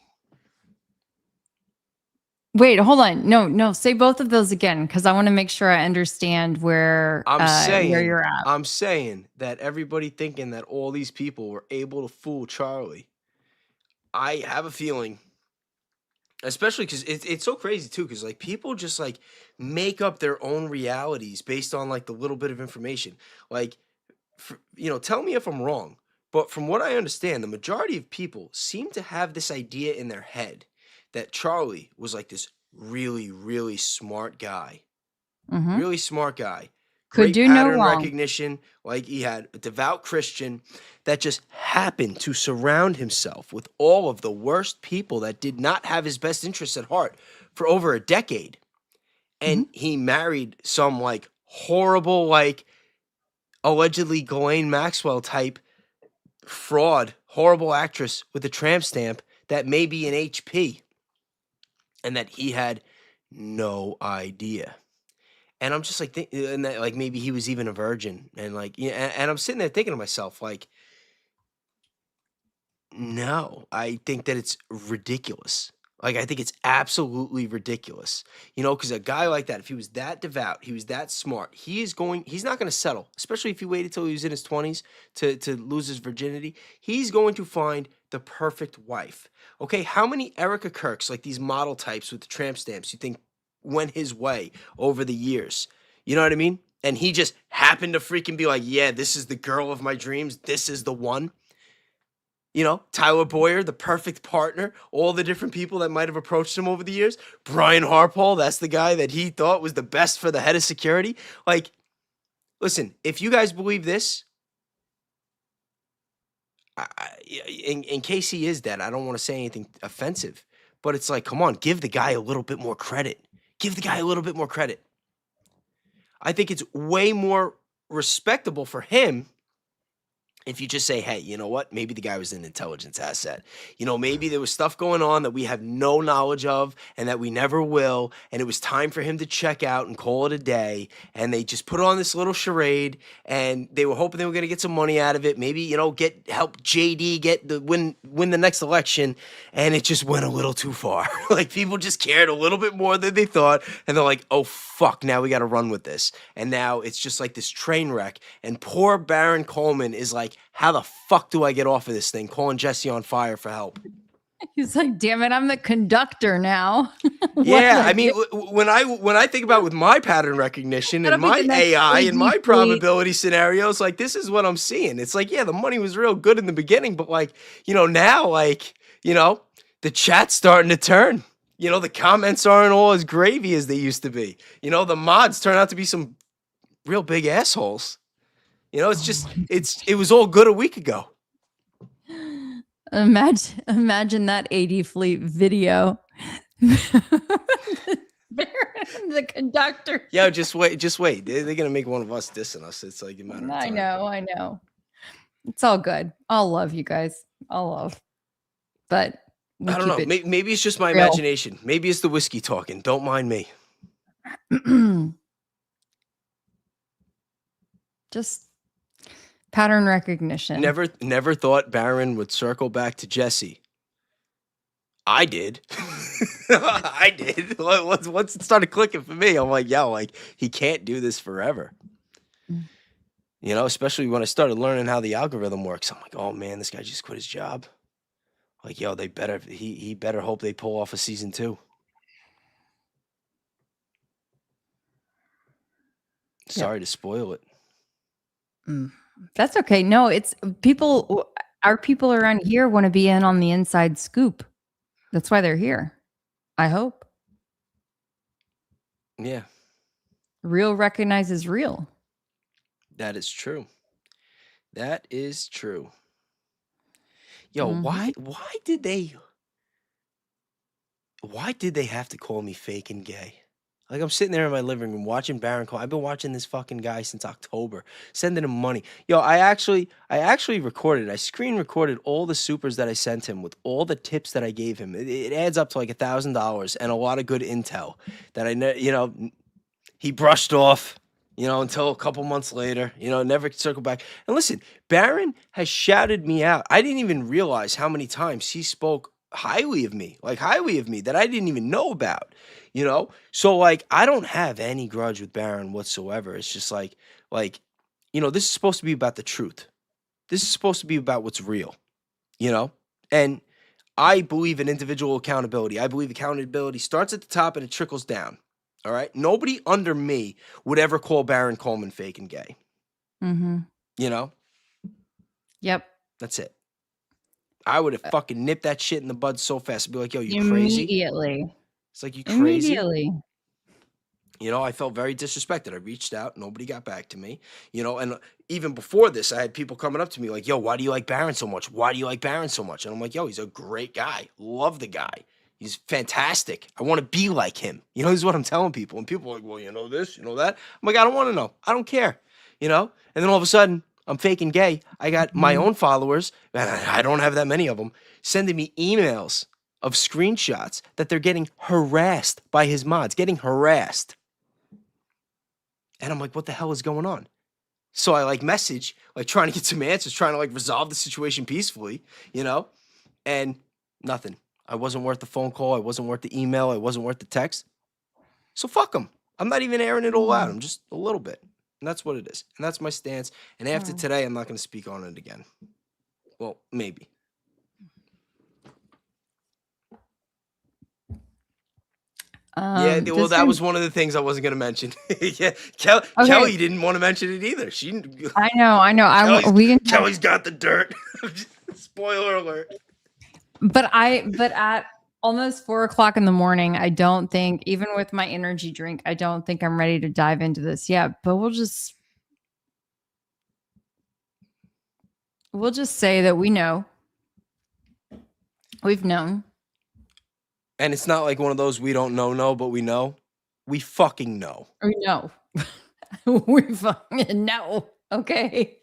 Wait, hold on. No, no, say both of those again because I want to make sure I understand where you're at. I'm saying that everybody thinking that all these people were able to fool Charlie. I have a feeling, especially because it's so crazy too, because like people just like make up their own realities based on like the little bit of information. Like, tell me if I'm wrong, but from what I understand, the majority of people seem to have this idea in their head that Charlie was like this really, really smart guy. Mhm. Really smart guy. Could Great do no pattern wrong. recognition. Like he had a devout Christian that just happened to surround himself with all of the worst people that did not have his best interests at heart for over a decade. And Mhm. he married some like horrible, like allegedly Ghislaine Maxwell type fraud, horrible actress with a tramp stamp that may be an HP and that he had no idea. And I'm just like, and that like maybe he was even a virgin, and like, yeah, and I'm sitting there thinking to myself, like, no, I think that it's ridiculous. Like, I think it's absolutely ridiculous. Because a guy like that, if he was that devout, he was that smart, he's not going to settle, especially if he waited till he was in his 20s to lose his virginity. He's going to find the perfect wife. Okay, how many Erica Kirks, like these model types with the tramp stamps, you think went his way over the years? You know what I mean? And he just happened to freaking be like, yeah, this is the girl of my dreams. This is the one. Tyler Boyer, the perfect partner, all the different people that might have approached him over the years. Brian Harpole, that's the guy that he thought was the best for the head of security. Like, listen, if you guys believe this, in case he is dead, I don't want to say anything offensive, but it's like, come on, give the guy a little bit more credit. Give the guy a little bit more credit. I think it's way more respectable for him if you just say, hey, you know what? Maybe the guy was an intelligence asset. Maybe there was stuff going on that we have no knowledge of and that we never will. And it was time for him to check out and call it a day. And they just put on this little charade and they were hoping they were going to get some money out of it. Maybe, help JD win the next election. And it just went a little too far. Like people just cared a little bit more than they thought. And they're like, oh, fuck, now we got to run with this. And now it's just like this train wreck. And poor Baron Coleman is like, how the fuck do I get off of this thing? Calling Jesse on fire for help. He's like, "Damn it, I'm the conductor now." What did Yeah, I I do? mean, when I think about with my pattern recognition and That'll be my the next AI and AD my fleet. probability scenarios, like this is what I'm seeing. It's like, yeah, the money was real good in the beginning, but like, now, like, the chat's starting to turn. The comments aren't all as gravy as they used to be. The mods turn out to be some real big assholes. It's Oh just my. it was all good a week ago. Imagine that AD fleet video. The conductor. Yeah, just wait, just wait. They're gonna make one of us dissing us. It's like a matter of I time. know, I know. It's all good. I'll love you guys. I'll love. But we I don't keep know. it Maybe it's just my real. imagination. Maybe it's the whiskey talking. Don't mind me. Just pattern recognition. Never thought Baron would circle back to Jesse. I did. I did. Once it started clicking for me, I'm like, yo, like he can't do this forever. Mm. Especially when I started learning how the algorithm works. I'm like, oh man, this guy just quit his job. Like, yo, he better hope they pull off a season 2. Yep. Sorry to spoil it. Mm. That's okay. No, it's people. Our people around here want to be in on the inside scoop. That's why they're here. I hope. Yeah. Real recognizes real. That is true. That is true. Yo, Mm-hmm. why did they have to call me fake and gay? Like I'm sitting there in my living room watching Baron Cole. I've been watching this fucking guy since October, sending him money. Yo, I actually recorded. I screen recorded all the supers that I sent him with all the tips that I gave him. It adds up to like $1,000 and a lot of good intel that he brushed off, until a couple months later, never circled back. And listen, Barron has shouted me out. I didn't even realize how many times he spoke highly of me, that I didn't even know about. So like I don't have any grudge with Barron whatsoever. It's just this is supposed to be about the truth. This is supposed to be about what's real, you know? And I believe in individual accountability. I believe accountability starts at the top and it trickles down. All right. Nobody under me would ever call Baron Coleman fake and gay. Mm-hmm. You know, Yep. that's it. I would have fucking nipped that shit in the bud so fast. I'd be like, yo, you crazy? Immediately. It's like, you crazy? Immediately. I felt very disrespected. I reached out. Nobody got back to me. And even before this, I had people coming up to me like, yo, why do you like Baron so much? Why do you like Baron so much? And I'm like, yo, he's a great guy. Love the guy. He's fantastic. I want to be like him. This is what I'm telling people. And people are like, well, you know this, you know that. I'm like, I don't want to know. I don't care. And then all of a sudden, I'm faking gay. I got my Mhm. own followers, and I don't have that many of them, sending me emails of screenshots that they're getting harassed by his mods, getting harassed. And I'm like, what the hell is going on? So I message, trying to get some answers, trying to resolve the situation peacefully, and nothing. I wasn't worth the phone call. I wasn't worth the email. I wasn't worth the text. So fuck them. I'm not even airing it all out. I'm just a little bit. And that's what it is. And that's my stance. And after today, I'm not going to speak on it again. Well, maybe. Yeah, well, that was one of the things I wasn't going to mention. Yeah, Kelly didn't want to mention it either. I know. Kelly's got the dirt. Spoiler alert. But at almost 4:00 in the morning, I don't think, even with my energy drink, I don't think I'm ready to dive into this yet. But we'll just say that we know. We've known. And it's not like one of those we don't know, but we know. We fucking know. We know. We fucking know. Okay.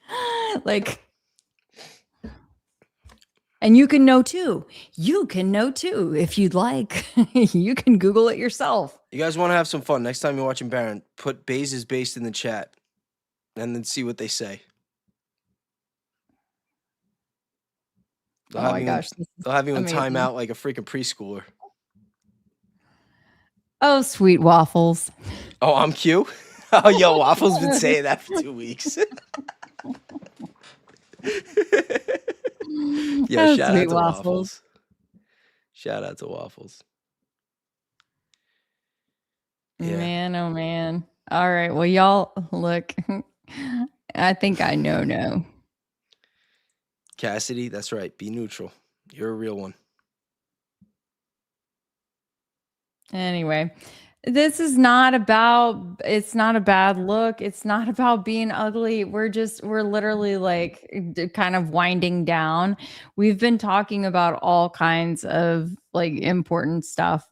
And you can know too. You can know too if you'd like. You can Google it yourself. You guys want to have some fun. Next time you're watching Baron, put Baze is based in the chat and then see what they say. Oh my gosh. They'll have you in timeout like a freaking preschooler. Oh, sweet waffles. Oh, I'm Q? Oh, yo, Waffles been saying that for 2 weeks. Yeah, shout out to Waffles. Shout out to Waffles. Yeah. Man, oh man. All right. Well, y'all, look, I think I know. Cassidy, that's right. Be neutral. You're a real one. Anyway, this is not about, it's not a bad look. It's not about being ugly. We're literally kind of winding down. We've been talking about all kinds of important stuff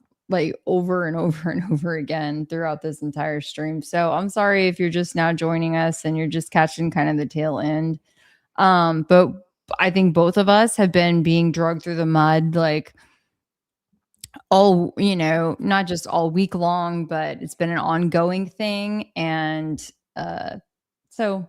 over and over and over again throughout this entire stream. So I'm sorry if you're just now joining us and you're just catching kind of the tail end. But I think both of us have been being dragged through the mud, all, not just all week long, but it's been an ongoing thing. And so,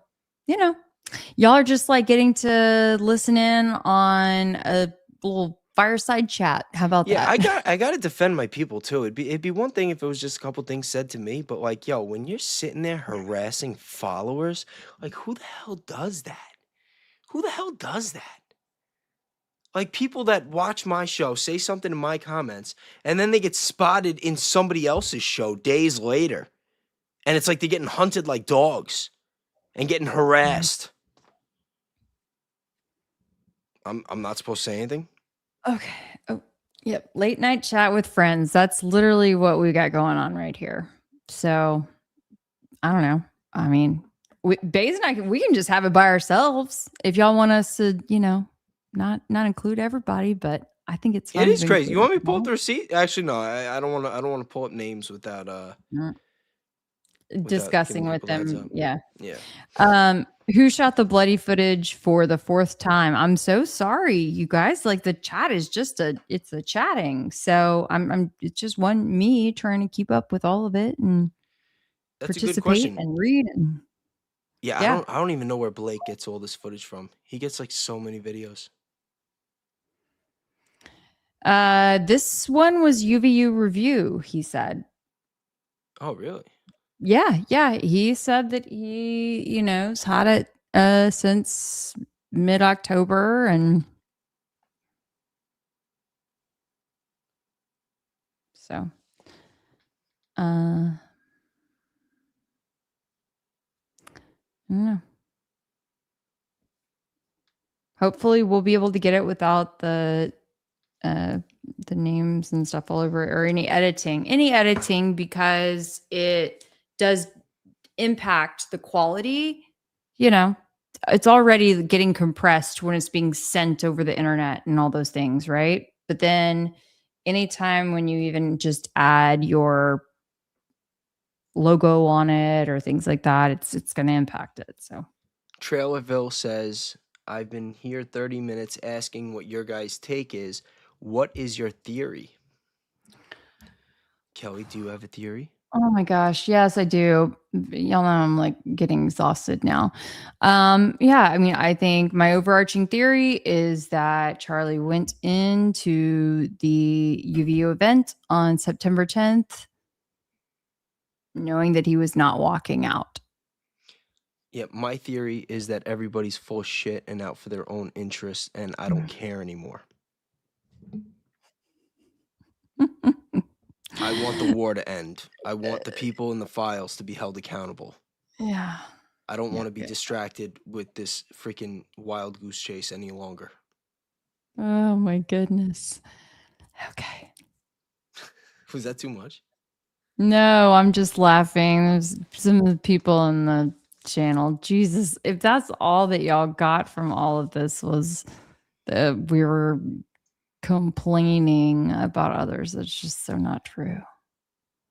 y'all are just getting to listen in on a little fireside chat. How about that? Yeah, I got to defend my people too. It'd be one thing if it was just a couple things said to me, but yo, when you're sitting there harassing followers, who the hell does that? Who the hell does that? People that watch my show say something in my comments, and then they get spotted in somebody else's show days later. And it's like they're getting hunted like dogs and getting harassed. I'm not supposed to say anything? Okay. Oh, yep. Late night chat with friends. That's literally what we got going on right here. So, I don't know. I mean, Baze and I we can just have it by ourselves if y'all want us to, not include everybody, but I think it's It fun is to crazy. You include want me to pull up them the receipt? Actually, no. I don't want to. I don't want to pull up names all. without giving Discussing with people the heads them. up. Yeah. Yeah. Who shot the bloody footage for the fourth time? I'm so sorry, you guys. Like the chat is just it's a chatting. So it's just me trying to keep up with all of it and That's a good participate question. and read and Yeah, yeah. I don't even know where Blake gets all this footage from. He gets like so many videos. This one was UVU review, he said. Oh, really? Yeah. He said that has had it since mid-October and so I don't know. Hopefully we'll be able to get it without the names and stuff all over it or any editing because it does impact the quality. It's already getting compressed when it's being sent over the internet and all those things, right? But then anytime when you even just add your logo on it or things like that, it's going to impact it. So Trailerville says, I've been here 30 minutes asking what your guys' take is. What is your theory? Kelly, do you have a theory? oh my gosh, yes, I do. Y'all know I'm like getting exhausted now. Yeah, I mean, I think my overarching theory is that Charlie went into the UVU event on September 10th knowing that he was not walking out. Yeah, my theory is that everybody's full of shit and out for their own interests, and I don't care anymore. I want the war to end. I want the people in the files to be held accountable. Yeah. I don't want to be Yeah. distracted with this freaking wild goose chase any longer. Oh my goodness. Okay. Was that too much? No, I'm just laughing. There's some of the people in the channel. Jesus, if that's all that y'all got from all of this was that we were complaining about others, that's just so not true.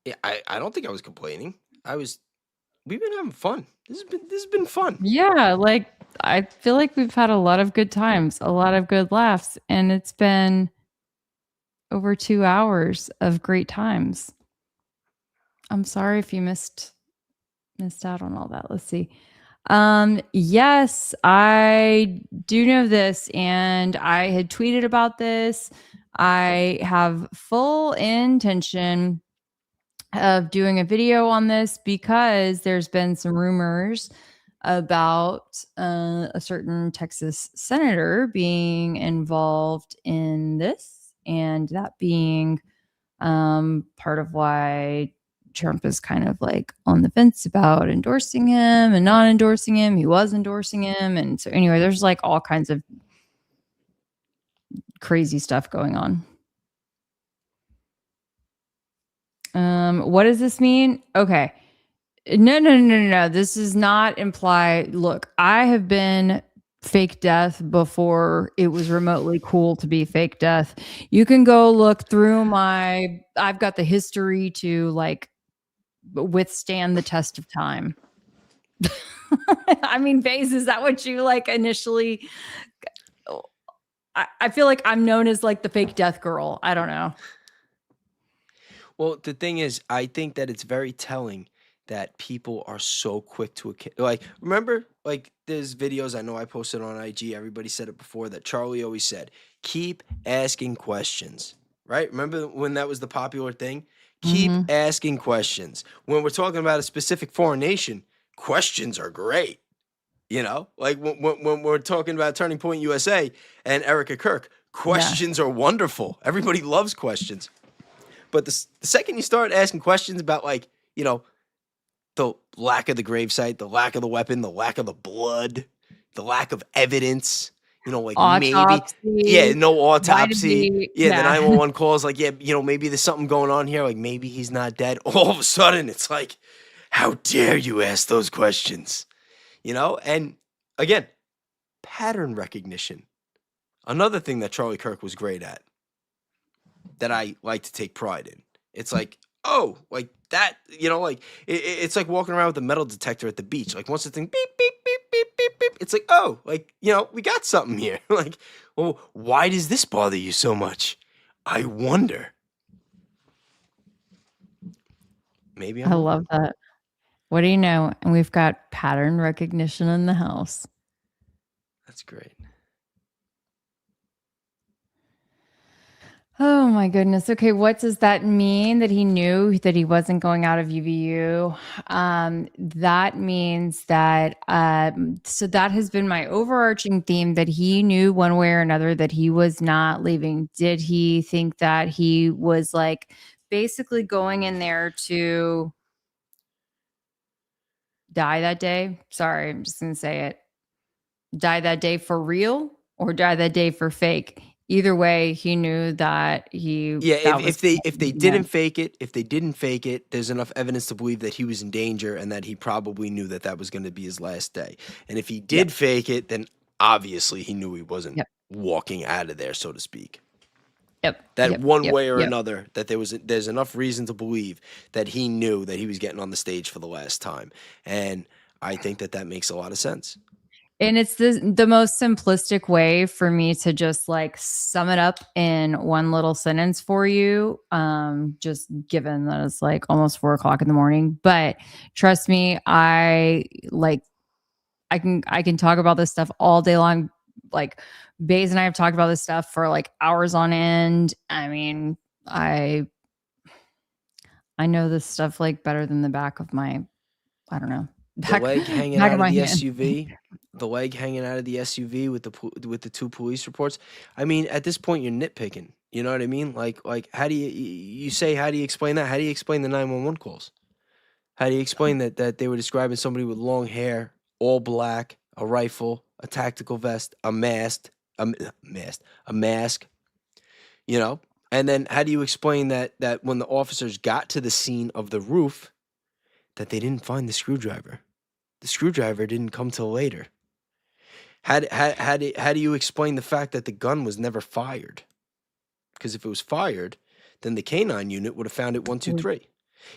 Yeah, I don't think I was complaining. We've been having fun. This has been fun. Yeah, like I feel like we've had a lot of good times, a lot of good laughs, and it's been over 2 hours of great times. I'm sorry if you missed out on all that. Let's see. Yes, I do know this, and I had tweeted about this. I have full intention of doing a video on this because there's been some rumors about a certain Texas senator being involved in this, and that being part of why Trump is kind of like on the fence about endorsing him and not endorsing him. He was endorsing him. And so, anyway, there's like all kinds of crazy stuff going on. What does this mean? Okay. No. This does not imply, look, I have been fake death before it was remotely cool to be fake death. You can go look through I've got the history to like withstand the test of time. I mean, Baze, is that what you like initially? I feel like I'm known as like the fake death girl. I don't know. Well, the thing is, I think that it's very telling that people are so quick to like. Remember, like there's videos I know I posted on IG. Everybody said it before that Charlie always said, "Keep asking questions." Right? Remember when that was the popular thing? Keep asking questions. When we're talking about a specific foreign nation, questions are great. Like when we're talking about Turning Point USA and Erica Kirk, questions are wonderful. Everybody loves questions. But the second you start asking questions about, like, the lack of the gravesite, the lack of the weapon, the lack of the blood, the lack of evidence, like maybe, yeah, Autopsy. no Why did autopsy. they? Yeah, the 911 calls, like, yeah, maybe there's something going on here. Like, maybe he's not dead. All of a sudden, it's like, how dare you ask those questions? And again, pattern recognition. Another thing that Charlie Kirk was great at that I like to take pride in. It's like, oh, like that, like it's like walking around with a metal detector at the beach. Like once the thing beep, beep, beep, beep, beep, beep, it's like, oh, like, we got something here. Like, well, why does this bother you so much? I wonder. Maybe I I'm wrong. love that. What do you know? And we've got pattern recognition in the house. That's great. Oh my goodness. Okay, what does that mean that he knew that he wasn't going out of UVU? That means that so that has been my overarching theme, that he knew one way or another that he was not leaving. Did he think that he was like basically going in there to die that day? Sorry, I'm just gonna say it. Die that day for real or die that day for fake? Either way, he knew that Yeah, that if was if they if they the didn't end. fake it, there's enough evidence to believe that he was in danger and that he probably knew that that was going to be his last day. And if he Yep. did fake it, then obviously he knew he wasn't Yep. walking out of there, so to speak. Yep. That Yep. one Yep. way or Yep. another, that there's enough reason to believe that he knew that he was getting on the stage for the last time. And I think that that makes a lot of sense. And it's the most simplistic way for me to just like sum it up in one little sentence for you. Just given that it's like almost 4 o'clock in the morning. But trust me, I can talk about this stuff all day long. Like Baze and I have talked about this stuff for like hours on end. I mean, I know this stuff like better than the back of my, I don't know, The back leg hanging back of out of my the hand. SUV, the leg hanging out of the SUV with the two police reports. I mean, at this point, you're nitpicking. You know what I mean? Like how do you say how do you explain that? How do you explain the 911 calls? How do you explain that they were describing somebody with long hair, all black, a rifle, a tactical vest, a mask? You know, and then how do you explain that when the officers got to the scene of the roof, that they didn't find the screwdriver? The screwdriver didn't come till later. How do you explain the fact that the gun was never fired? Because if it was fired, then the canine unit would have found it one, two, three.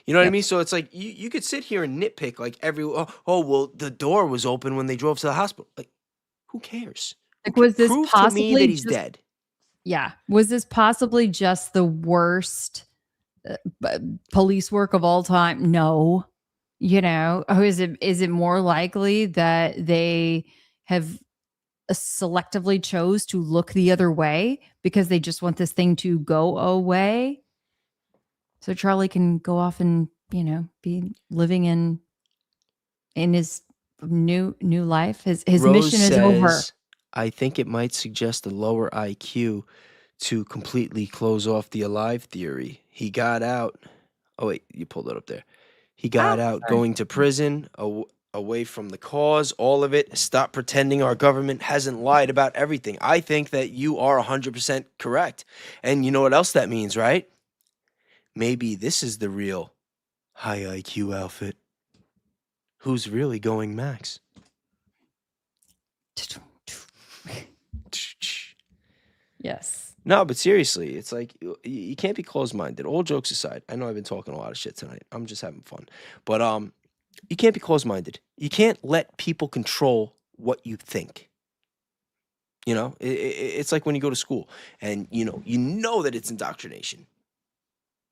You know what I Yep. mean? So it's like you could sit here and nitpick like well, the door was open when they drove to the hospital. Like, who cares? Like, was this Prove to me that possibly he's just dead. yeah, was this possibly just the worst, police work of all time? No. Is it more likely that they have, selectively chose to look the other way because they just want this thing to go away? So Charlie can go off and, be living in his new life. His Rose mission is over. says, I think it might suggest a lower IQ to completely close off the alive theory. He got out. Oh, wait, you pulled it up there. He got Ah, out sorry. going to prison, away from the cause, all of it. Stop pretending our government hasn't lied about everything. I think that you are 100% correct. And you know what else that means, right? Maybe this is the real high IQ outfit. Who's really going max? Yes. No, but seriously, it's like you can't be closed-minded. All jokes aside, I know I've been talking a lot of shit tonight. I'm just having fun. But you can't be closed-minded. You can't let people control what you think. It's like when you go to school and you know that it's indoctrination.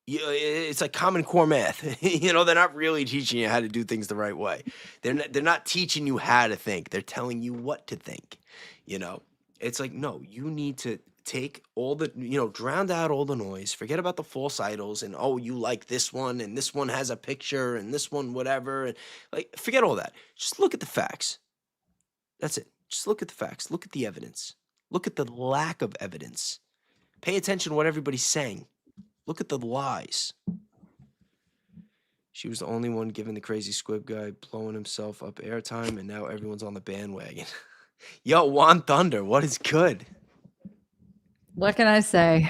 It's like Common Core math. They're not really teaching you how to do things the right way. They're not teaching you how to think. They're telling you what to think. You know, it's like, no, you need to take all the, drown out all the noise. Forget about the false idols and, oh, you like this one and this one has a picture and this one whatever, and like forget all that. Just look at the facts. That's it. Just look at the facts. Look at the evidence. Look at the lack of evidence. Pay attention to what everybody's saying. Look at the lies. She was the only one giving the crazy squib guy blowing himself up airtime, and now everyone's on the bandwagon. Yo, Juan Thunder, what is good? What can I say?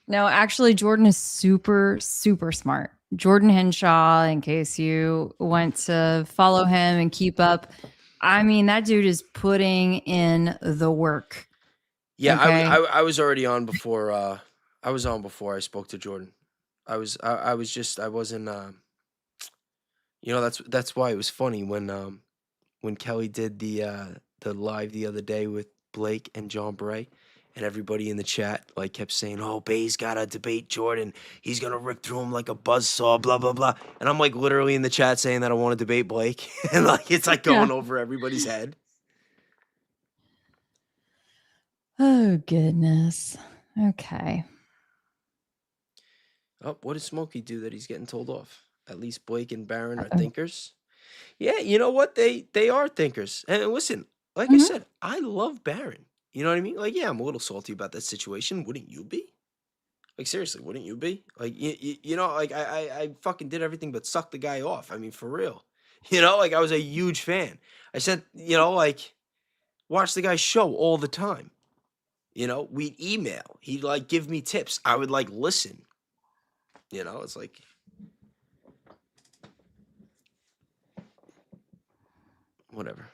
No, actually, Jordan is super, super smart. Jordan Henshaw, in case you want to follow him and keep up. I mean, that dude is putting in the work. Yeah, Okay. I was already on before. I was on before I spoke to Jordan. I was just I wasn't. You know, that's why it was funny when Kelly did the live the other day with Blake and John Bray, and everybody in the chat like kept saying, "Oh, Bay's gotta debate Jordan. He's gonna rip through him like a buzzsaw." Blah blah blah. And I'm like literally in the chat saying that I want to debate Blake, and like it's like Yeah. going over everybody's head. Oh, goodness. Okay. Oh, what did Smokey do that he's getting told off? At least Blake and Barron are Uh-oh. thinkers. Yeah, you know what? They are thinkers. And listen, like I Mhm. said, I love Barron. You know what I mean? Like, yeah, I'm a little salty about that situation. Wouldn't you be? Like, seriously, wouldn't you be? Like, you know, like I fucking did everything but suck the guy off. I mean, for real. You know, like I was a huge fan. I said, you know, like watch the guy's show all the time. You know, we'd email. He'd like give me tips. I would like listen. You know, it's like whatever.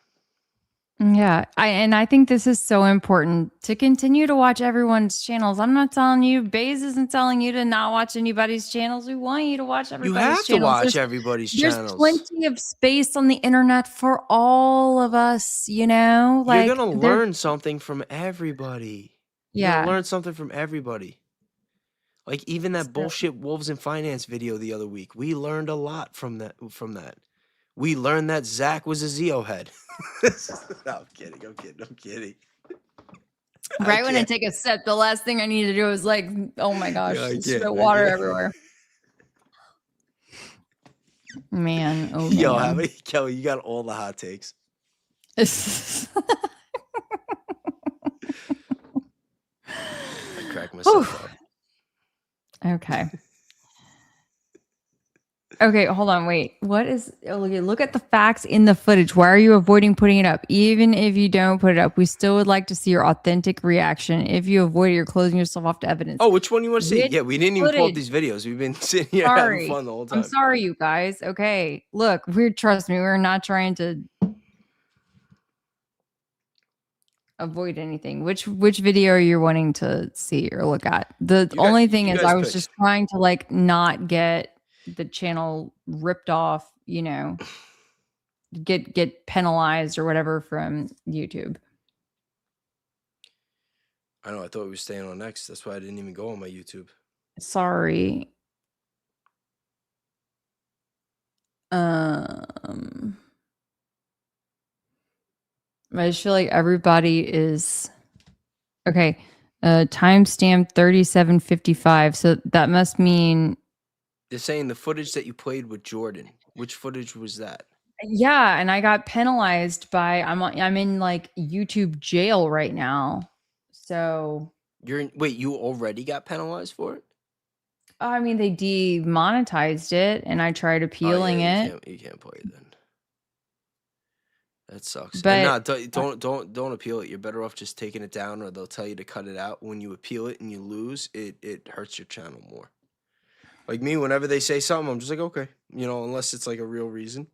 Yeah, I think this is so important to continue to watch everyone's channels. I'm not telling you, Baze isn't telling you to not watch anybody's channels. We want you to watch You everybody's have to channels. watch everybody's There's channels. plenty of space on the internet for all of us, you know? You're Like gonna there's learn something from everybody. You're gonna yeah. learn something from everybody. Like even that So bullshit Wolves in Finance video the other week. We learned a lot from that. We learned that Zach was a Zeo head. No, I'm kidding. I'm kidding. I'm kidding. I right when I can't. take a sip, the last thing I need to do is like, oh my Yeah, gosh, I spit can't. I water can't. everywhere. Man, oh Yo, how man. many Kelly? You got all the hot takes. I crack Whew. myself up. Okay. Okay, hold on, wait. What is look at the facts in the footage. Why are you avoiding putting it up? Even if you don't put it up, we still would like to see your authentic reaction. If you avoid it, you're closing yourself off to evidence. Oh, which one you want to see? Which Yeah, we didn't even pull up footage? these videos. We've been sitting here having Sorry. fun the whole I'm time. sorry, you guys. Okay. Look, trust me, we're not trying to avoid anything. Which video are you wanting to see or look at? The only thing You is guys I was pick. just trying to like not get the channel ripped off, you know, get penalized or whatever from YouTube. I know. I thought we were staying on X. That's why I didn't even go on my YouTube. Sorry. Um I just feel like everybody is okay. Timestamp 37:55. So that must mean They're saying the footage that you played with Jordan. Which footage was that? yeah, and I got penalized by I'm in like YouTube jail right now. So Wait, you already got penalized for it? I mean they demonetized it and I tried Oh yeah, appealing it, you can't play it then. That sucks. And but nah, don't appeal it. You're better off just taking it down, or they'll tell you to cut it out. When you appeal it and you lose, it hurts your channel more. Like me, whenever they say something, I'm just like, okay, you know, unless it's like a real reason.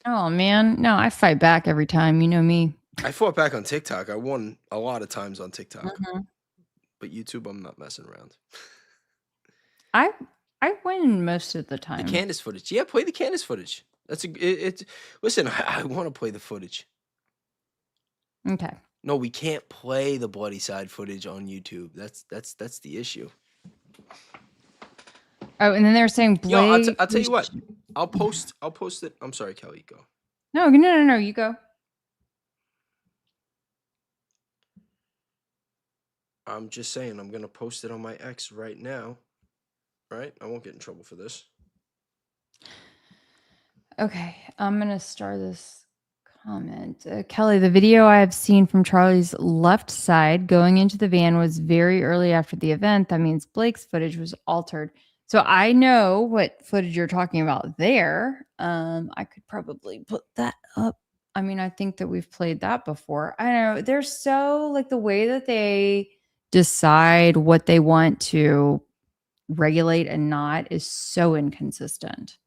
oh man, no, I fight back every time. You know me. I fought back on TikTok. I won a lot of times on TikTok, Mhm. but YouTube, I'm not messing around. I I win most of the The time. Candace footage, yeah, play the Candace footage. That's it. Listen, I want to play the footage. Okay. No, we can't play the bloody side footage on YouTube. That's the issue. Oh, and then they're saying Yo, Blake. I'll tell you what. I'll post it. I'm sorry, Kelly. Go. No, no, no, no. You go. I'm just saying. I'm gonna post it on my X right now. Right? I won't get in trouble for this. Okay, I'm gonna start this comment. Kelly, the video I have seen from Charlie's left side going into the van was very early after the event. That means Blake's footage was altered. So I know what footage you're talking about there. I could probably put that up. I mean, I think that we've played that before. I don't know. They're so like the way that they decide what they want to regulate and not is so inconsistent.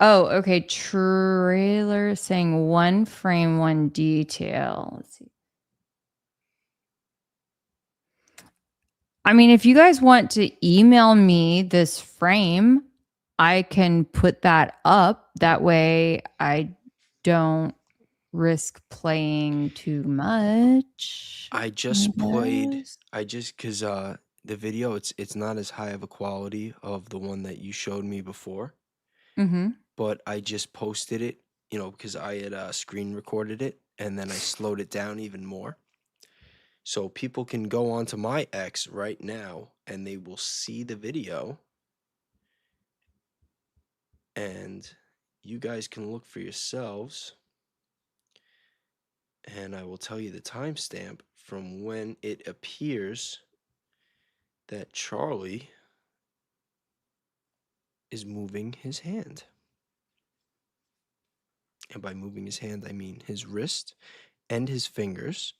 Oh, okay. Trailer saying one frame, one detail. Let's see. I mean, if you guys want to email me this frame, I can put that up. That way I don't risk playing too much. I just played. I just because the video it's not as high of a quality of the one that you showed me before, Mm-hmm. but I just posted it, because I had screen recorded it and then I slowed it down even more. So people can go onto my X right now and they will see the video and you guys can look for yourselves and I will tell you the timestamp from when it appears that Charlie is moving his hand. And by moving his hand, I mean his wrist and his fingers.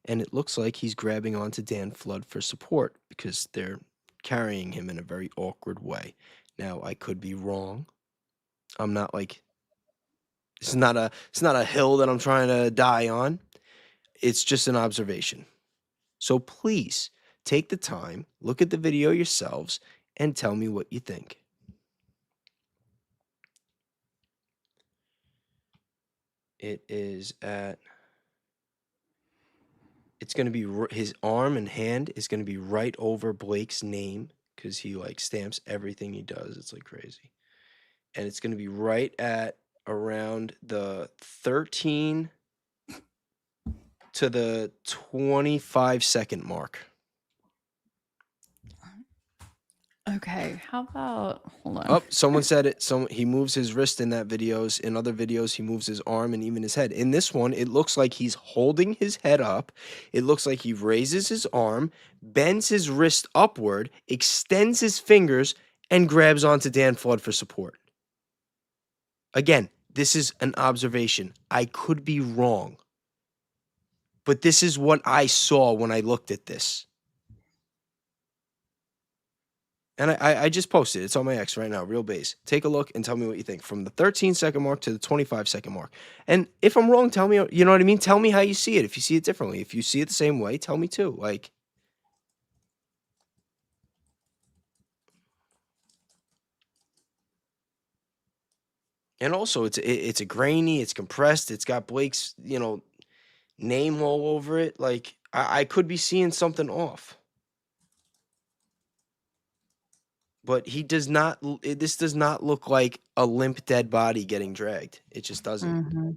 And it looks like he's grabbing onto Dan Flood for support because they're carrying him in a very awkward way. Now, I could be wrong. I'm not like it's not a hill that I'm trying to die on. It's just an observation. So please take the time, look at the video yourselves, and tell me what you think. It is at. It's going to be his arm and hand is going to be right over Blake's name because he like stamps everything he does. It's like crazy. And it's going to be right at around the 13 to the 25-second mark. Okay. How about hold on? Oh, someone said it. He moves his wrist in that videos. In other videos, he moves his arm and even his head. In this one, it looks like he's holding his head up. It looks like he raises his arm, bends his wrist upward, extends his fingers, and grabs onto Dan Flood for support. Again, this is an observation. I could be wrong. But this is what I saw when I looked at this. And I just posted it. It's on my X right now, Real Base. Take a look and tell me what you think from the 13-second mark to the 25-second mark. And if I'm wrong, tell me, you know what I mean? Tell me how you see it. If you see it differently, if you see it the same way, tell me too. Like, and also it's a grainy, it's compressed, it's got Blake's, name all over it. Like, I could be seeing something off. But he does not. This does not look like a limp dead body getting dragged. It just doesn't. Mm-hmm.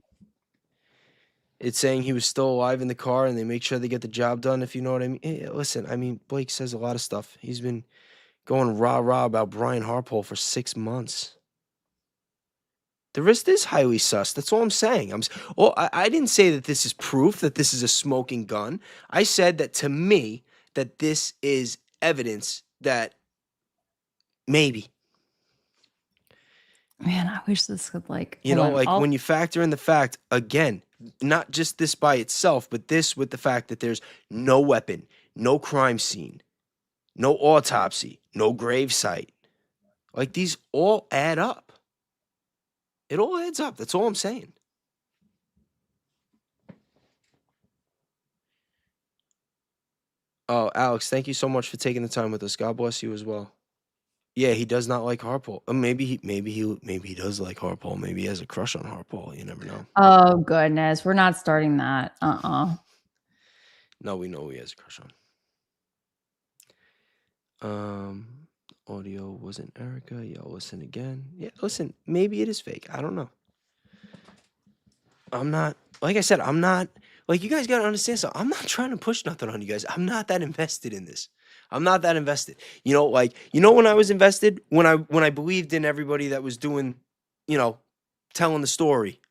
It's saying he was still alive in the car, and they make sure they get the job done. If you know what I mean. Listen, I mean Blake says a lot of stuff. He's been going rah rah about Brian Harpole for 6 months. The wrist is highly sus. That's all I'm saying. I didn't say that this is proof that this is a smoking gun. I said that to me that this is evidence that maybe. Man, I wish this could hold on. Like when you factor in the fact, again, not just this by itself, but this with the fact that there's no weapon, no crime scene, no autopsy, no grave site. Like these all add up. It all adds up. That's all I'm saying. Oh, Alex, thank you so much for taking the time with us. God bless you as well. Yeah, he does not like Harpole. Maybe he does like Harpole. Maybe he has a crush on Harpole. You never know. Oh goodness, we're not starting that. No, we know he has a crush on. Audio wasn't Erica. Yeah, listen again. Yeah, listen. Maybe it is fake. I don't know. I'm not. Like I said, I'm not. Like you guys gotta understand something. I'm not trying to push nothing on you guys. I'm not that invested in this. I'm not that invested. When I was invested, when I believed in everybody that was doing, telling the story,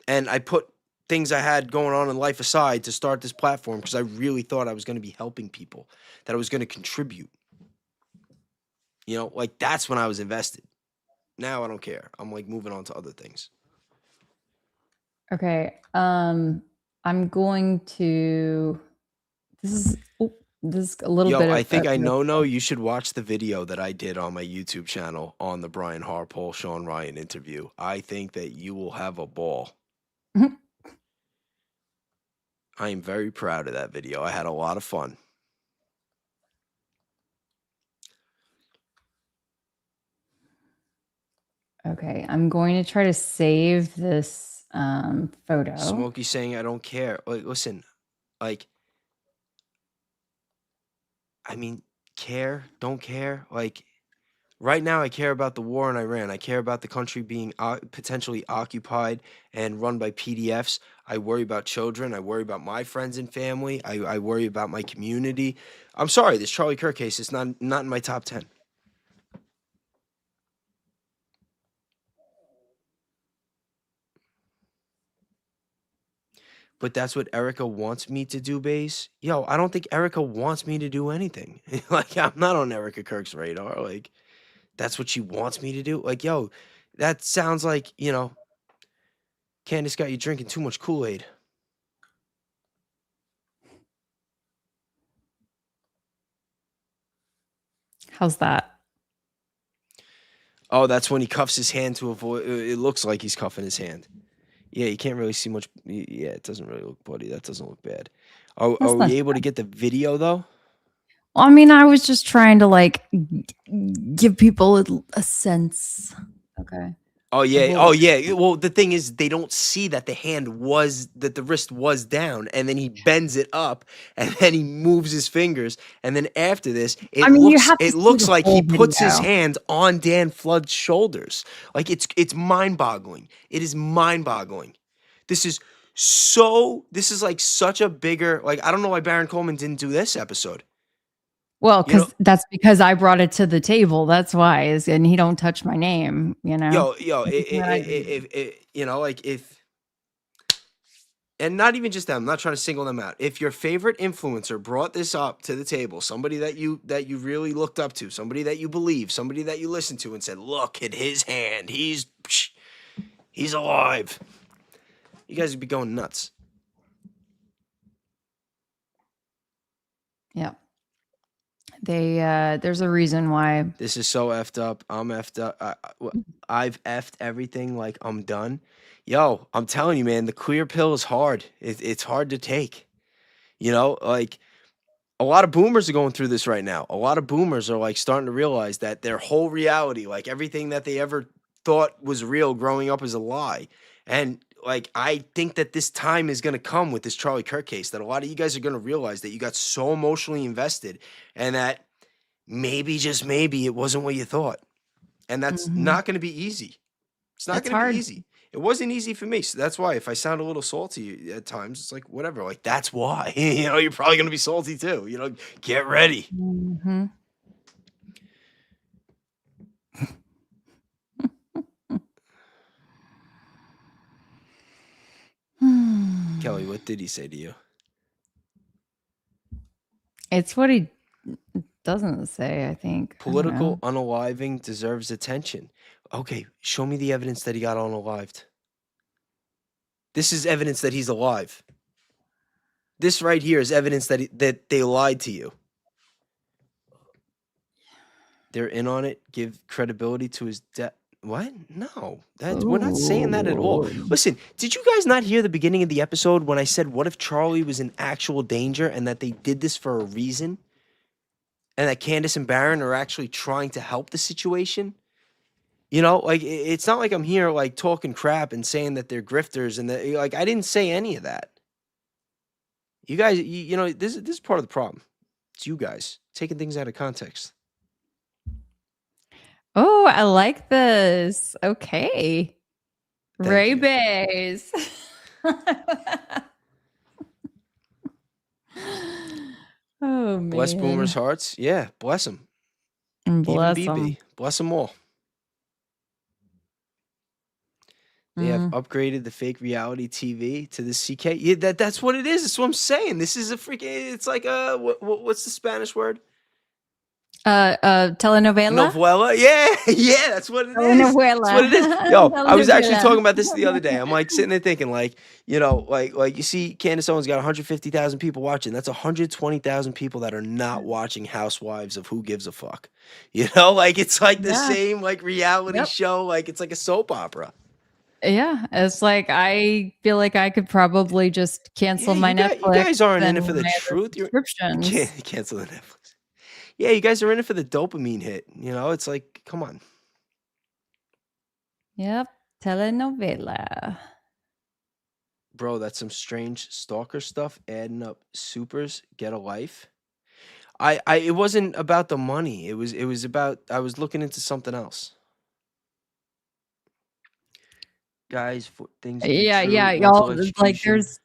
and I put things I had going on in life aside to start this platform because I really thought I was going to be helping people, that I was going to contribute. That's when I was invested. Now I don't care. I'm like moving on to other things. Okay. I'm going to. This is. Oh, this a little Yo, bit I think of I know. No, no. you should watch the video that I did on my YouTube channel on the Brian Harpole Sean Ryan interview. I think that you will have a ball. I am very proud of that video. I had a lot of fun. Okay, I'm going to try to save this photo. Smokey saying I don't care. Like, listen, like, I mean, care, don't care. Like, right now, I care about the war in Iran. I care about the country being potentially occupied and run by PDFs. I worry about children. I worry about my friends and family. I worry about my community. I'm sorry, this Charlie Kirk case is not in my top 10. But that's what Erica wants me to do, Base. Yo, I don't think Erica wants me to do anything. Like, I'm not on Erica Kirk's radar. Like, that's what she wants me to do. Like, yo, that sounds like, Candace got you drinking too much Kool-Aid. How's that? Oh, that's when he cuffs his hand to avoid. It looks like he's cuffing his hand. Yeah, you can't really see much. Yeah, it doesn't really look bloody. That doesn't look bad. Are That's we not. able to get the video though? I mean, I was just trying to like give people a sense. Okay. Oh Of yeah. what Oh was yeah. Well, the thing is, they don't see that the wrist was down, and then he bends it up, and then he moves his fingers, and then after this, I it mean, you looks have to it see looks the like he whole puts his video. hand on Dan Flood's shoulders. Like it's mind boggling. It is mind boggling. This is This is like such a bigger. Like, I don't know why Baron Coleman didn't do this episode. Well, You know, because that's because I brought it to the table. That's why and he don't touch my name, yo, Everything that I do. like if, and not even just them, I'm not trying to single them out. If your favorite influencer brought this up to the table, somebody that you really looked up to, somebody that you believe, somebody that you listened to, and said, "Look at his hand, he's alive," you guys would be going nuts. Yeah. There's a reason why. This is so effed up. I'm effed up. I've effed everything. Like, I'm done. Yo, I'm telling you, man, the clear pill is hard. It's hard to take. Like, a lot of boomers are going through this right now. A lot of boomers are like starting to realize that their whole reality, like everything that they ever thought was real growing up, is a lie. And like, I think that this time is going to come with this Charlie Kirk case, that a lot of you guys are going to realize that you got so emotionally invested, and that maybe, just maybe, it wasn't what you thought. And that's Mhm. not going to be easy. It's not It's going to be hard. easy. It wasn't easy for me. So that's why, if I sound a little salty at times, it's like, whatever. Like, that's why. You're probably going to be salty too. Get ready. Mhm. Kelly, what did he say to you? It's what he doesn't say, I think. I don't Political know. unaliving deserves attention. Okay, show me the evidence that he got unalived. This is evidence that he's alive. This right here is evidence that they lied to you. They're in on it. Give credibility to his death. What? No, we're not saying that at all. Ooh. Listen, did you guys not hear the beginning of the episode when I said, what if Charlie was in actual danger and that they did this for a reason? And that Candace and Baron are actually trying to help the situation? Like, it's not like I'm here like talking crap and saying that they're grifters and that, like, I didn't say any of that. You guys, this is part of the problem. It's you guys taking things out of context. Oh, I like this. Okay. Thank Ray you. Bays. Oh Bless boomers' man. hearts. Yeah, bless them. Even Bless them. BB. Bless them all. They have Mm. upgraded the fake reality TV to the CK. Yeah, that's what it is. That's what I'm saying. This is a freaking. It's like what's the Spanish word? Telenovela? Novella? Yeah, yeah, that's what it is. That's Telenovela. what it is. Yo, I was actually Telenovela. talking about this the other day. I'm like sitting there thinking, like, like you see, Candace Owens got 150,000 people watching. That's 120,000 people that are not watching Housewives of Who Gives a Fuck. Like it's like the Yeah. same like reality Yep. show. Like it's like a soap opera. Yeah. It's like I feel like I could probably just cancel Yeah, my you Netflix guys aren't in and it for the my other truth. You can't subscriptions. cancel the Netflix. Yeah, you guys are in it for the dopamine hit. It's like, come on. Yep. Telenovela. Bro, that's some strange stalker stuff, adding up supers, get a life. It wasn't about the money. It was about I was looking into something else. Guys, for things to be Yeah, true, yeah, once y'all, like, electrocution. there's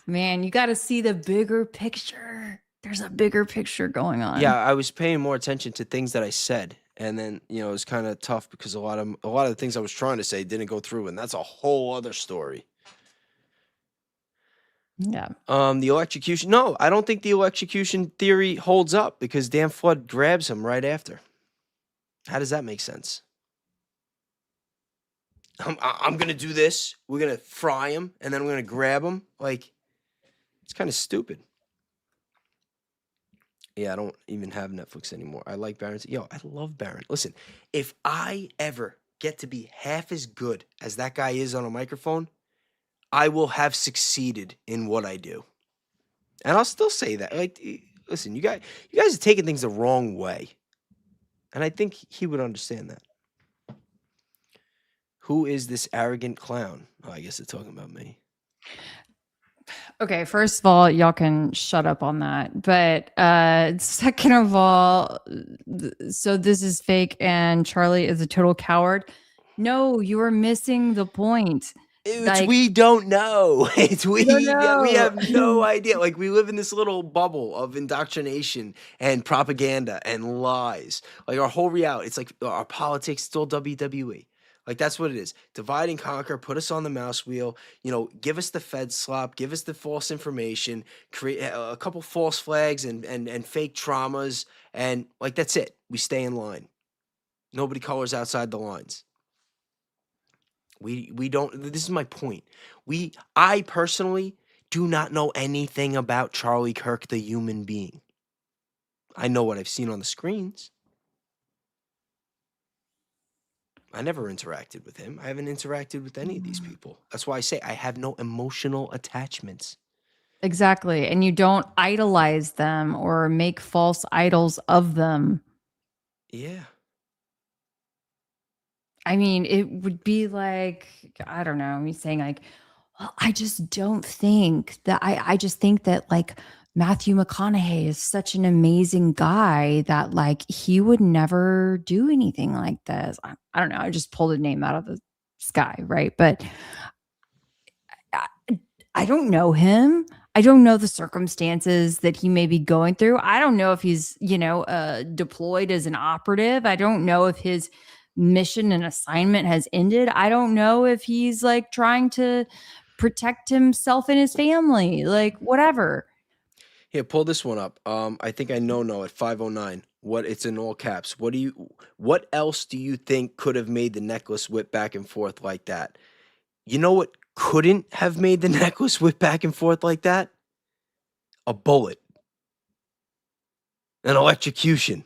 man, you gotta see the bigger picture. There's a bigger picture going Yeah, on. I was paying more attention to things that I said, and then it was kind of tough because a lot of the things I was trying to say didn't go through, and that's a whole other story. Yeah. The electrocution. No, I don't think the electrocution theory holds up because Dan Flood grabs him right after. How does that make sense? I'm gonna do this. We're gonna fry him, and then we're gonna grab him. Like, it's kind of stupid. Yeah, I don't even have Netflix anymore. I like Barron. Yo, I love Barron. Listen, if I ever get to be half as good as that guy is on a microphone, I will have succeeded in what I do. And I'll still say that. Like, listen, you guys are taking things the wrong way, and I think he would understand that. Who is this arrogant clown? Oh, I guess they're talking about me. Okay, first of all, y'all can shut up on that. But second of all, so this is fake and Charlie is a total coward. No, you are missing the point. It's Like, we don't know. It's we don't we know. have no idea. Like we live in this little bubble of indoctrination and propaganda and lies. Like our whole reality, it's like our politics still WWE. Like that's what it is. Divide and conquer, put us on the mouse wheel, give us the Fed slop, give us the false information, create a couple false flags and fake traumas, and like that's it. We stay in line. Nobody colors outside the lines. We don't this is my point. I personally do not know anything about Charlie Kirk the human being. I know what I've seen on the screens. I never interacted with him. I haven't interacted with any of these people. That's why I say I have no emotional attachments. Exactly. And you don't idolize them or make false idols of them. Yeah. I mean, it would be like, I don't know, me saying like, well, I just don't think that I just think that like Matthew McConaughey is such an amazing guy that like he would never do anything like this. I don't know. I just pulled a name out of the sky, right? But I, I don't know him. I don't know the circumstances that he may be going through. I don't know if he's, deployed as an operative. I don't know if his mission and assignment has ended. I don't know if he's like trying to protect himself and his family, like whatever. Here, pull this one up. I think I know at 509. What it's in all caps. What else do you think could have made the necklace whip back and forth like that? You know what couldn't have made the necklace whip back and forth like that? A bullet. An electrocution.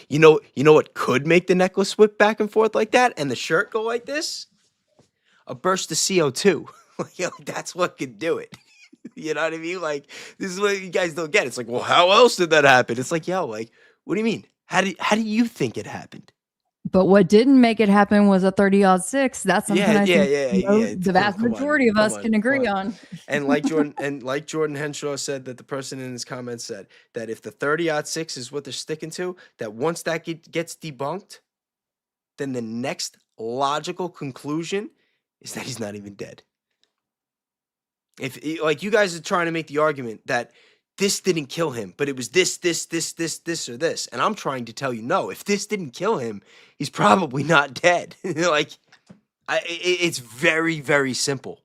You know what could make the necklace whip back and forth like that and the shirt go like this? A burst of CO2. That's what could do it. You know what I mean? Like, this is what you guys don't get. It's like, well, how else did that happen? It's like, like, what do you mean? How do you think it happened? But what didn't make it happen was a 30-06. That's something Yeah, I yeah, think yeah, yeah. the Come, vast come on, majority of come us on, can come agree on. on. And like Jordan Henshaw said, that the person in his comments said that if the 30-06 is what they're sticking to, that once that gets debunked, then the next logical conclusion is that he's not even dead. If like you guys are trying to make the argument that this didn't kill him, but it was this, or this, and I'm trying to tell you, no, if this didn't kill him, he's probably not dead. Like, it's very, very simple.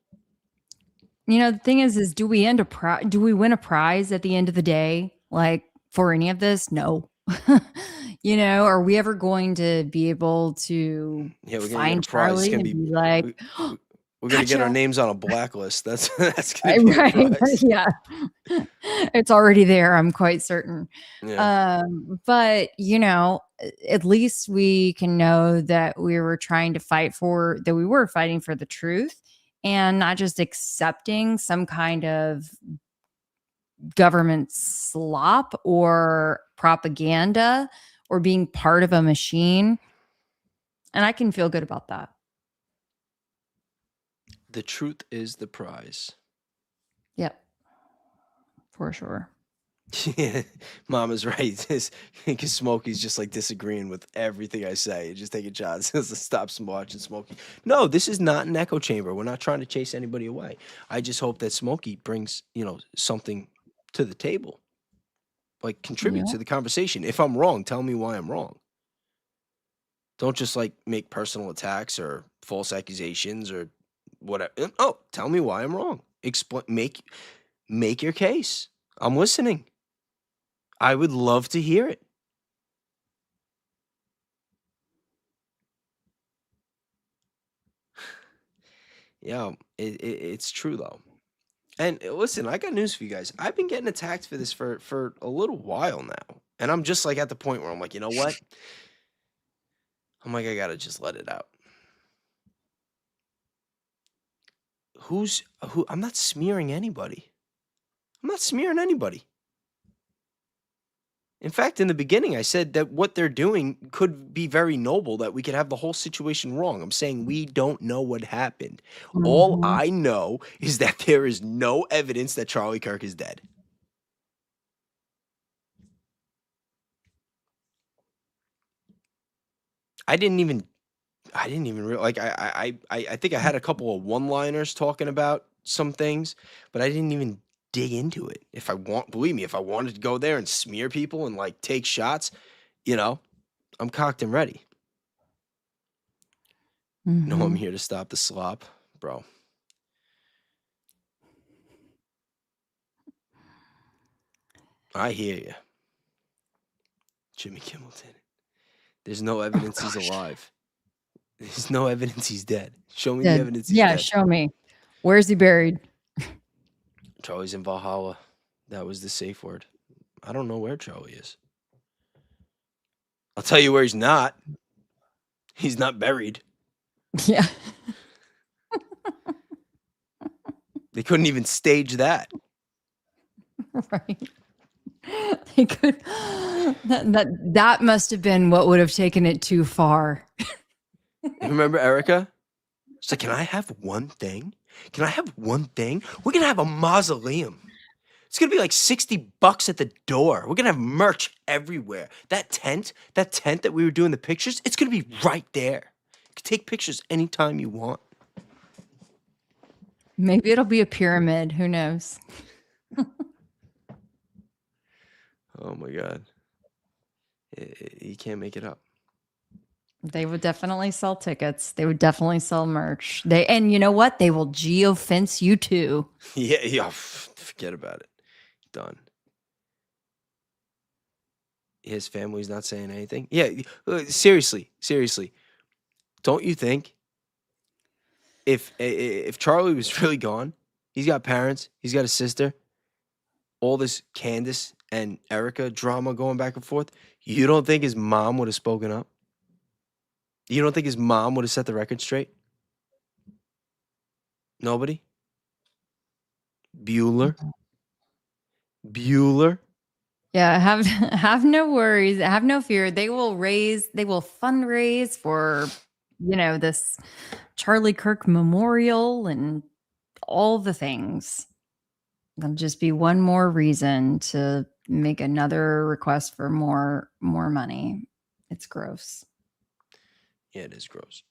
The thing is do we win a prize at the end of the day? Like for any of this? No. Are we ever going to be able to Yeah, we're gonna get a find prize. It's Charlie gonna and be be like, we, "Oh, we're gonna get our gotcha." names on a blacklist. That's gonna be the Right. prize. Yeah. It's already there, I'm quite certain. Yeah. But, at least we can know that we were trying to that we were fighting for the truth and not just accepting some kind of government slop or propaganda or being part of a machine. And I can feel good about that. The truth is the prize. Yep, for sure. Yeah, Mama's right. Because Smokey's just like disagreeing with everything I say, just taking shots. Stop watching Smokey. No, this is not an echo chamber. We're not trying to chase anybody away. I just hope that Smokey brings, something to the table, like contributes to Yeah. the conversation. If I'm wrong, tell me why I'm wrong. Don't just like make personal attacks or false accusations or whatever. Oh, tell me why I'm wrong. Explain. Make your case. I'm listening. I would love to hear it. Yeah, it's true though. And listen, I got news for you guys. I've been getting attacked for this for a little while now, and I'm just like at the point where I'm like, you know what? I'm like, I gotta just let it out. Who? I'm not smearing anybody. I'm not smearing anybody. In fact, in the beginning, I said that what they're doing could be very noble, that we could have the whole situation wrong. I'm saying we don't know what happened. All Mhm. I know is that there is no evidence that Charlie Kirk is dead. I didn't even like I think I had a couple of one-liners talking about some things, but I didn't even dig into it. Believe me, if I wanted to go there and smear people and like take shots, you know, I'm cocked and ready. No, I'm Mhm. here to stop the slop, bro. I hear you, Jimmy Kimmel. There's no Oh evidence he's gosh. alive. There's no evidence he's dead. Show me the Dead. evidence he's Yeah, dead. show me. Where's he buried? Charlie's in Valhalla. That was the safe word. I don't know where Charlie is. I'll tell you where he's not. He's not buried. Yeah. They couldn't even stage that. Right. They could that must have been what would have taken it too far. You remember Erica? She's like, "Can I have one thing? Can I have one thing? We're gonna have a mausoleum. It's gonna be like $60 at the door. We're gonna have merch everywhere. That tent that we were doing the pictures, it's gonna be right there. You can take pictures anytime you want." Maybe it'll be a pyramid, who knows? Oh my god, you can't make it up. They would definitely sell tickets. They would definitely sell merch. And you know what? They will geofence you too. Yeah, yeah. Forget about it. Done. His family's not saying anything. Yeah, seriously. Don't you think if Charlie was really gone, he's got parents, he's got a sister, all this Candace and Erica drama going back and forth. You don't think his mom would have spoken up? You don't think his mom would have set the record straight? Nobody? Bueller? Bueller? Yeah, have have no worries, have no fear. They will fundraise for, this Charlie Kirk memorial and all the things. There'll just be one more reason to make another request for more money. It's gross. Yeah, it is gross.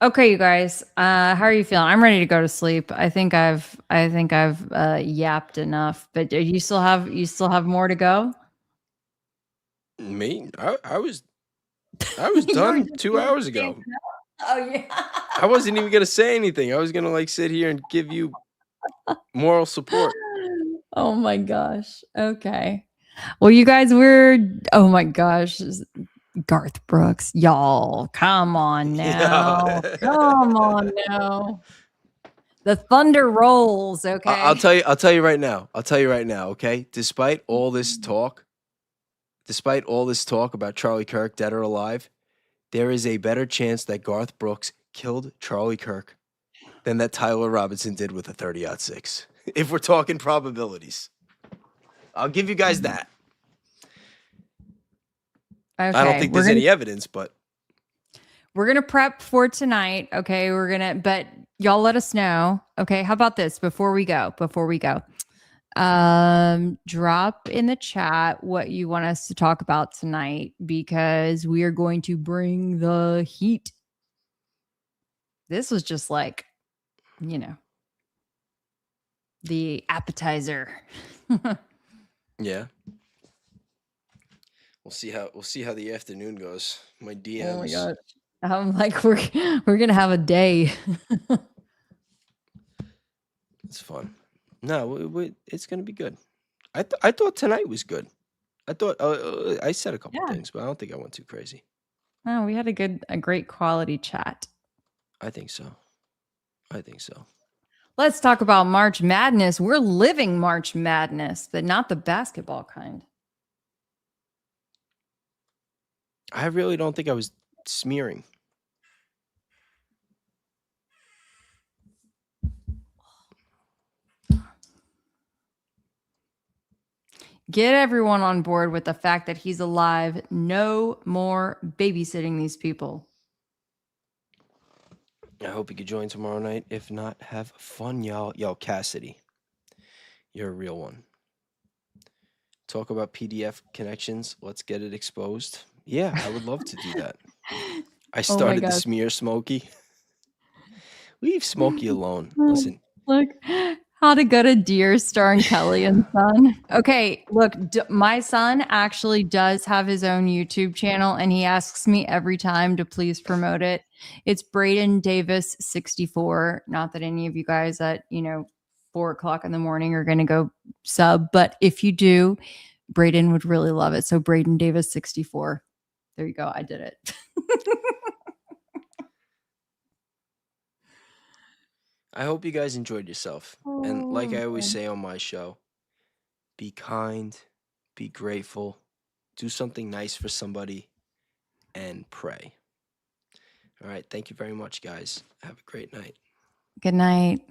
Okay, you guys. How are you feeling? I'm ready to go to sleep. I think I've yapped enough. But you still have more to go? Me? I was You were done just 2 hours dancing ago. up. Oh yeah. I wasn't even gonna say anything. I was gonna like sit here and give you moral support. Oh my gosh. Okay. Well, you guys were, oh my gosh, Garth Brooks, y'all, come on Yeah. now. Come on now. The thunder rolls, I'll okay? tell you. I'll tell you right now. I'll tell you right now. Okay. Despite all this talk about Charlie Kirk dead or alive, there is a better chance that Garth Brooks killed Charlie Kirk than that Tyler Robinson did with a 30-06. If we're talking probabilities, I'll give you guys that. I don't Okay, think there's any evidence, but we're gonna prep for tonight. Okay, but y'all let us know. Okay, how about this before we go? Drop in the chat what you want us to talk about tonight because we are going to bring the heat. This was just like, you know, the appetizer. yeah. We'll see how the afternoon goes. My DMs. Oh my god. I'm like, we're gonna have a day. It's fun. No, it's gonna be good. I thought tonight was good. I thought I said a couple Yeah. things, but I don't think I went too crazy. Oh, we had a great quality chat. I think so. I think so. Let's talk about March Madness. We're living March Madness, but not the basketball kind. I really don't think I was smearing. Get everyone on board with the fact that he's alive. No more babysitting these people. I hope you could join tomorrow night. If not, have fun, y'all. Yo, Cassidy, you're a real one. Talk about PDF connections. Let's get it exposed. Yeah, I would love to do that. I Oh my started to god. smear Smokey. Leave Smokey alone. Listen, Look, how to go to Deer starring Kelly and Son. Okay, look, my son actually does have his own YouTube channel, and he asks me every time to please promote it. It's Braden Davis 64. Not that any of you guys at 4 o'clock in the morning are going to go sub, but if you do, Braden would really love it. So Braden Davis 64. There you go. I did it. I hope you guys enjoyed yourself. And like I always man. say on my show, be kind, be grateful, do something nice for somebody, and pray. All right. Thank you very much, guys. Have a great night. Good night.